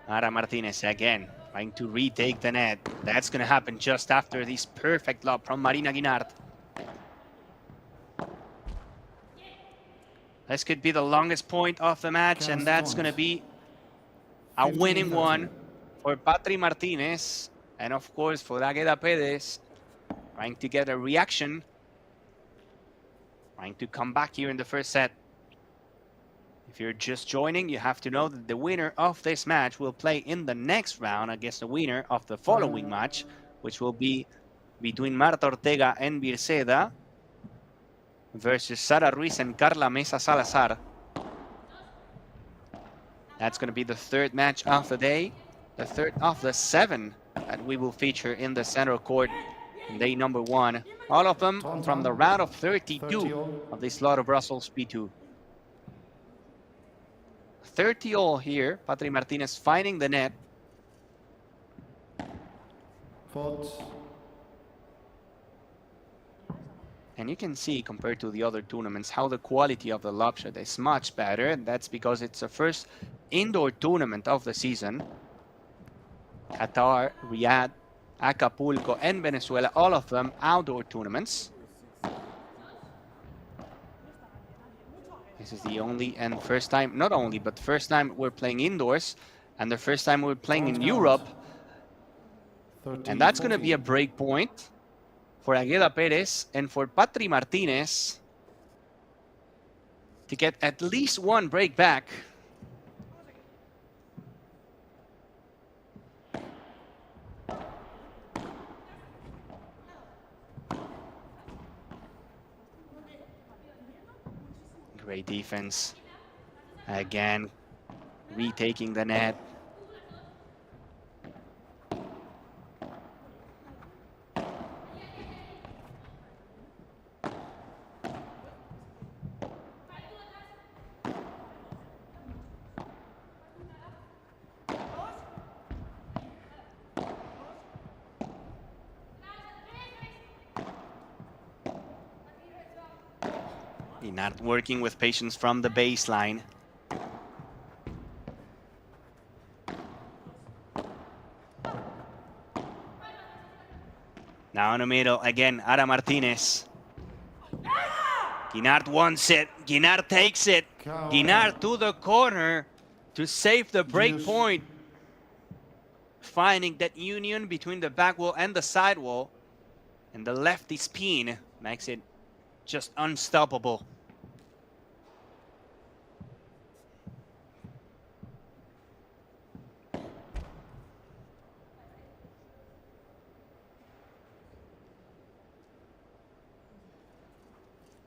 Ara Martinez again trying to retake the net. That's going to happen just after this perfect lob from Marina Guinart. This could be the longest point of the match, and that's going to be a winning one for Patri Martinez, and of course for Agueda Perez, trying to get a reaction, trying to come back here in the first set. If you're just joining, you have to know that the winner of this match will play in the next round against the winner of the following match, which will be between Marta Ortega and Virseda versus Sara Ruiz and Carla Mesa Salazar. That's going to be the third match of the day, the third of the 7 that we will feature in the center court in day number 1. All of them from the round of 32 of this Lotto Brussels P2. 30-all here. Patri Martinez finding the net. And you can see, compared to the other tournaments, how the quality of the lob shot is much better. And that's because it's the first indoor tournament of the season. Qatar, Riyadh, Acapulco, and Venezuela, all of them outdoor tournaments. This is the only and first time, not only, but first time we're playing indoors, and the first time we're playing in Europe. And that's going to be a break point for Agueda Perez and for Patri Martinez to get at least one break back. Great defense. Again, retaking the net. Guinart working with patience from the baseline. Now in the middle, again, Ara Martinez. Guinart wants it. Guinart takes it. Guinart to the corner to save the break point. Finding that union between the back wall and the side wall. And the lefty spin makes it just unstoppable.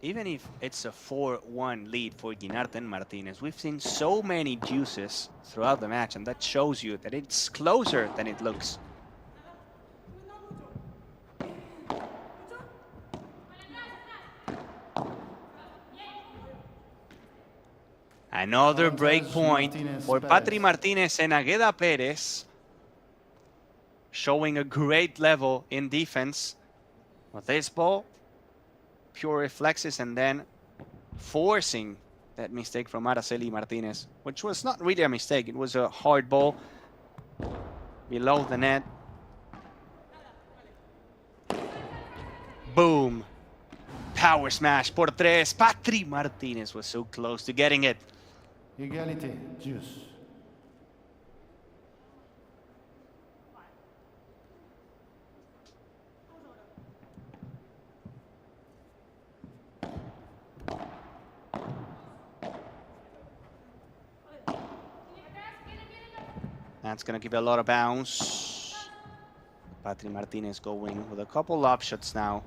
even if it's a 4-1 lead for Guinart and Martinez, we've seen so many deuces throughout the match, and that shows you that it's closer than it looks. Another break point for Patri Martinez and Agueda Perez, showing a great level in defense. With this ball, pure reflexes, and then forcing that mistake from Araceli Martinez, which was not really a mistake. It was a hard ball below the net. Boom. Power smash por tres. Patri Martinez was so close to getting it. Égalité, deuce. That's going to give a lot of bounce. Patri Martinez going with a couple lob shots now.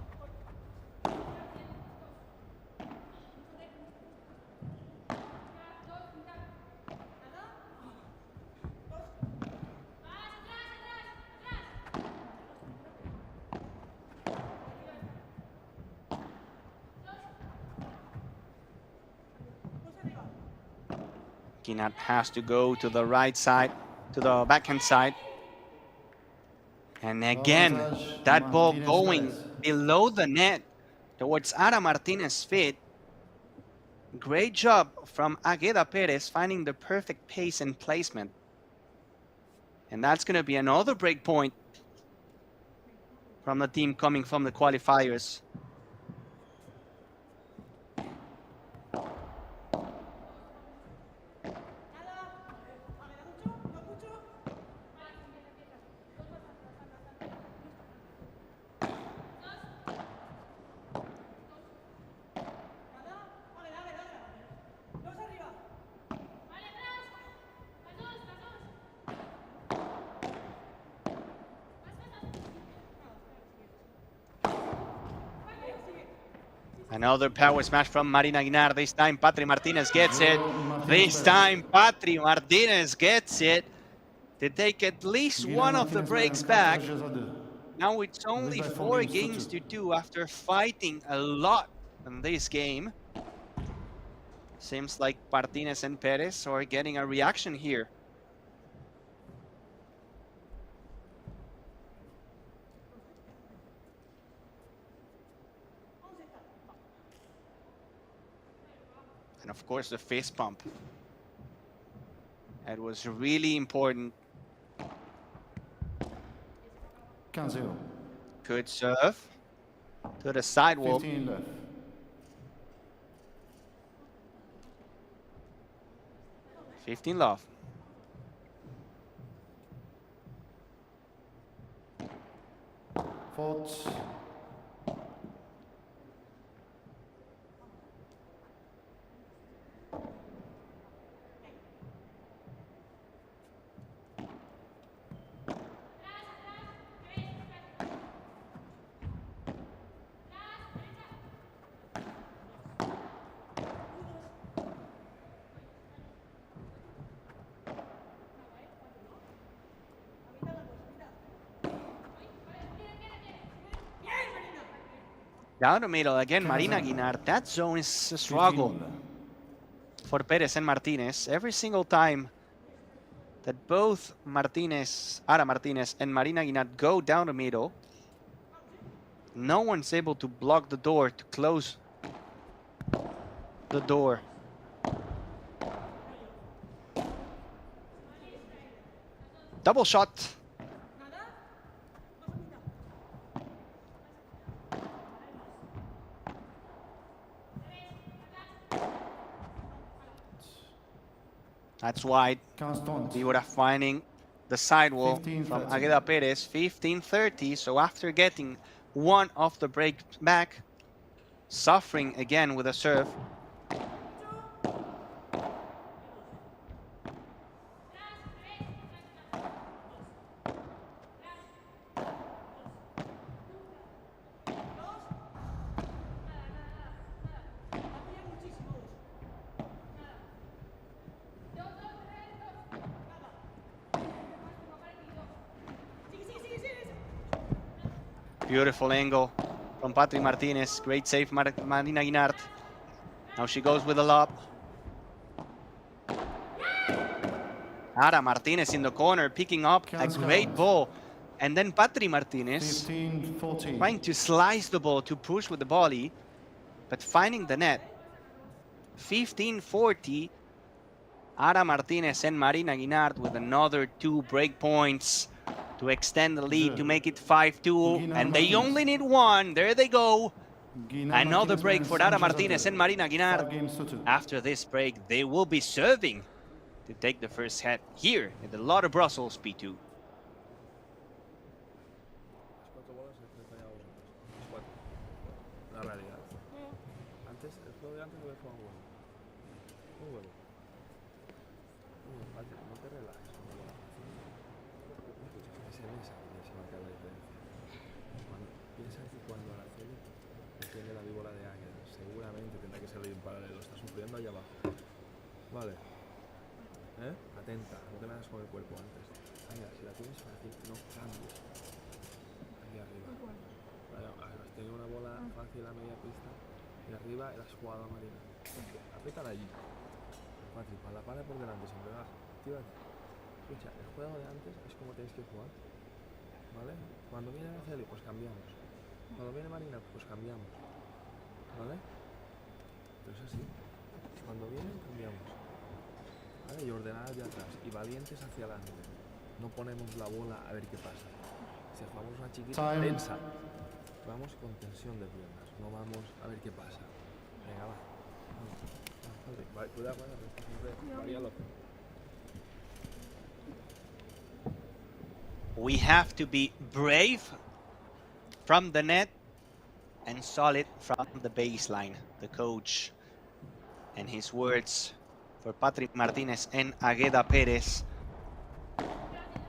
Guinart has to go to the right side, to the backhand side. And again, that ball going below the net towards Ara Martinez's feet. Great job from Agueda Perez finding the perfect pace and placement. And that's going to be another break point from the team coming from the qualifiers. Another power smash from Marina Guinart. This time Patri Martinez gets it. This time Patri Martinez gets it to take at least one of the breaks back. Now it's only 4 games to 2 after fighting a lot in this game. Seems like Martinez and Perez are getting a reaction here. And of course, the fist pump. That was really important. 15-0. Good serve to the sidewalk. 15 left. Fifteen love. Fault. Down the middle again, Marina Guinart. That zone is a struggle for Perez and Martinez. Every single time that both Ara Martinez and Marina Guinart go down the middle, no one's able to block the door, to close the door. Double shot. That's wide. We would have finding the sidewall from Agueda Perez, 15-30. So after getting one off the break back, suffering again with a serve. Beautiful angle from Patrick Martinez. Great save, Marina Guinart. Now she goes with the lob. Ara Martinez in the corner, picking up a great ball. And then Patrick Martinez 15-14. trying to slice the ball to push with the volley, but finding the net. 15-40. Ara Martinez and Marina Guinart with another 2 break points to extend the lead, to make it 5-2. And they only need 1. There they go. Another break for Ara Martinez and Marina Guinart. After this break, they will be serving to take the first set here in the Lotto Brussels P2. Piensa que cuando Araceli tiene la víbora de Agueda, seguramente tendrá que salir en paralelo, está sufriendo allá abajo. Vale. Atenta, no te metas con el cuerpo antes. Agueda, si la tienes fácil, no cambies. Aquí arriba. Vale, has tenido una bola fácil a media pista y arriba la has jugado a Marina. Apriétala allí. Fácil, para la pala por delante, siempre vas. Actívate. Escucha, el juego de antes es como tenéis que jugar. ¿Vale? Cuando viene Araceli, pues cambiamos. Cuando viene Marina, pues cambiamos. ¿Vale? Pero es así. Cuando vienen, cambiamos. ¿Vale? Y ordenadas de atrás. Y valientes hacia adelante. No ponemos la bola a ver qué pasa. Si jugamos una chiquita, tensa. Vamos con tensión de piernas. No vamos a ver qué pasa. Venga, va. Vale, cuidado, varialo. We have to be brave from the net and solid from the baseline. The coach and his words for Patrick Martinez and Agueda Perez.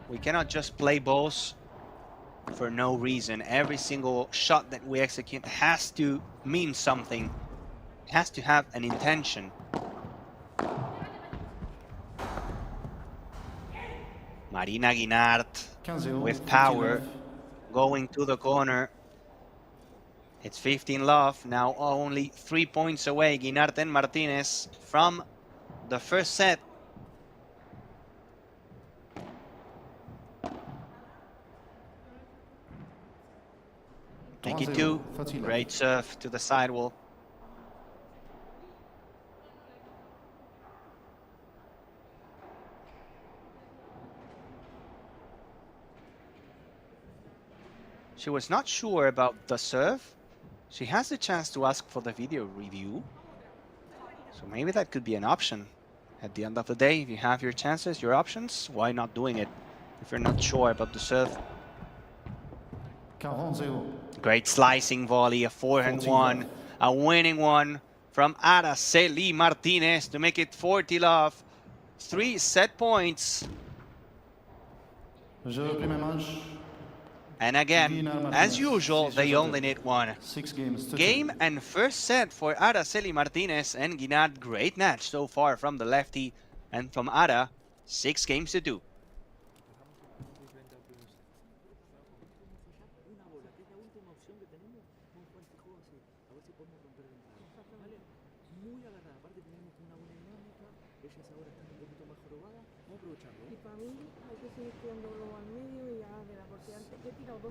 We cannot just play balls for no reason. Every single shot that we execute has to mean something. It has to have an intention. Marina Guinart with power, going to the corner. It's 15-love, now only 3 points away, Guinart and Martinez from the first set. Thank you, too. Great serve to the sidewall. She was not sure about the serve. She has the chance to ask for the video review. So maybe that could be an option. At the end of the day, if you have your chances, your options, why not doing it if you're not sure about the serve? 40. Great slicing volley, a forehand one, a winning one from Araceli Martinez to make it 40-love. 3 set points. And again, as usual, they only need 1. 6 games. Game and first set for Araceli Martinez and Guinart. Great match so far from the lefty and from Ara. 6 games to 2.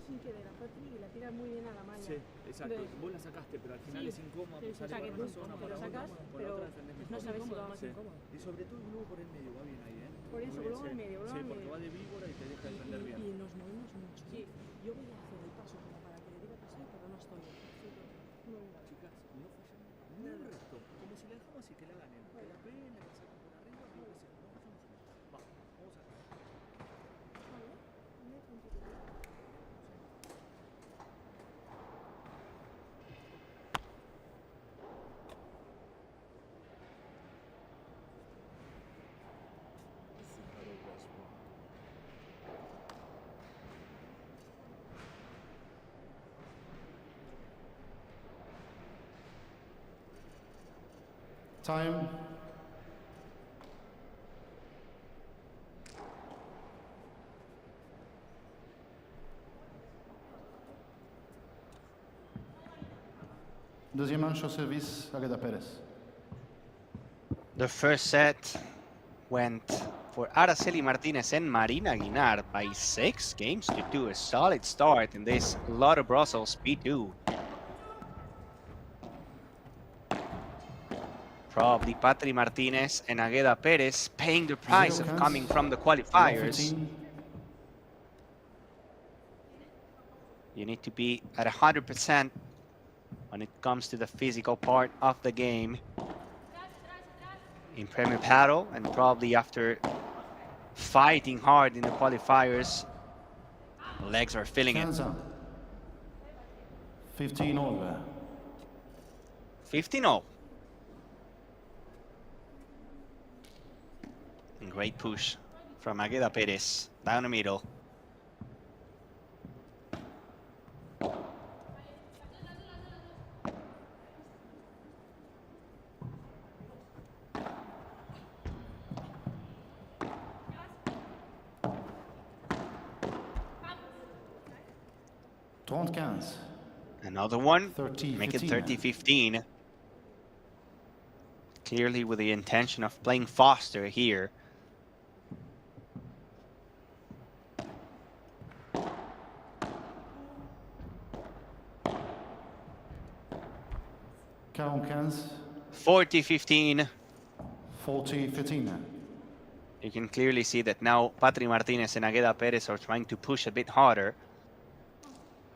Sin querer a Patri y la tira muy bien a la malla. Sí, exacto. Vos la sacaste, pero al final es incómodo. Sí, o sea, que tú lo sacas, pero no sabes si va más incómodo. Y sobre todo luego por el medio, va bien ahí, ¿eh? Por eso, luego al medio, Sí, porque va de víbora y te deja defender bien. Y nos movemos mucho. Sí, yo voy a hacer el paso como para que le diga pasar, pero no estoy. Chicas, no fallamos ni un resto. Como si la dejamos y que la ganen. Que la peguen, la sacan por arriba, lo que sea. No fallamos. Va, vamos a ver. Time. Deuxième manche au service, Agueda Perez. The first set went for Araceli Martinez and Marina Guinart by 6 games to 2. A solid start in this Lotto Brussels P2. Probably Patri Martinez and Agueda Perez paying the price of coming from the qualifiers. You need to be at 100% when it comes to the physical part of the game in Premier Padel, and probably after fighting hard in the qualifiers, legs are feeling it. 15-all. 15-all. Great push from Agueda Perez down the middle. Another one, make it 30-15. Clearly with the intention of playing faster here. Quarante-quinze. 40-15. 40-15. You can clearly see that now Patri Martinez and Agueda Perez are trying to push a bit harder,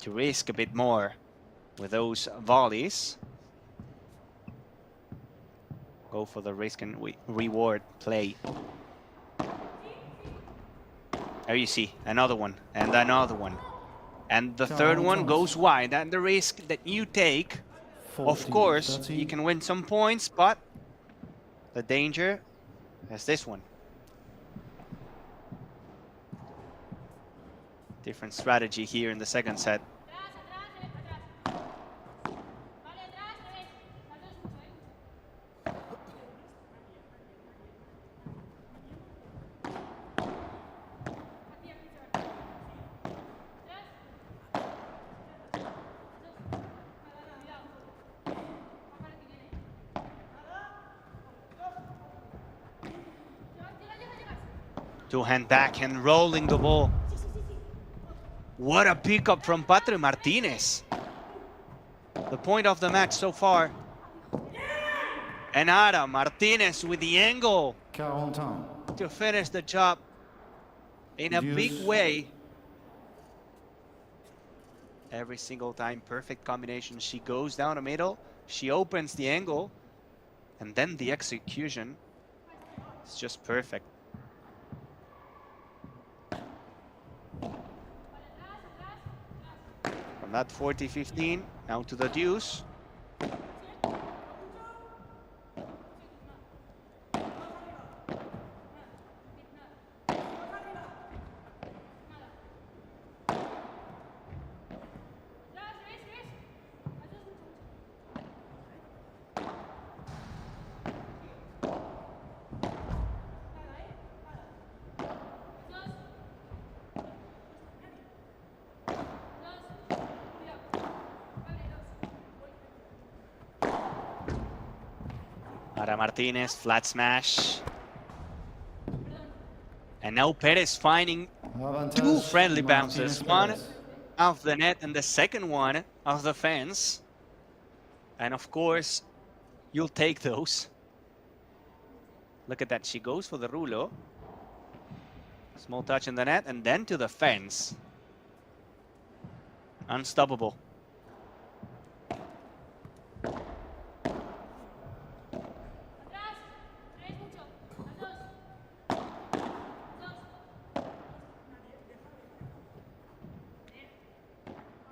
to risk a bit more with those volleys. Go for the risk and reward play. There you see, another one, and another one. And the third one goes wide, and the risk that you take, of course, you can win some points, but the danger is this one. Different strategy here in the second set. Two-hand backhand, rolling the ball. What a pickup from Patri Martinez. The point of the match so far. And Ara Martinez with the angle to finish the job in a big way. Every single time, perfect combination. She goes down the middle, she opens the angle, and then the execution is just perfect. From that 40-15, down to the deuce. Martinez, flat smash. And now Perez finding two friendly bounces. One off the net and the second one off the fence. And of course, you'll take those. Look at that, she goes for the rulo. Small touch in the net and then to the fence. Unstoppable.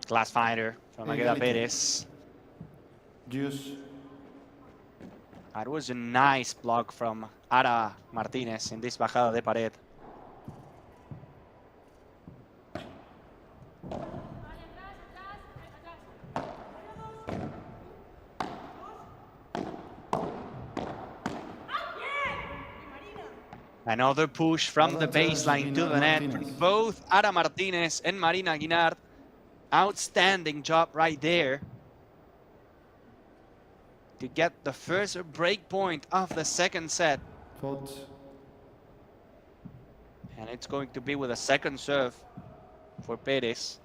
Glass fighter from Agueda Perez. Deuce. That was a nice block from Ara Martinez in this bajada de pared. Another push from the baseline to the net from both Ara Martinez and Marina Guinart. Outstanding job right there. to get the first break point of the second set. Faute. And it's going to be with a second serve for Perez.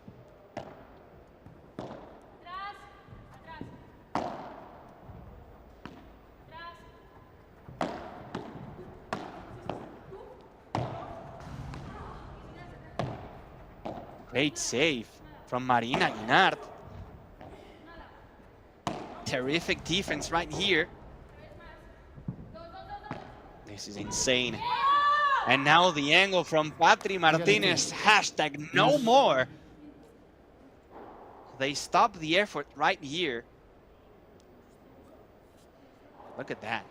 Great save from Marina Guinart. Terrific defense right here. This is insane. And now the angle from Patricia Martinez, hashtag no more. They stop the effort right here. Look at that.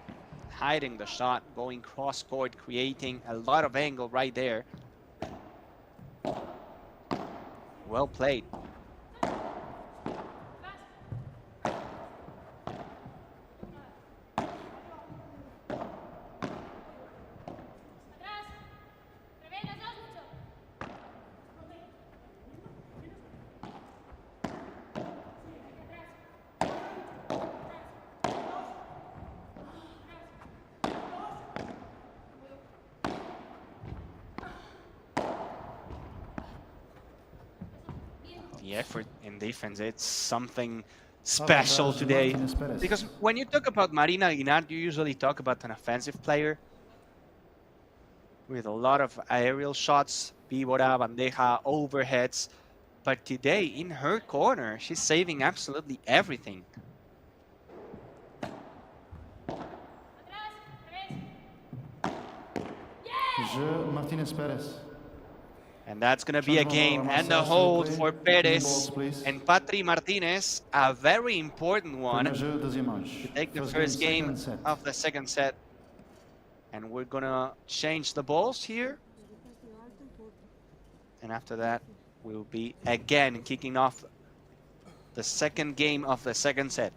Hiding the shot, going cross court, creating a lot of angle right there. Well played. The effort in defense, it's something special today. Because when you talk about Marina Guinart, you usually talk about an offensive player with a lot of aerial shots, pívora, bandeja, overheads. But today, in her corner, she's saving absolutely everything. Martinez Perez. And that's going to be a game and a hold for Perez and Patricia Martinez, a very important one to take the first game of the second set. And we're going to change the balls here. And after that, we'll be again kicking off the second game of the second set.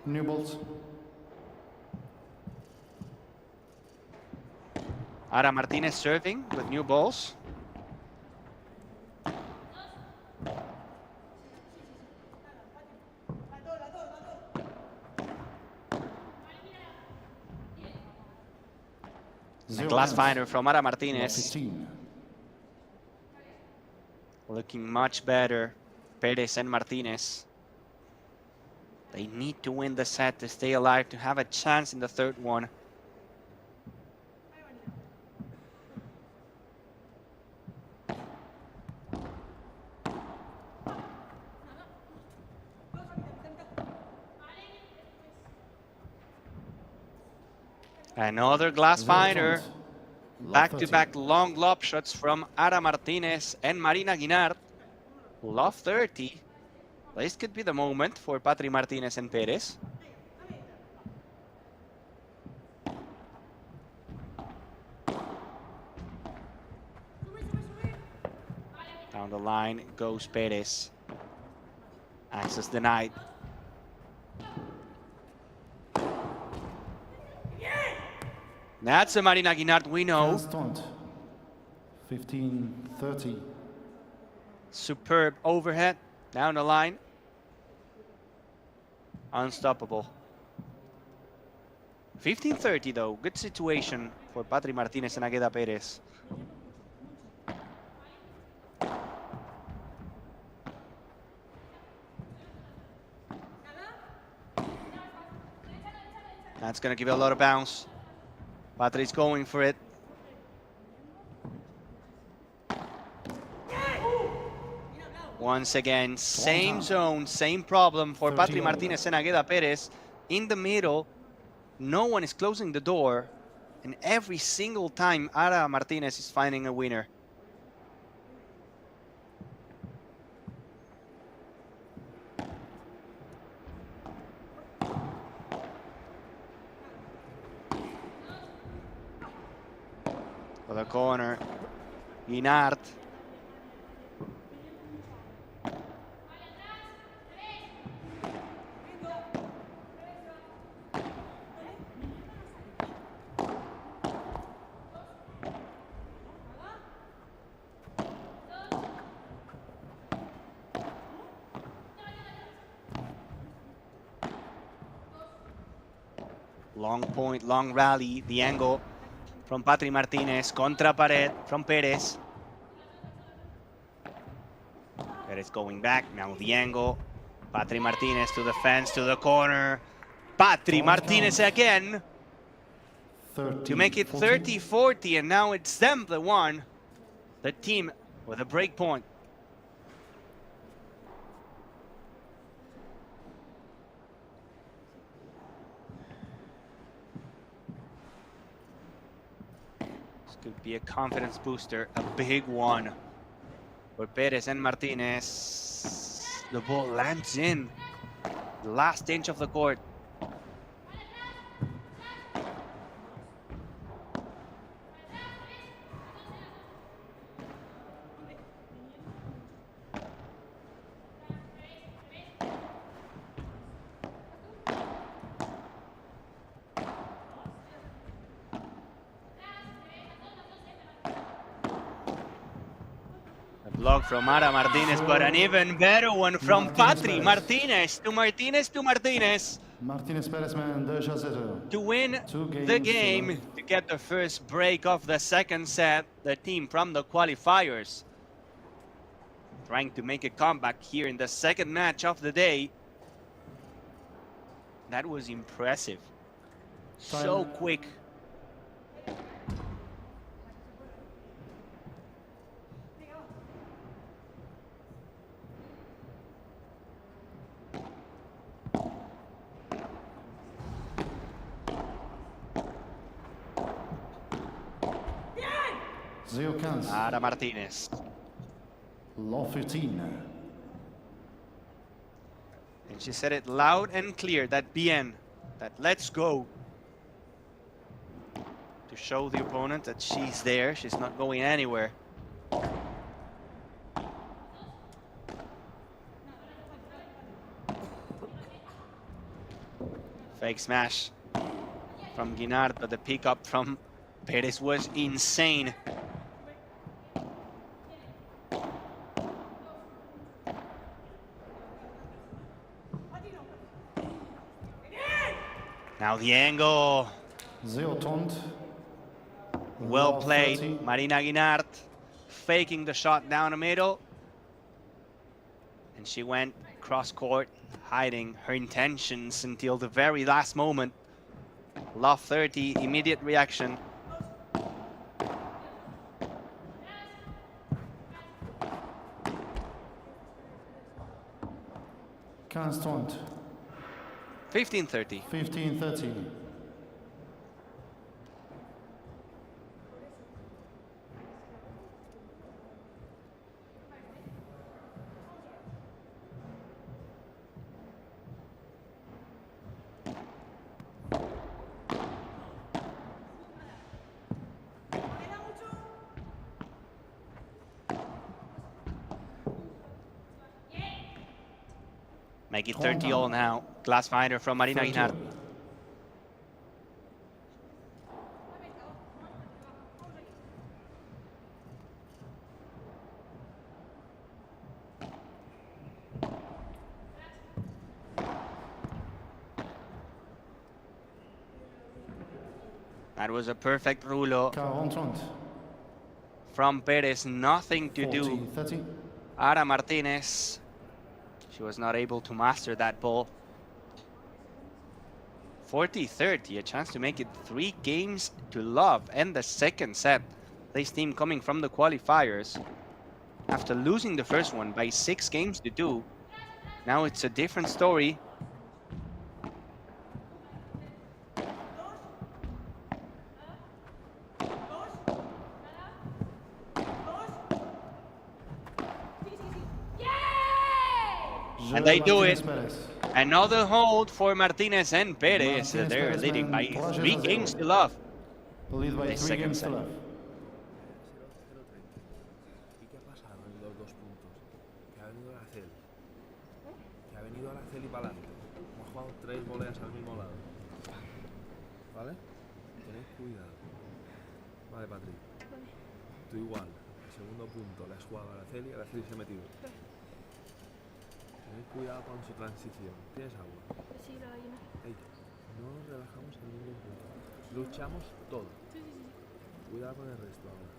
New balls. Ara Martinez serving with new balls. A glass finder from Ara Martinez. Looking much better, Perez and Martinez. They need to win the set to stay alive, to have a chance in the third one. Another glass finder. Back-to-back long lob shots from Ara Martinez and Marina Guinart. Love 30. This could be the moment for Patricia Martinez and Perez. Down the line goes Perez. Access denied. That's a Marina Guinart we know. 15-30. Superb overhead down the line. Unstoppable. 15-30 though. Good situation for Patricia Martinez and Agueda Perez. That's going to give it a lot of bounce. Patri's going for it. Once again, same zone, same problem for Patricia Martinez and Agueda Perez. In the middle, no one is closing the door. And every single time, Ara Martinez is finding a winner. For the corner, Guinart. Long point, long rally. The angle from Patri Martinez. Contra pared from Perez. Perez going back. Now the angle. Patri Martinez to the fence, to the corner. Patri Martinez again. To make it 30-40, and now it's them that won. The team with a break point. This could be a confidence booster, a big one for Perez and Martinez. The ball lands in the last inch of the court. Block from Ara Martinez, but an even better one from Patri Martinez to Martinez to Martinez. Martinez Perez man 2-0. To win the game, to get the first break of the second set, the team from the qualifiers trying to make a comeback here in the second match of the day. That was impressive. So quick. Ara Martinez. Fortun. And she said it loud and clear, that bien, that let's go. To show the opponent that she's there, she's not going anywhere. Fake smash from Guinart, but the pickup from Perez was insane. Now the angle. Well played, Marina Guinart, faking the shot down the middle. And she went cross court, hiding her intentions until the very last moment. Love 30, immediate reaction. Constant. 15-30. 15-30. Make it 30-all now. Glass finder from Marina Guinart. That was a perfect rulo from Perez. Nothing to do. Ara Martinez. She was not able to master that ball. 40-30, a chance to make it 3 games to love and the second set. This team coming from the qualifiers after losing the first one by 6 games to 2. Now it's a different story. And they do it. Another hold for Martinez and Perez. They're leading by 3 games to love. The second set. ¿Y qué ha pasado en los 2 puntos? Que ha venido Araceli. Que ha venido Araceli para adelante. Hemos jugado 3 voleas al mismo lado. ¿Vale? Tened cuidado. Vale, Patri. Tú igual. El segundo punto le has jugado a Araceli, Araceli se ha metido. Tened cuidado con su transición. ¿Tienes agua? Sí, la gallina. Ey, No nos relajamos en ningún punto. Luchamos todo. Sí. Cuidado con el resto ahora.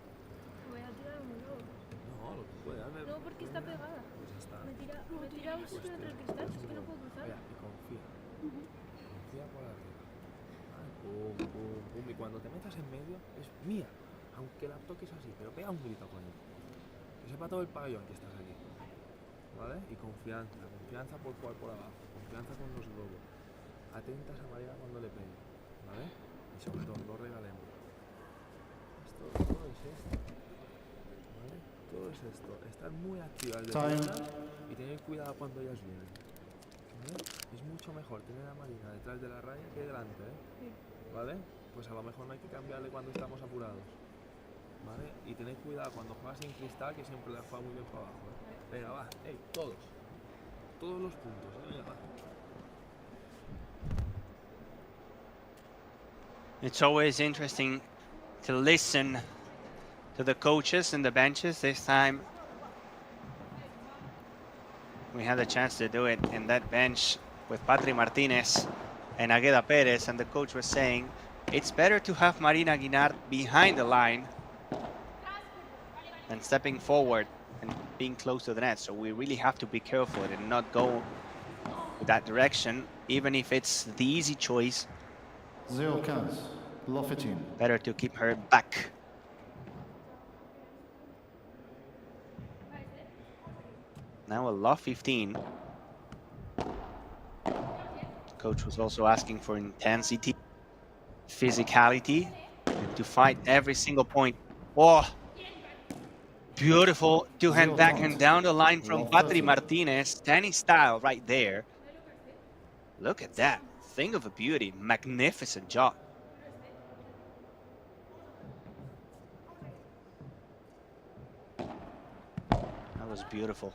Voy a tirar un globo. No, lo que puede haber. No, porque está pegada. Pues ya está. Me tira un sitio entre el cristal, es que no puedo cruzar. Mira, y confía. Confía por arriba. Vale, pum, pum, pum. Y cuando te metas en medio, es mía. Aunque la toques así, pero pega un grito con él. Que sepa todo el pabellón que estás aquí. ¿Vale? Y confianza por jugar por abajo. Confianza con los globos. Atentas a Marina cuando le pegue. ¿Vale? Y sobre todo, no regalemos. Todo es esto. ¿Vale? Todo es esto. Estar muy activas de defensa y tener cuidado cuando ellas vienen. ¿Vale? Es mucho mejor tener a Marina detrás de la raya que delante, ¿eh? Sí. ¿Vale? Pues a lo mejor no hay que cambiarle cuando estamos apurados. ¿Vale? Y tened cuidado cuando juegas sin cristal, que siempre la juega muy bien para abajo, ¿eh? Venga, va, todos los puntos, venga, va. It's always interesting to listen to the coaches and the benches. This time we had the chance to do it in that bench with Martinez and Agueda Perez, and the coach was saying it's better to have Marina Guinart behind the line than stepping forward and being close to the net. So we really have to be careful and not go that direction, even if it's the easy choice. 0-15, Lopez. Better to keep her back. Now a low 15. Coach was also asking for intensity, physicality, and to fight every single point. Oh, beautiful two-hand backhand down the line from Martinez. Tennis style right there. Look at that. Thing of a beauty. Magnificent job. That was beautiful.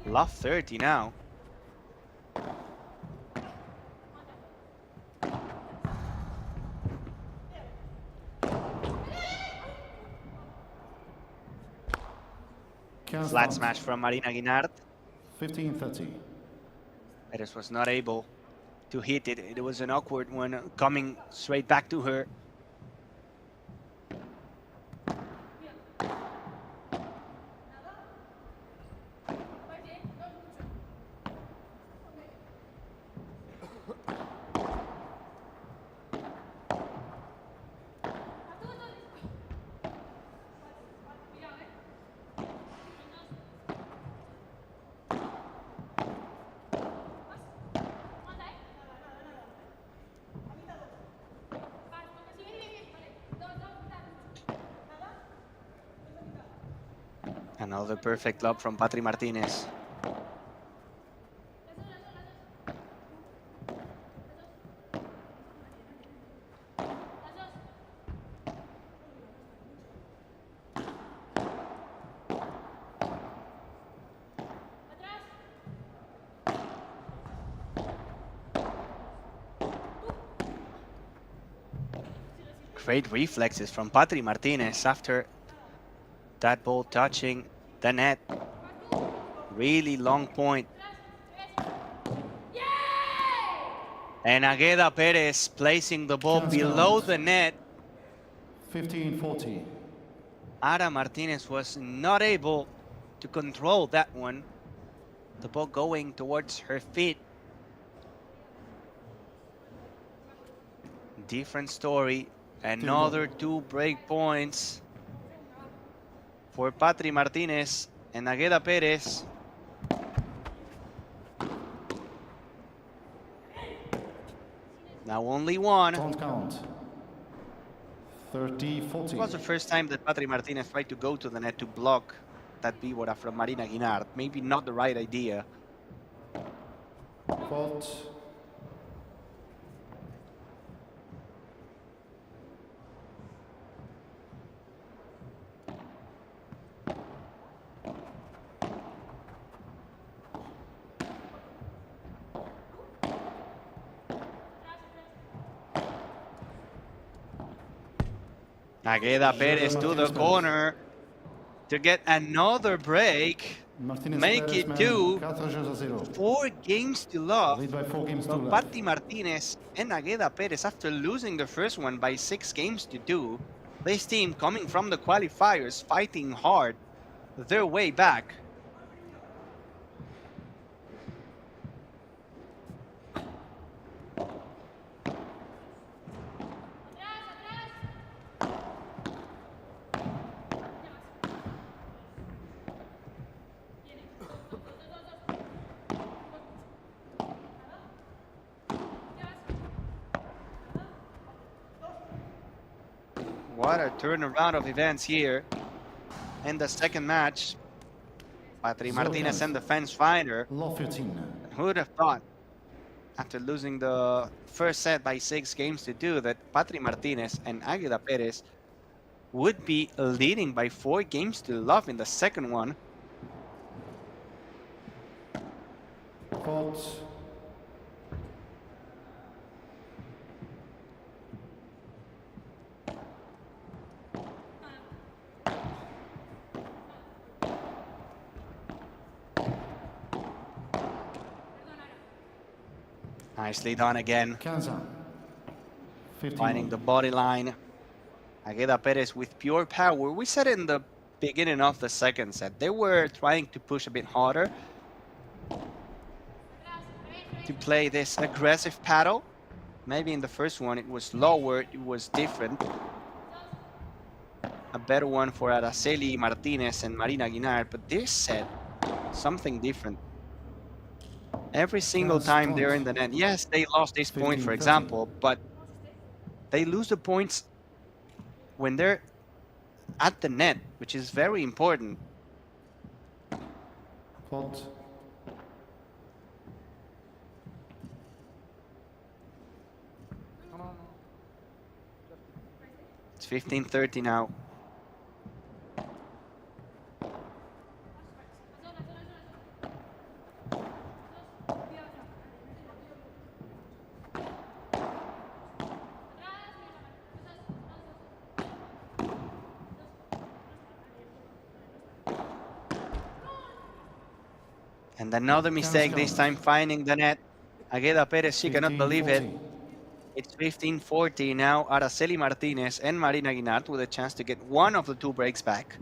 Love 30 now. Flat smash from Marina Guinart. 15-30. Perez was not able to hit it. It was an awkward one coming straight back to her. Another perfect lob from Martinez. Great reflexes from Martinez after that ball touching the net. Really long point. And Agueda Perez placing the ball below the net. 15-40. Ara Martinez was not able to control that one. The ball going towards her feet. Different story. Another 2 break points for Martinez and Agueda Perez. Now only one. Don't count. 30-40. It was the first time that Martinez tried to go to the net to block that víbora from Marina Guinart. Maybe not the right idea. Fault. Agueda Perez to the corner to get another break. Martinez make Perez, it man, 2. 4-0. 4 games to love. Lead by 4 games to So love. Patti Martinez and Agueda Perez, after losing the first one by 6 games to 2, this team coming from the qualifiers, fighting hard their way back. What a turnaround of events here in the second match. Patri Martinez and the fence finder. Who would have thought, after losing the first set by 6 games to 2, that Patri Martinez and Agueda Perez would be leading by 4 games to love in the second one. Fault. Nicely done again. 15. Finding the body line. Agueda Perez with pure power. We said in the beginning of the second set, they were trying to push a bit harder to play this aggressive paddle. Maybe in the first one it was lower, it was different. A better one for Araceli, Martinez and Marina Guinart, but this set, something different. Every single time they're in the net, yes, they lost this point, for example, but they lose the points when they're at the net, which is very important. Fault. It's 15-30 now. And another mistake, this time finding the net. Agueda Perez, she cannot believe it. It's 15-40 now. Araceli Martinez and Marina Guinart with a chance to get one of the 2 breaks back.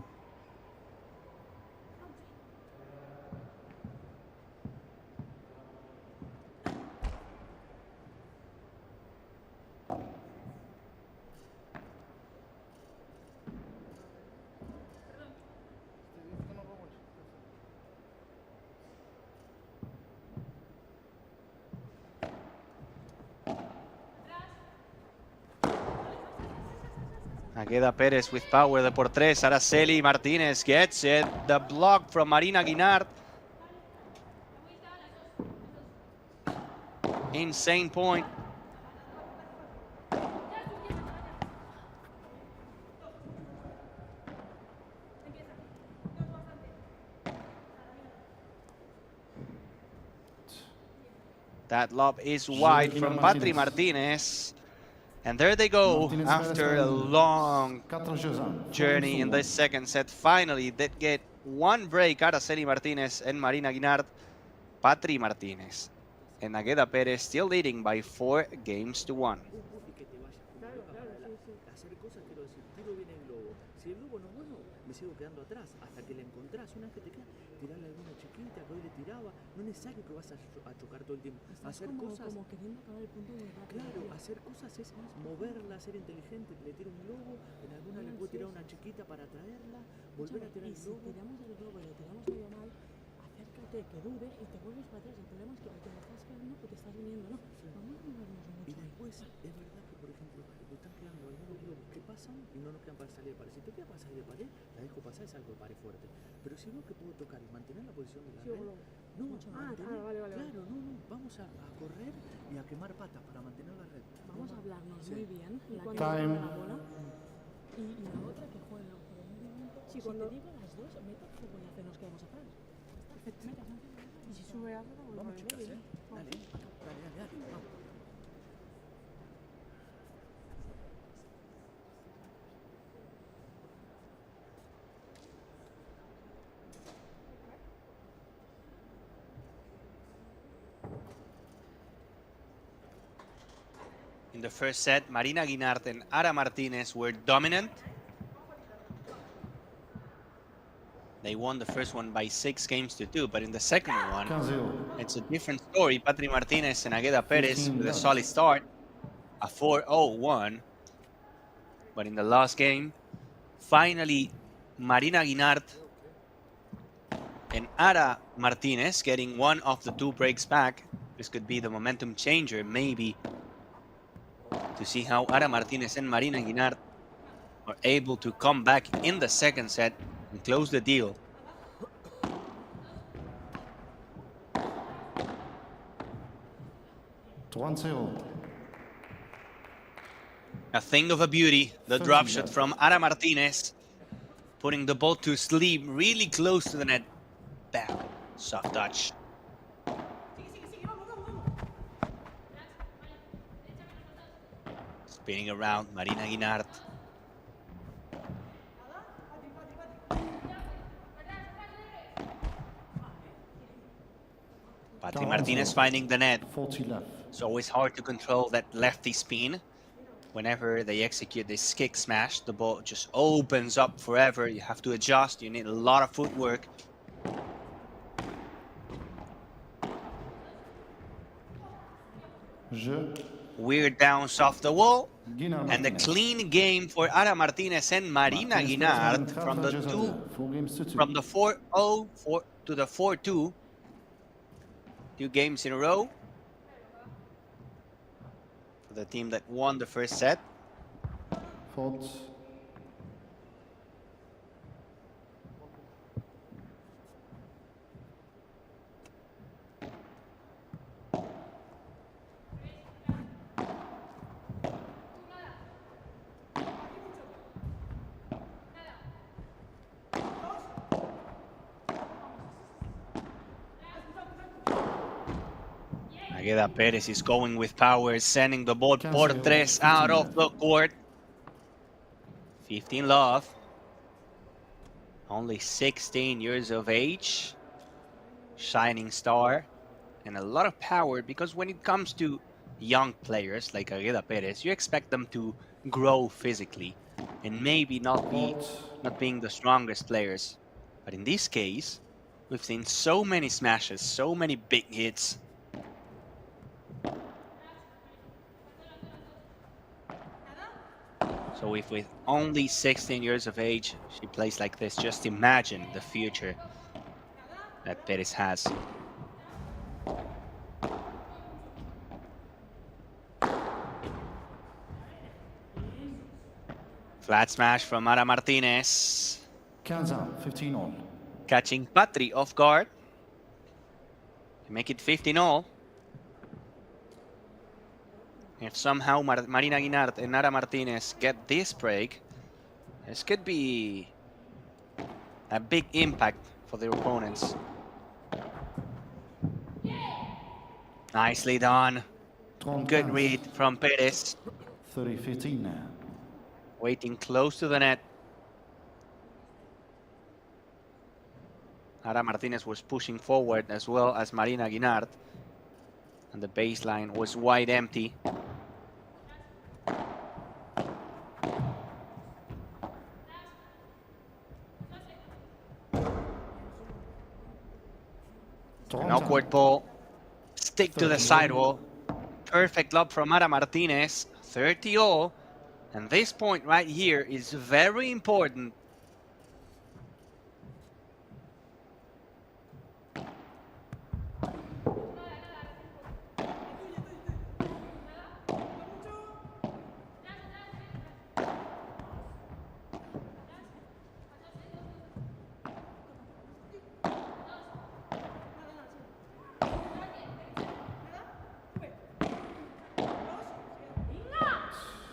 Agueda Perez with power, the por tres. Araceli Martinez gets it. The block from Marina Guinart. Insane point. That lob is wide from Patri Martinez. And there they go, after a long journey in this second set. Finally, they get one break. Araceli Martinez and Marina Guinart. Patri Martinez and Agueda Perez still leading by 4 games to 1. Hacer cosas, quiero decir, tiro bien el Lobo. Si el Lobo no es bueno, me sigo quedando atrás. Hasta que le encontrás, una vez que te queda, tirarle alguna chiquita que hoy le tiraba. No es necesario que vas a chocar todo el tiempo. Hacer cosas. Como queriendo acabar el punto muy rápido. Claro, hacer cosas es moverla, ser inteligente. Le tiro un Lobo, en alguna le puedo tirar una chiquita para traerla, volver a tirar el Lobo. Si tiramos el Lobo y lo tiramos medio mal, acércate, que dure y te vuelves para atrás. El problema es que te estás quedando o te estás viniendo, ¿no? Vamos a movernos mucho. Y después, es verdad que, por ejemplo, te están quedando algunos globos que pasan y no nos quedan para salir de pared. Si te queda para salir de pared, la dejo pasar, es algo de pared fuerte. Pero si veo que puedo tocar y mantener la posición de la red, no, vale. Claro, no, vamos a correr y a quemar patas para mantener la red. Vamos a hablarnos muy bien. Time. Y la otra que juegue por un momento. Si cuando te digo las dos, mete el fuego y hace nos quedamos atrás. Perfecto. Y si sube algo, vamos chicas, Dale, vamos. the first set, Marina Guinart and Ara Martinez were dominant. They won the first one by 6-2, but in the second one, it's a different story. Patricia Martinez and Agueda Perez with a solid start, a 4-0-1. But in the last game, finally, Marina Guinart and Ara Martinez getting one of the 2 breaks back. This could be the momentum changer, maybe, to see how Ara Martinez and Marina Guinart are able to come back in the second set and close the deal. A thing of a beauty, the drop shot from Ara Martinez, putting the ball to sleep really close to the net. Back, soft touch. Spinning around, Marina Guinart. Patricia Martinez finding the net. 40 left. It's always hard to control that lefty spin. Whenever they execute this kick smash, the ball just opens up forever. You have to adjust. You need a lot of footwork. Weird bounce off the wall. And a clean game for Ara Martinez and Marina Guinart from the 4-0 to the 4-2. 2 games in a row for the team that won the first set. Agueda Perez is going with power, sending the ball por tres out of the court. 15 love. Only 16 years of age. Shining star. And a lot of power, because when it comes to young players like Agueda Perez, you expect them to grow physically and maybe not being the strongest players. But in this case, we've seen so many smashes, so many big hits. So if with only 16 years of age, she plays like this, just imagine the future that Perez has. Flat smash from Ara Martinez. 15-all. Catching Patri off guard. To make it 15-all. If somehow Marina Guinart and Ara Martinez get this break, this could be a big impact for their opponents. Nicely done. Good read from Perez. 30-15 now. Waiting close to the net. Ara Martinez was pushing forward as well as Marina Guinart. And the baseline was wide empty. An awkward ball. Stick to the sidewall. Perfect lob from Ara Martinez. 30-all. And this point right here is very important.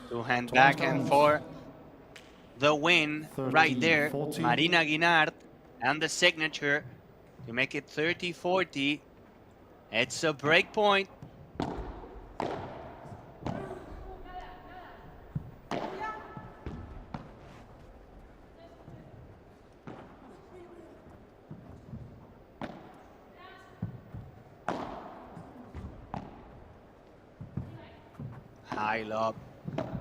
Two-hand backhand for the win right there. Marina Guinart and the signature to make it 30-40. It's a break point. High lob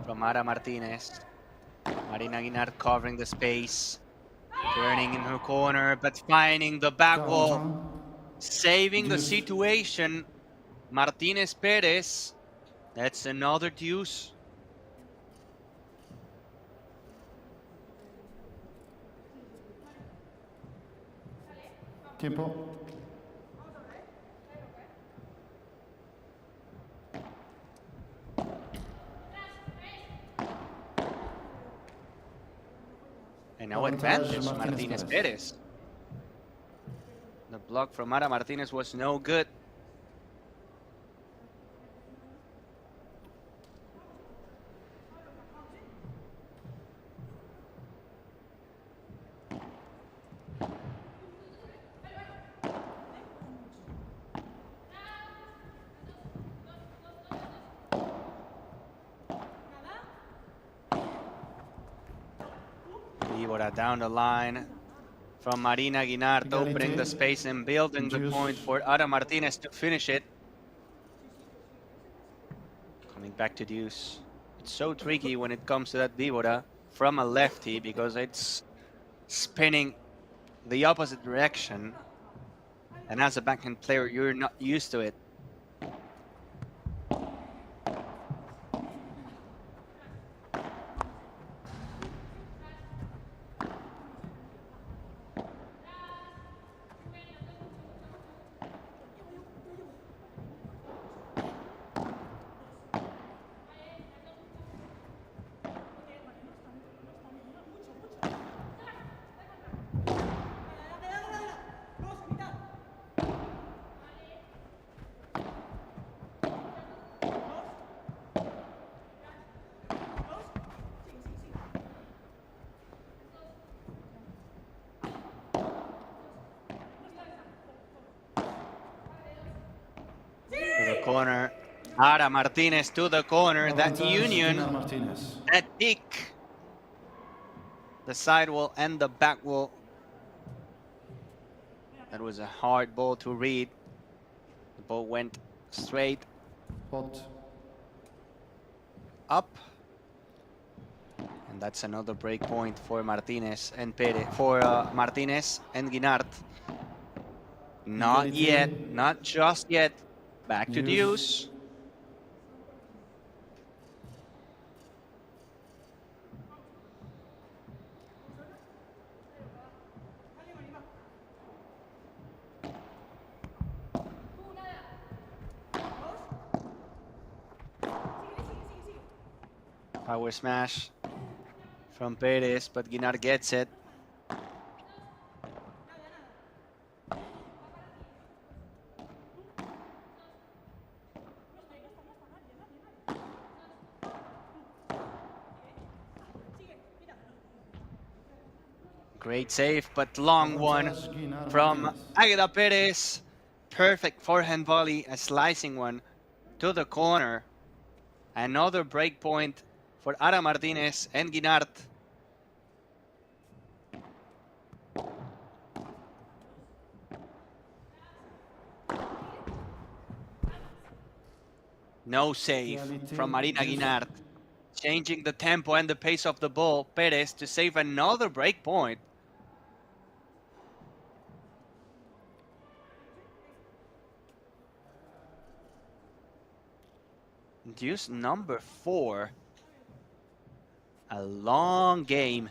from Ara Martinez. Marina Guinart covering the space. Turning in her corner, but finding the back wall. Saving the situation. Martinez Perez. That's another deuce. Tiempo. And now advantage, Martinez Perez. The block from Ara Martinez was no good. Down the line from Marina Guinart, opening the space and building the point for Ara Martinez to finish it. Coming back to deuce. It's so tricky when it comes to that víbora from a lefty because it's spinning the opposite direction. And as a backhand player, you're not used to it. Corner, Ara Martinez to the corner, that union, that pick, the side wall and the back wall. That was a hard ball to read. The ball went straight up. And that's another break point for Martinez and Perez, for Martinez and Guinart. Not yet, not just yet. Back to deuce. Power smash from Perez, but Guinart gets it. Great save, but long one from Agueda Perez. Perfect forehand volley, a slicing one to the corner. Another break point for Ara Martinez and Guinart. No save from Marina Guinart. Changing the tempo and the pace of the ball. Perez to save another break point. Deuce number 4. A long game.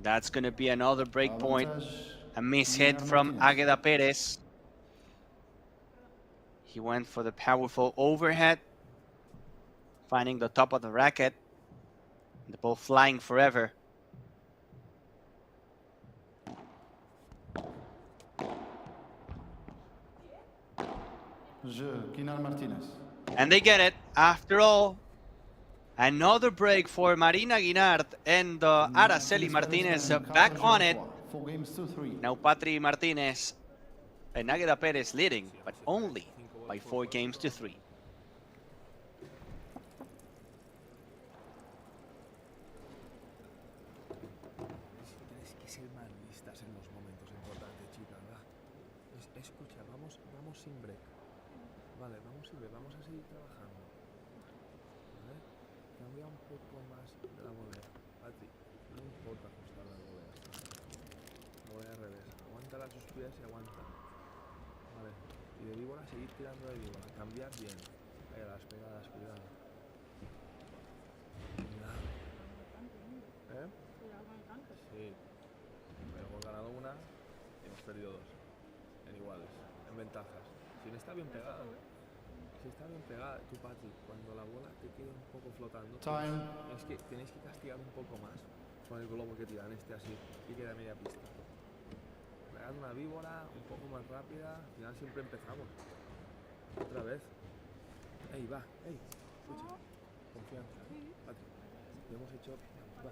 That's going to be another break point. A miss hit from Agueda Perez. He went for the powerful overhead, finding the top of the racket. The ball flying forever. And they get it. After all, another break for Marina Guinart and Araceli Martinez back on it. Now Patri Martinez and Agueda Perez leading, but only by 4 games to 3. Tienes que ser más listas en los momentos importantes, chica, ¿verdad? Escucha, vamos sirve, vamos a seguir trabajando. ¿Vale? Cambia un poco más de la volea. Patri, no importa ajustar las voleas. Volea al revés. Aguanta las sus pies y aguanta. Vale. Y de víbora, seguir tirando de víbora. Cambiar bien. Ahí, las pegadas, cuidado. Cuidado. ¿Eh? Sí. Pero hemos ganado una y hemos perdido dos. En iguales. En ventajas. Si no está bien pegada. Si está bien pegada, tú, Patri, cuando la bola te quede un poco flotando, es que tenéis que castigar un poco más con el globo que tiran así y queda media pista. Pegad una víbora un poco más rápida, al final siempre empezamos. Otra vez. Ey, va, ey, escucha. Confianza, Patri. Lo hemos hecho. Va.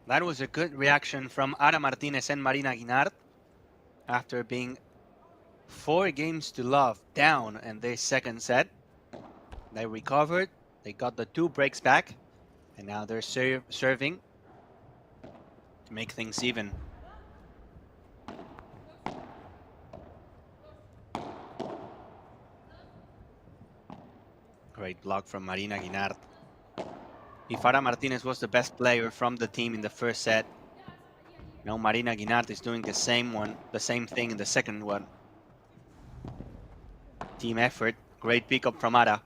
That was a good reaction from Ara Martinez and Marina Guinart after being 4 games to love down in this second set. They recovered, they got the 2 breaks back, and now they're serving to make things even. Great block from Marina Guinart. If Ara Martinez was the best player from the team in the first set, now Marina Guinart is doing the same thing in the second one. Team effort, great pickup from Ara.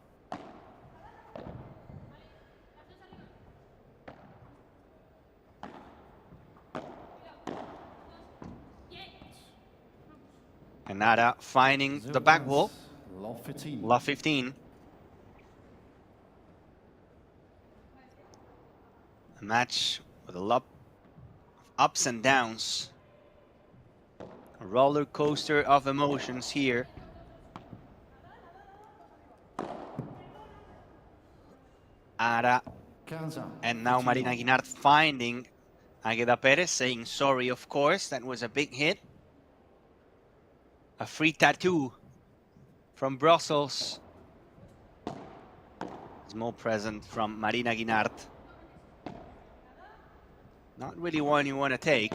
And Ara finding the back wall. Love 15. A match with a lot of ups and downs. A roller coaster of emotions here. Ara. And now Marina Guinart finding Agueda Perez, saying sorry, of course. That was a big hit. A free tattoo from Brussels. Small present from Marina Guinart. Not really one you want to take.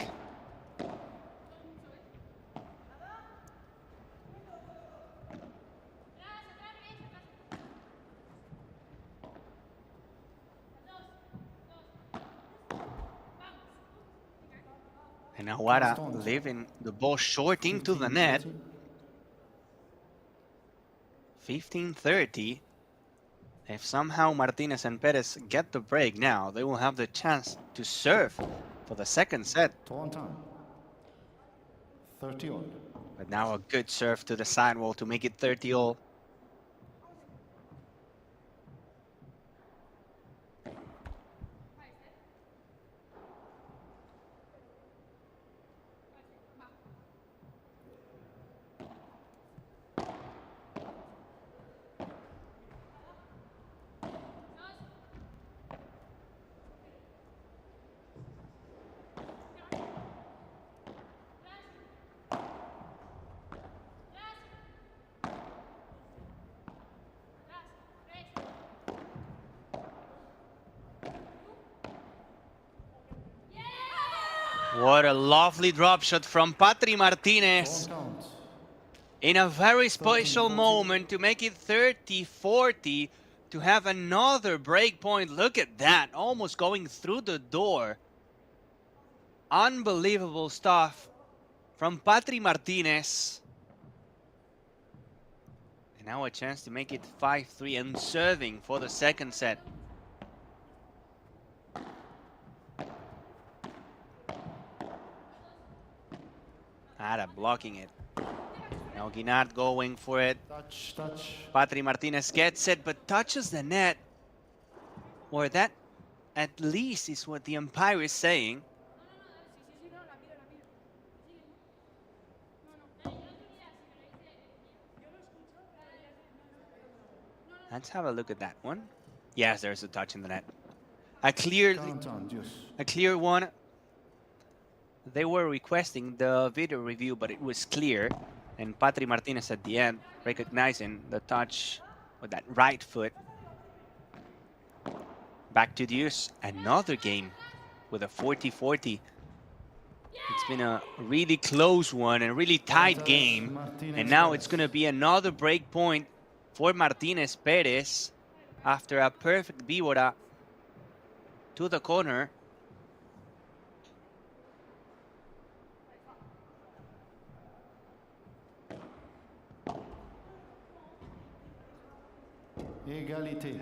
And Agueda leaving the ball short into the net. 15-30. If somehow Martinez and Perez get the break now, they will have the chance to serve for the second set. 30-all. But now a good serve to the sidewall to make it 30-all. What a lovely drop shot from Patri Martinez. In a very special moment to make it 30-40, to have another break point. Look at that, almost going through the door. Unbelievable stuff from Patri Martinez. And now a chance to make it 5-3 and serving for the second set. Ara blocking it. Now Guinart going for it. Touch, touch. Patri Martinez gets it, but touches the net. Or that, at least, is what the umpire is saying. Let's have a look at that one. Yes, there's a touch in the net. A clear one. They were requesting the video review, but it was clear. And Patri Martinez at the end, recognizing the touch with that right foot. Back to deuce, another game with a 40-40. It's been a really close one and really tight game. And now it's going to be another break point for Martinez Perez after a perfect víbora to the corner.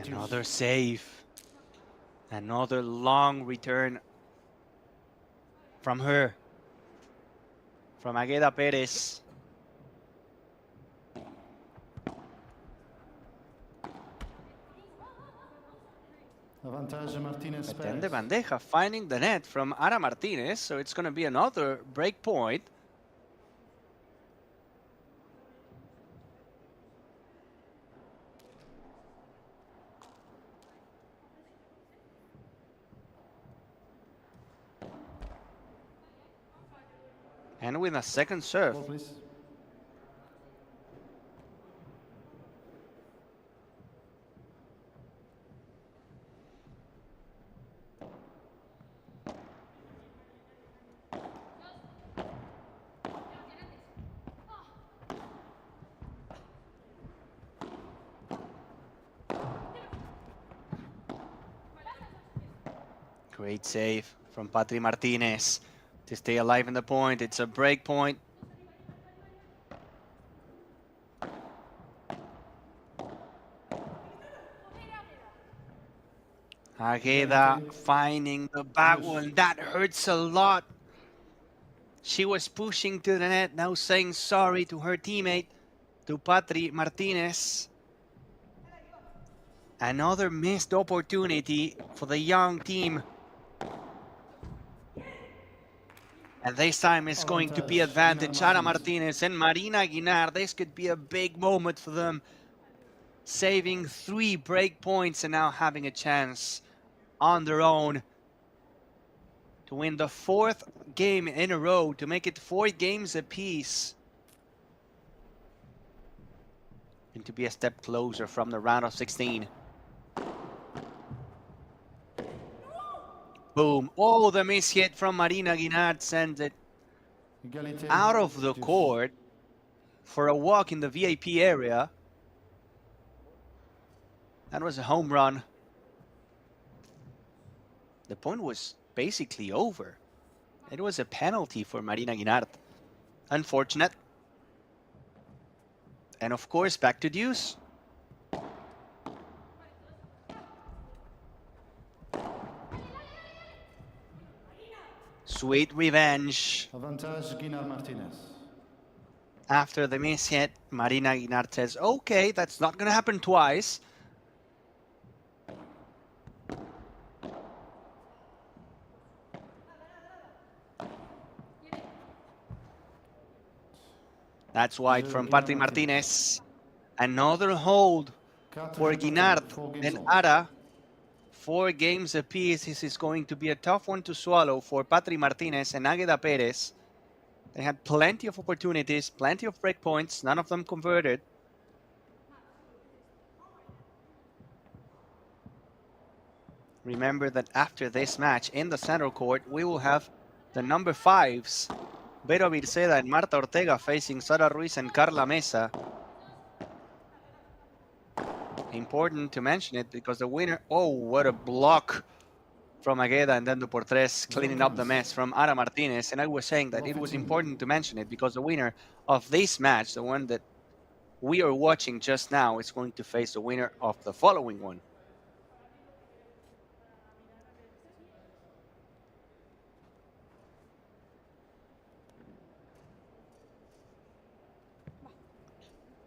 Another save. Another long return from her. From Agueda Perez. But then the bandeja finding the net from Ara Martinez, so it's going to be another break point. And with a second serve. Great save from Patri Martinez to stay alive in the point. It's a break point. Agueda finding the back one. That hurts a lot. She was pushing to the net, now saying sorry to her teammate, to Patri Martinez. Another missed opportunity for the young team. And this time it's going to be advantage. Sara Martinez and Marina Guinart. This could be a big moment for them. Saving 3 break points and now having a chance on their own to win the 4th game in a row, to make it 4 games apiece. And to be a step closer from the round of 16. Boom. Oh, the miss hit from Marina Guinart sends it out of the court for a walk in the VIP area. That was a home run. The point was basically over. It was a penalty for Marina Guinart. Unfortunate. And of course, back to deuce. Sweet revenge. Avantage Guinart Martinez. After the miss hit, Marina Guinart says, okay, that's not going to happen twice. That's wide from Patri Martinez. Another hold for Guinart and Ara. 4 games apiece. This is going to be a tough one to swallow for Patri Martinez and Agueda Perez. They had plenty of opportunities, plenty of break points, none of them converted. Remember that after this match in the center court, we will have the number 5s, Vero Virseda and Marta Ortega, facing Sara Ruiz and Carla Mesa. Important to mention it because the winner, oh, what a block from Agueda, and then the Portres cleaning up the mess from Ara Martinez. And I was saying that it was important to mention it because the winner of this match, the one that we are watching just now, is going to face the winner of the following one.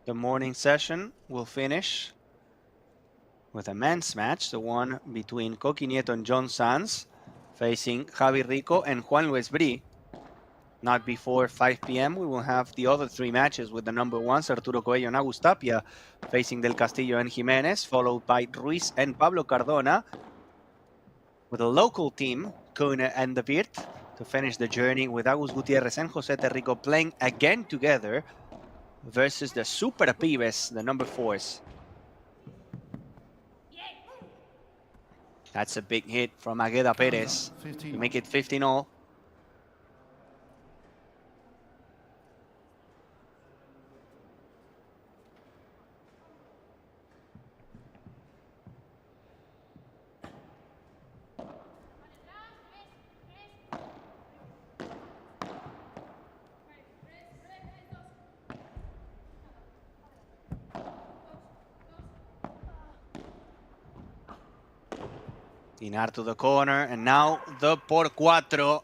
The morning session will finish with a men's match, the one between Coqui Nieto and John Sanz, facing Javi Rico and Juan Luis Bri. Not before 5 p.m. we will have the other 3 matches with the number 1s, Arturo Coello and Agus Tapia, facing Del Castillo and Jimenez, followed by Ruiz and Pablo Cardona, with a local team, Cone and the Virt, to finish the journey with Agus Gutierrez and Jose Terrico playing again together versus the Super Pibes, the number 4s. That's a big hit from Agueda Perez to make it 15-all. Guinart to the corner, and now the por cuatro.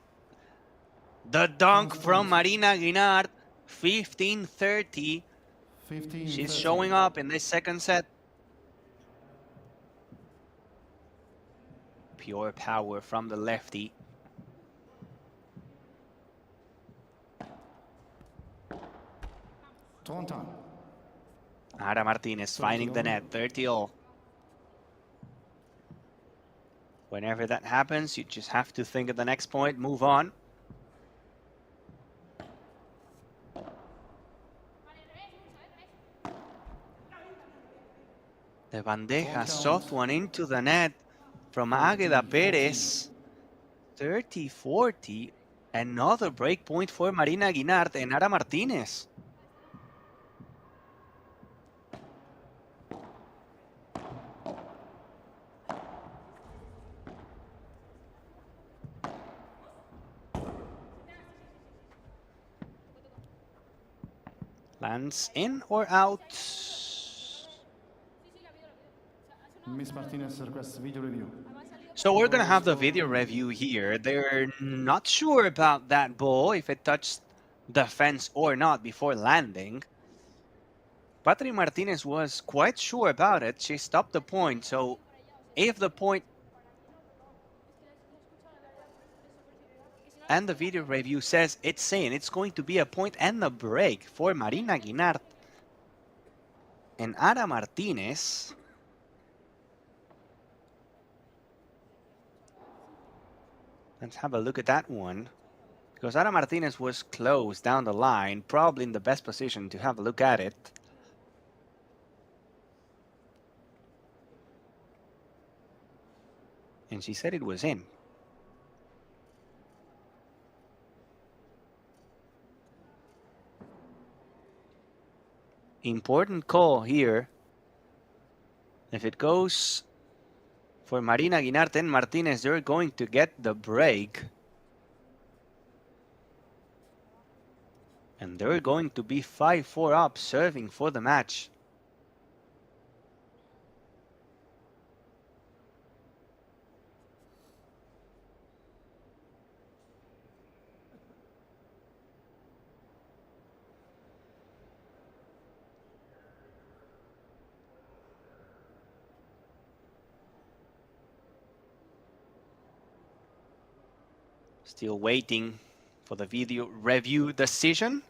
The dunk from Marina Guinart, 15-30. She's showing up in this second set. Pure power from the lefty. Ara Martinez finding the net, 30-all. Whenever that happens, you just have to think of the next point, move on. The bandeja, soft one into the net from Agueda Perez. 30-40. Another break point for Marina Guinart and Ara Martinez. Lands in or out? Miss Martinez requests video review. So we're going to have the video review here. They're not sure about that ball, if it touched the fence or not before landing. Patricia Martinez was quite sure about it. She stopped the point. So if the point and the video review says it's saying it's going to be a point and the break for Marina Guinart and Ara Martinez. Let's have a look at that one. Because Ara Martinez was close down the line, probably in the best position to have a look at it. And she said it was in. Important call here. If it goes for Marina Guinart and Martinez, they're going to get the break. And they're going to be 5-4 up, serving for the match. Still waiting for the video review decision.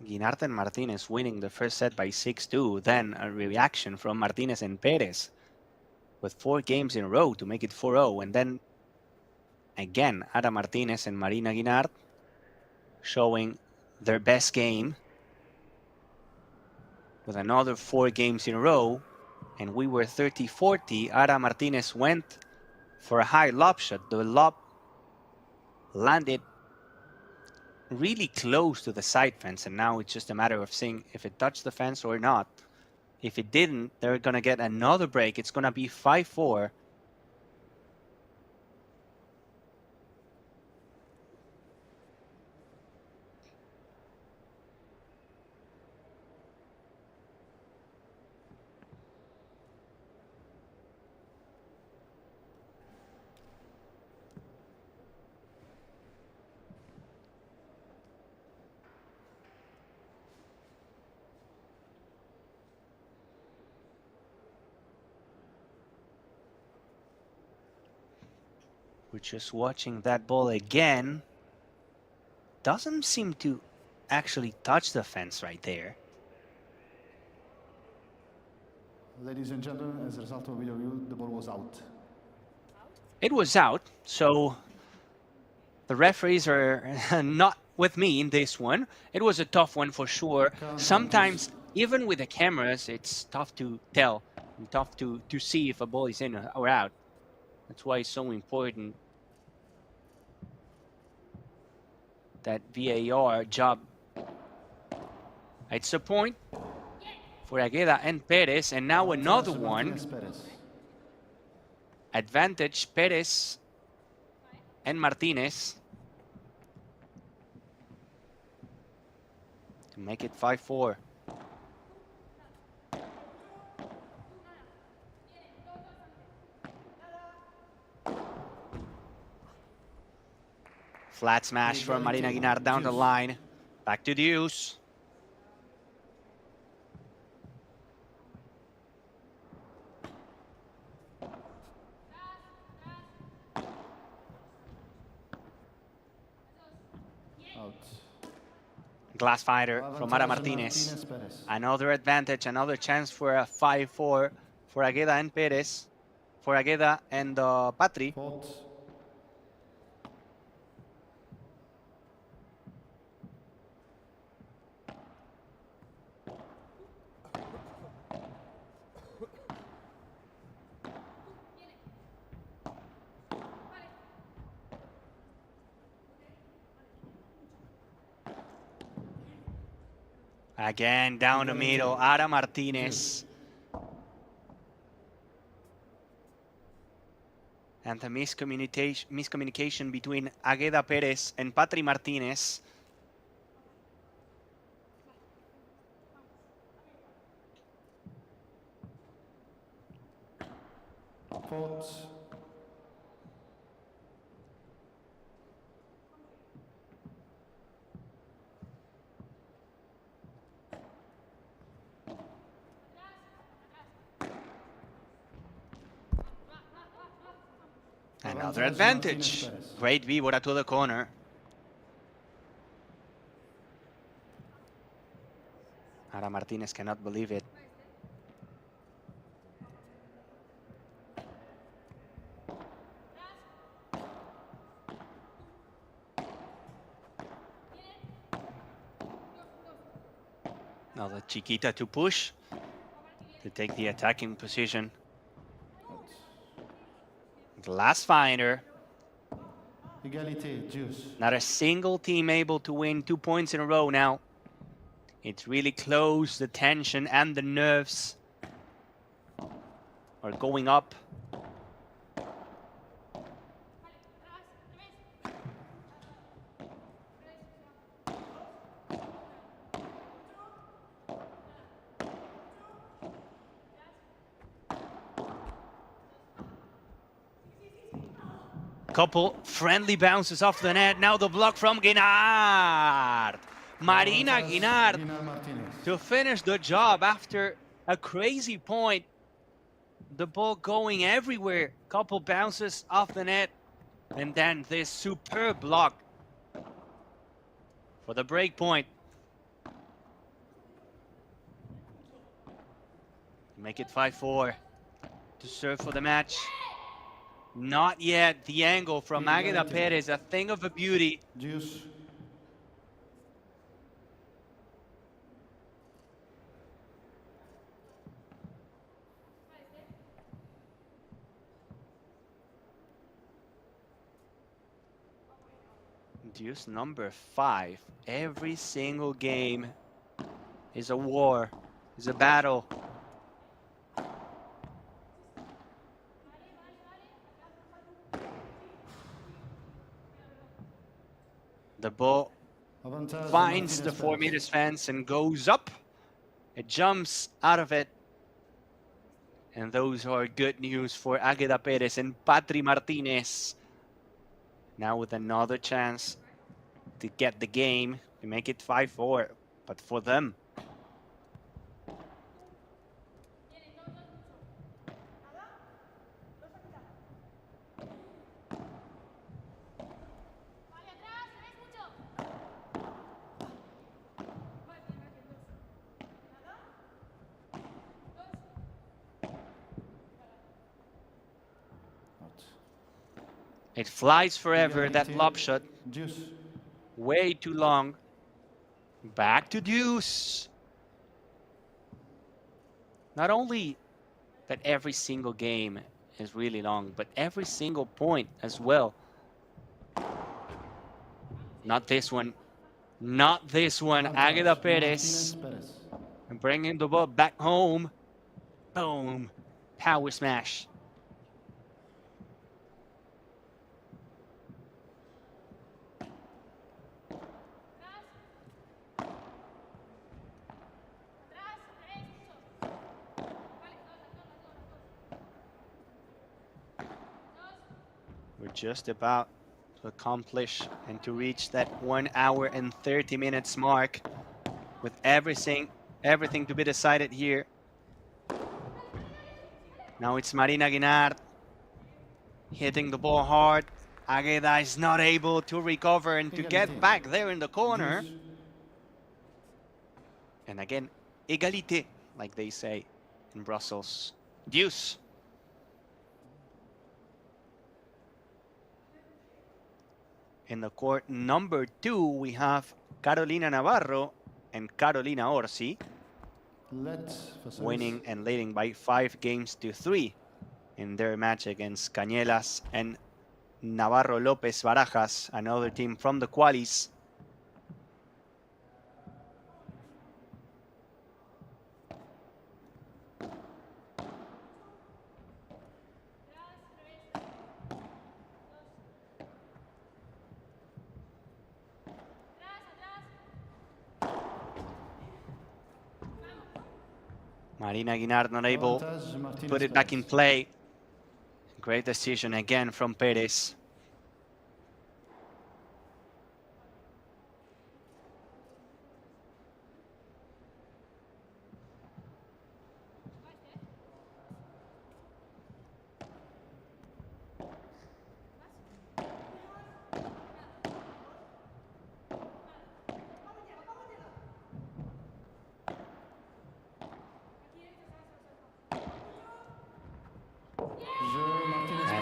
Guinart and Martinez winning the first set by 6-2. Then a reaction from Martinez and Perez with 4 games in a row to make it 4-0. And then again, Ara Martinez and Marina Guinart showing their best game with another 4 games in a row. And we were 30-40. Ara Martinez went for a high lob shot. The lob landed really close to the side fence, and now it's just a matter of seeing if it touched the fence or not. If it didn't, they're going to get another break. It's going to be 5-4. We're just watching that ball again. Doesn't seem to actually touch the fence right there. Ladies and gentlemen, as a result of video review, the ball was out. It was out, so the referees are not with me in this one. It was a tough one for sure. Sometimes, even with the cameras, it's tough to tell And tough to see if a ball is in or out. That's why it's so important that VAR job. It's a point for Agueda and Perez, and now another one. Advantage Perez and Martinez to make it 5-4. Flat smash from Marina Guinart down the line. Back to deuce. Glass fighter from Martinez. Another advantage, another chance for a 5-4 for Agueda and Perez. For Agueda and Patri. Again, down the middle, Ara Martinez. And the miscommunication between Agueda Perez and Patri Martinez. Another advantage. Great víbora to the corner. Ara Martinez cannot believe it. Now the Chiquita to push, to take the attacking position. Glass finder. Not a single team able to win 2 points in a row now. It's really close. The tension and the nerves are going up. Couple friendly bounces off the net. Now the block from Guinart. Marina Guinart to finish the job after a crazy point. The ball going everywhere. Couple bounces off the net. And then this superb block for the break point. Make it 5-4 to serve for the match. Not yet. The angle from Agueda Perez, a thing of a beauty. Deuce number 5. Every single game is a war, is a battle. The ball finds the 4 meters fence and goes up. It jumps out of it. And those are good news for Agueda Perez and Patri Martinez. Now with another chance to get the game, to make it 5-4. But for them, it flies forever, that lob shot. Way too long. Back to deuce. Not only that every single game is really long, but every single point as well. Not this one. Not this one. Agueda Perez. And bringing the ball back home. Boom. Power smash. We're just about to accomplish and to reach that 1 hour and 30 minutes mark with everything to be decided here. Now it's Marina Guinart hitting the ball hard. Agueda is not able to recover and to get back there in the corner. And again, égalité, like they say in Brussels. Deuce. In the court number 2, we have Carolina Navarro and Carolina Orsi, winning and leading by 5-3 in their match against Cañelas and Navarro Lopez Barajas, another team from the qualis. Marina Guinart not able to put it back in play. Great decision again from Perez.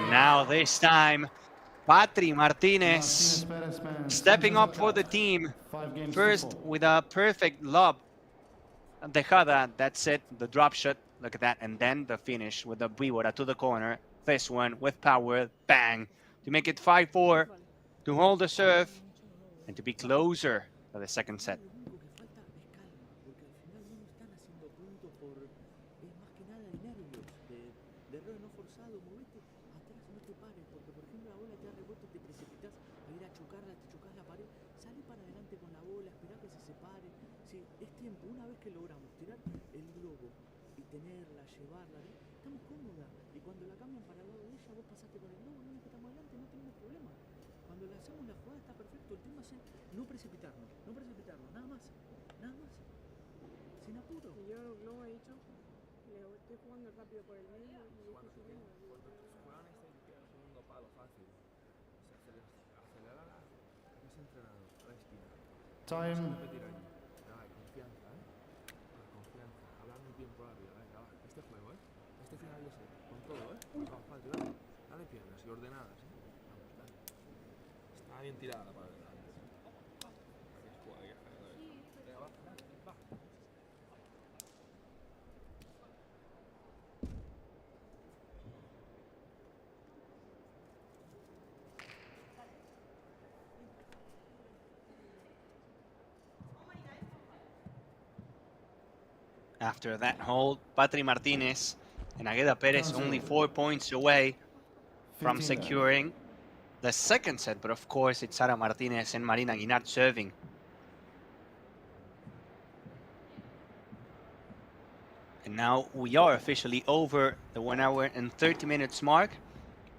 Now this time, Martinez stepping up for the team. First with a perfect lob. Dejada, that's it, the drop shot, look at that. And then the finish with the víbora to the corner. This one with power, bang. To make it 5-4, to hold the serve, and to be closer to the second set. Time. Confianza, confianza. Hablarme bien por arriba, venga, va. Este juego, este final yo sé, con todo, dale piernas y ordenadas, Vamos, dale. Está bien tirada para adelante. Venga, va. After that hold, Martinez and Agueda Perez only 4 points away from securing the second set. But of course, it's Sara Martinez and Marina Guinart serving. And now we are officially over the 1 hour and 30 minutes mark.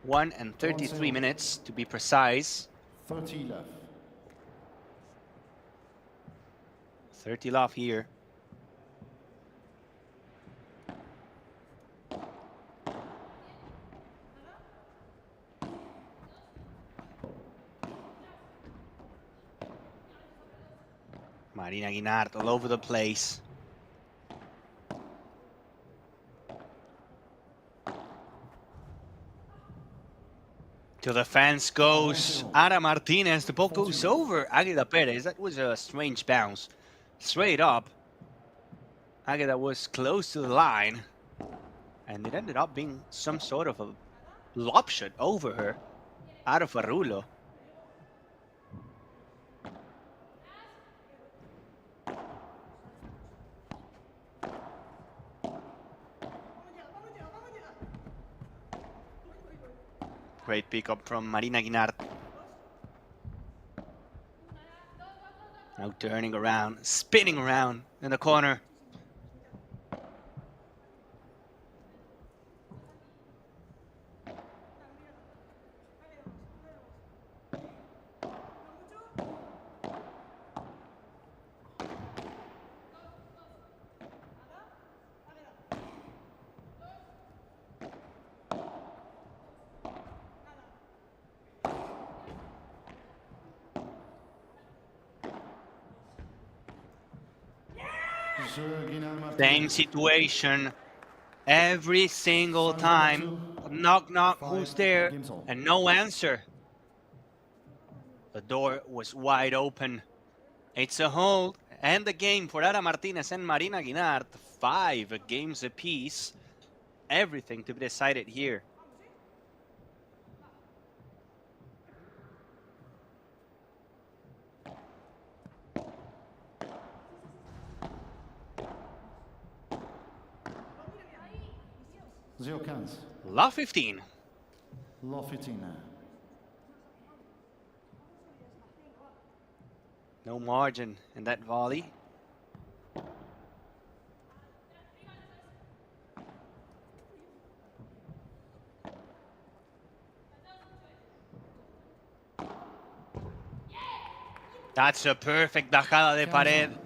1 and 33 minutes to be precise. 30 left. 30 love here. Marina Guinart all over the place. To the fence goes Ara Martinez. The ball goes over Agueda Perez. That was a strange bounce. Straight up. Agueda was close to the line. And it ended up being some sort of a lob shot over her, out of a rulo. Great pickup from Marina Guinart. Now turning around, spinning around in the corner. Same situation every single time. Knock, knock, who's there? And no answer. The door was wide open. It's a hold and the game for Ara Martinez and Marina Guinart. 5 games apiece. Everything to be decided here. Law 15. Law 15. No margin in that volley. That's a perfect bajada de pared.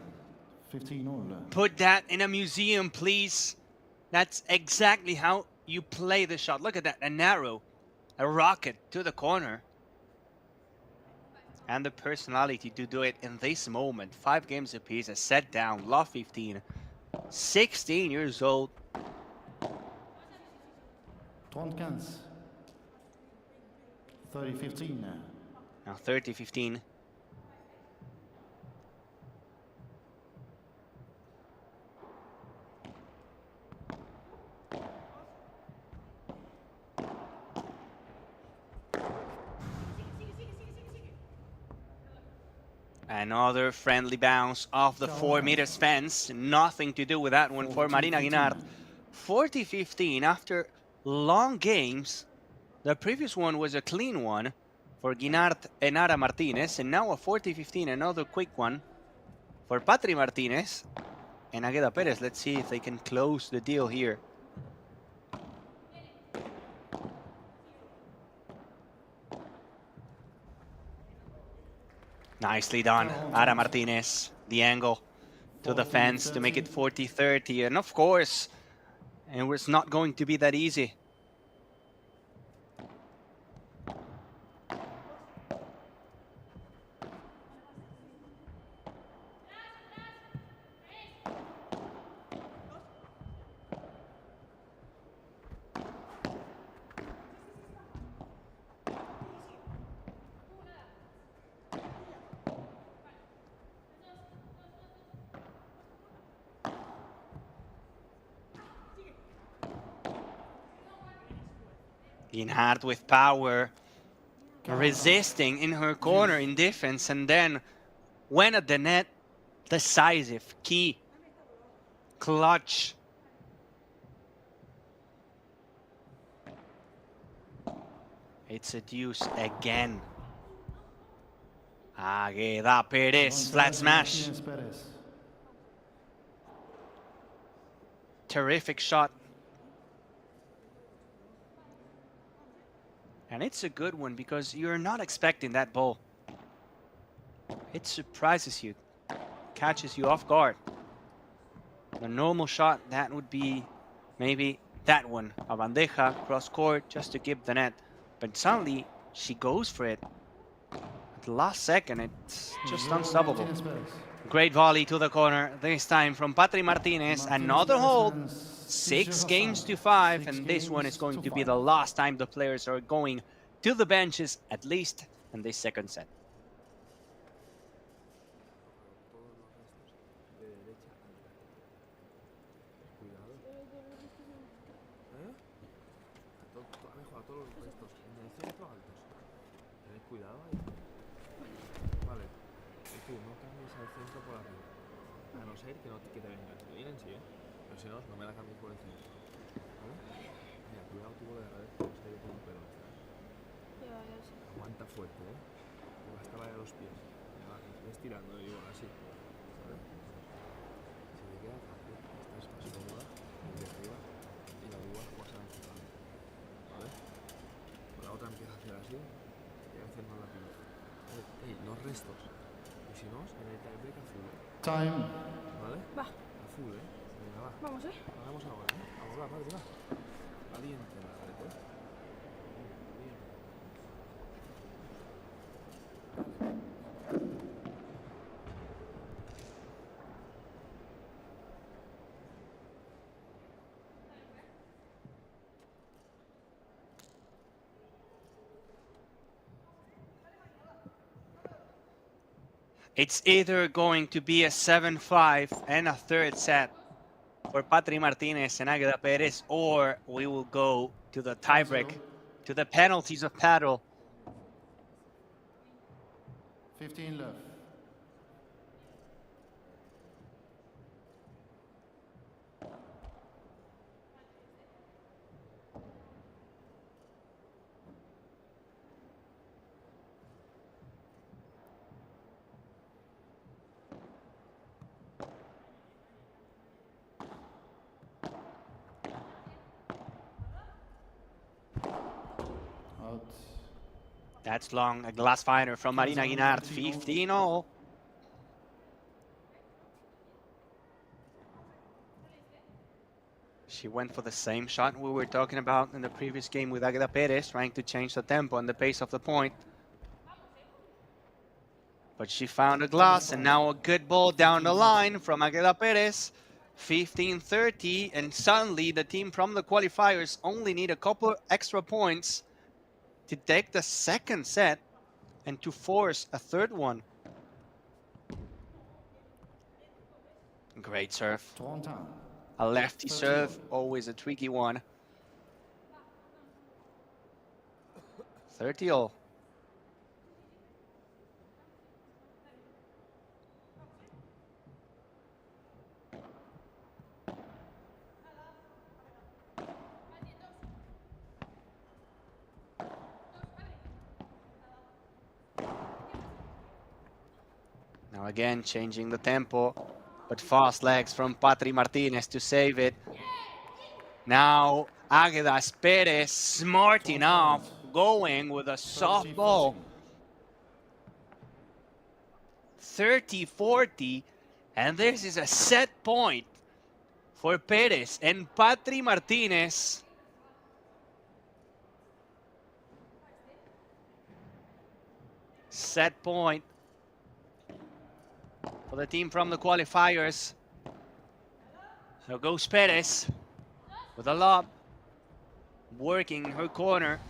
15 all. Put that in a museum, please. That's exactly how you play the shot. Look at that, a narrow, a rocket to the corner. And the personality to do it in this moment. 5 games apiece, a set down, law 15. 16 years old. 30-15. 30-15. Now 30-15. Another friendly bounce off the 4 meters fence. Nothing to do with that one for Marina Guinart. 40-15 after long games. The previous one was a clean one for Guinart and Ara Martinez. And now a 40-15, another quick one for Patri Martinez and Agueda Perez. Let's see if they can close the deal here. Nicely done, Ara Martinez. The angle to the fence to make it 40-30. And of course, it was not going to be that easy. Guinart with power, resisting in her corner in defense, and then when at the net, decisive, key, clutch. It's a deuce again. Agueda Perez, flat smash. Terrific shot. And it's a good one because you're not expecting that ball. It surprises you, catches you off guard. The normal shot, that would be maybe that one, a bandeja, cross court, just to keep the net. But suddenly, she goes for it. At the last second, it's just unstoppable. Great volley to the corner, this time from Patri Martinez. Another hold. 6 games to 5, and this one is going to be the last time the players are going to the benches, at least in this second set. todos los restos. En dirección otros altos. Tened cuidado ahí. Vale. Y tú, no cambies al centro por arriba. A no ser que te vengan. Te vienen, sí, Pero si no me la cambies por el centro. ¿Vale? Mira, cuidado tú de agarrar esto, se ha ido con un pelo. Aguanta fuerte, Que va a estar ahí a los pies. Ves tirando, digo, así. ¿Sabes? Si te queda fácil, estás más cómoda, desde arriba, y la uva más avanzada. ¿Vale? Con la otra empieza a hacer así, y a veces no la pillo. Ey, los restos. Y si no, en el tiebreak a full. Time. ¿Vale? Va. A full, Venga, va. Vamos, Hagamos ahora, Vamos, va, Padre, va. Valiente, la red, It's either going to be a 7-5 and a third set for Patricia Martinez and Agueda Perez, or we will go to the tiebreak, to the penalties of Padel. 15 left. Out. That's long, a glass fighter from Marina Guinart, 15-0. She went for the same shot we were talking about in the previous game with Agueda Perez, trying to change the tempo and the pace of the point. But she found a glass, and now a good ball down the line from Agueda Perez. 15-30, and suddenly the team from the qualifiers only need a couple extra points to take the second set and to force a third one. Great serve. A lefty serve, always a tricky one. 30-all. Now again, changing the tempo, but fast legs from Patricia Martinez to save it. Now Agueda Perez, smart enough, going with a soft ball. 30-40, and this is a set point for Perez and Patricia Martinez. Set point for the team from the qualifiers. So goes Perez with a lob, working her corner.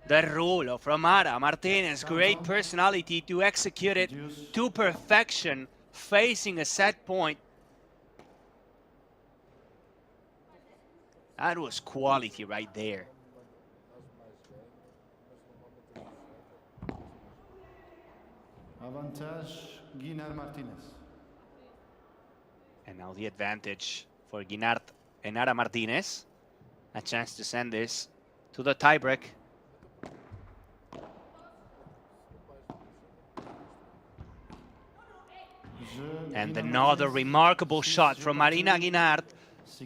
The rulo from Ara Martinez, great personality to execute it to perfection, facing a set point. That was quality right there. Avantage, Guinart Martinez. And now the advantage for Guinart and Ara Martinez. A chance to send this to the tiebreak. And another remarkable shot from Marina Guinart,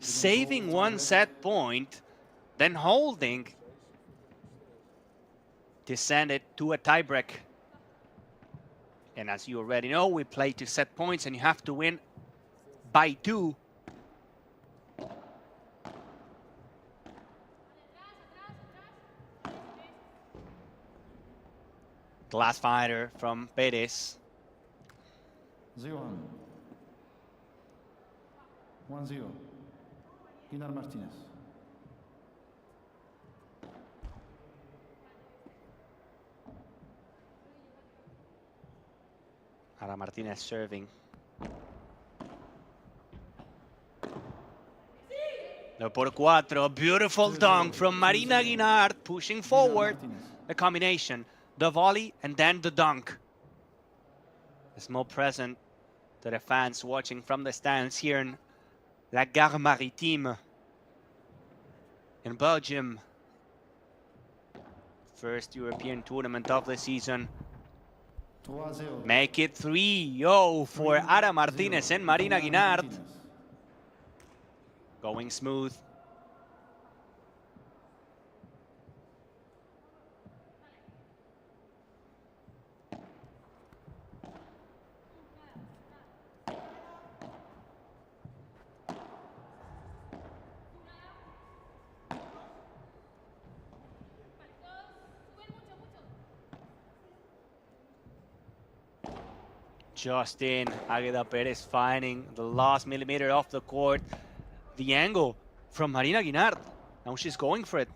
saving one set point, then holding to send it to a tiebreak. And as you already know, we play to set points and you have to win by 2. Glass fighter from Perez. 0-1. 1-0. Guinart Martinez. Ara Martinez serving. por 4. Beautiful dunk from Marina Guinart, pushing forward. The combination, the volley and then the dunk. A small present to the fans watching from the stands here in La Gare Maritime in Belgium. First European tournament of the season. Make it 3-0 for Ara Martinez and Marina Guinart. Going smooth. Just in, Agueda Perez finding the last millimeter of the court. The angle from Marina Guinart. Now she's going for it.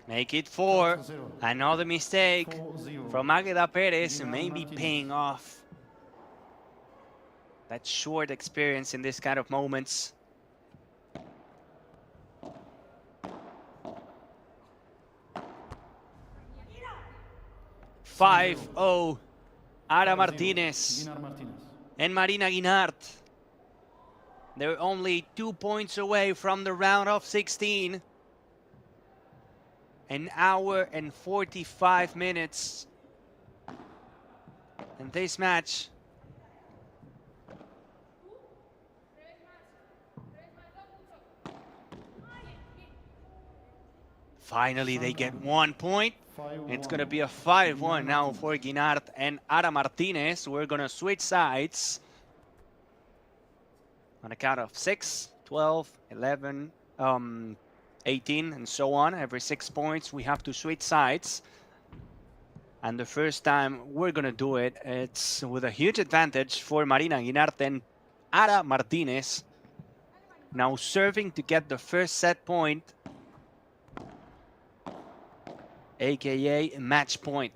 Make it 4. Another mistake from Agueda Perez may be paying off. That short experience in this kind of moments. (5-0) Ara Martinez and Marina Guinart. They're only 2 points away from the round of 16. An hour and 45 minutes. And this match finally they get 1 point. It's going to be a 5-1 now for Guinart and Ara Martinez. We're going to switch sides on a count of 6, 12, 11, 18 and so on. Every 6 points we have to switch sides, and the first time we're gonna do it, it's with a huge advantage for Marina Guinart and Ara Martinez. Now serving to get the first set point, aka match point.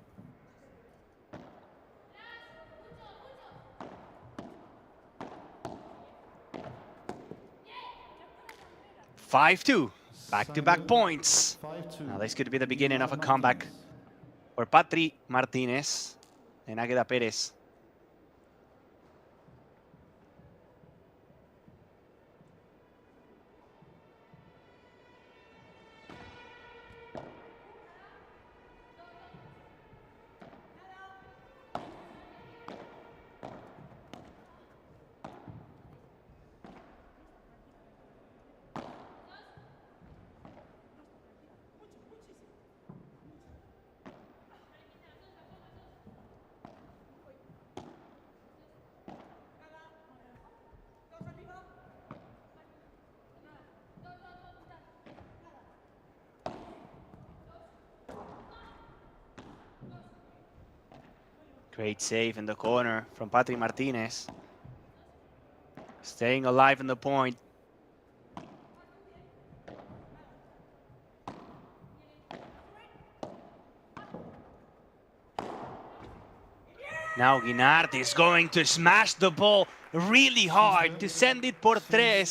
(5-2). Back-to-back points. Now this could be the beginning of a comeback for Patri Martinez and Agueda Perez. Great save in the corner from Patri Martinez. Staying alive in the point. Now Guinart is going to smash the ball really hard to send it por 3,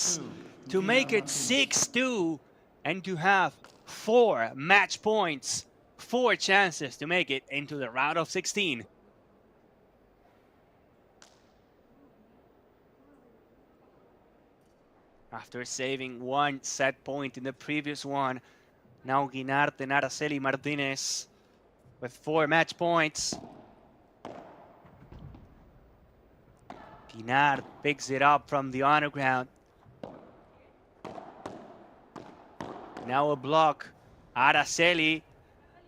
to make it 6-2 and to have 4 match points, 4 chances to make it into the round of 16. After saving 1 set point in the previous one, now Guinart and Araceli Martinez with 4 match points. Guinart picks it up from the underground. Now a block. Araceli.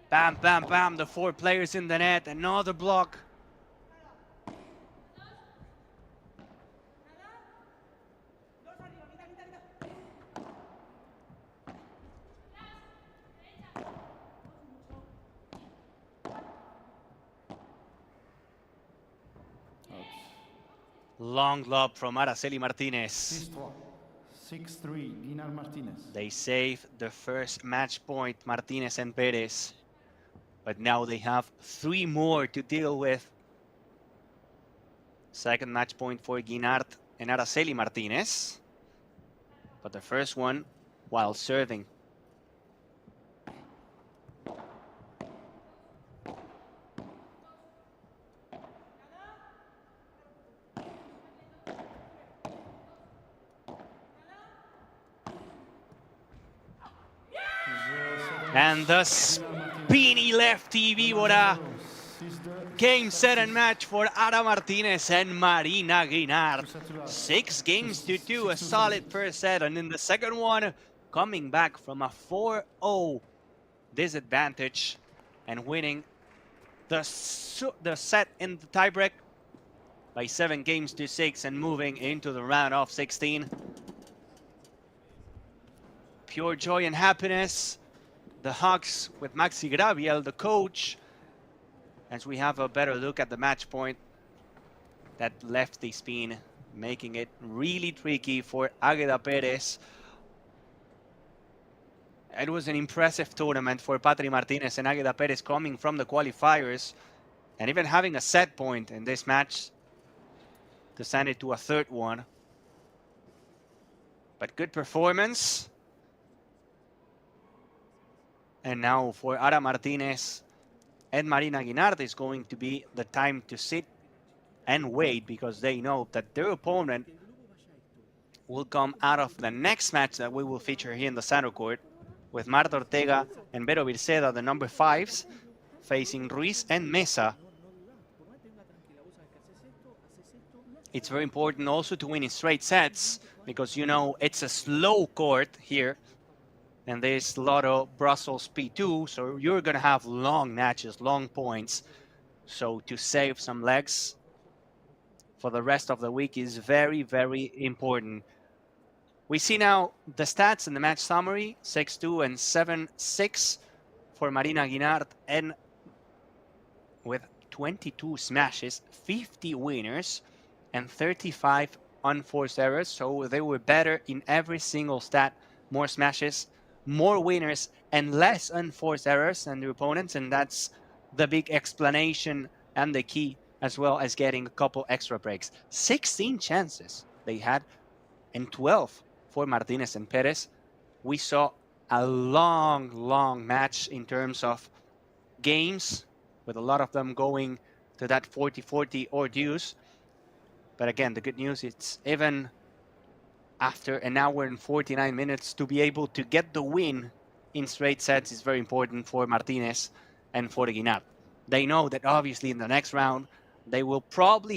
Bam, bam, bam. The 4 players in the net. Another block. Long lob from Araceli Martinez. 6-3, Guinart Martinez. They saved the first match point, Martinez and Perez. But now they have 3 more to deal with. Second match point for Guinart and Araceli Martinez. But the first one while serving. And the spinny lefty víbora. Game, set, and match for Ara Martinez and Marina Guinart. 6 games to 2, a solid first set. And in the second one, coming back from a 4-0 disadvantage and winning the set in the tiebreak by 7 games to 6 and moving into the round of 16. Pure joy and happiness. The hugs with Maxi Graviel, the coach, as we have a better look at the match point. That lefty spin, making it really tricky for Agueda Perez. It was an impressive tournament for Patri Martinez and Agueda Perez coming from the qualifiers and even having a set point in this match to send it to a third one. But good performance. And now for Ara Martinez and Marina Guinart is going to be the time to sit and wait, because they know that their opponent will come out of the next match that we will feature here in the center court with Marta Ortega and Vero Virseda, the number 5s, facing Ruiz and Mesa. It's very important also to win in straight sets, because you know it's a slow court here. And this Lotto Brussels P2, so you're going to have long matches, long points. So to save some legs for the rest of the week is very, very important. We see now the stats in the match summary, 6-2 and 7-6 for Marina Guinart, and with 22 smashes, 50 winners, and 35 unforced errors. So they were better in every single stat, more smashes, more winners, and less unforced errors than their opponents, and that's the big explanation and the key, as well as getting a couple extra breaks. 16 chances they had, and 12 for Martinez and Perez. We saw a long match in terms of games, with a lot of them going to that 40-40 or deuce. But again, the good news, it's even after an hour and 49 minutes to be able to get the win in straight sets is very important for Martinez and for the Guinart. They know that obviously in the next round, they will probably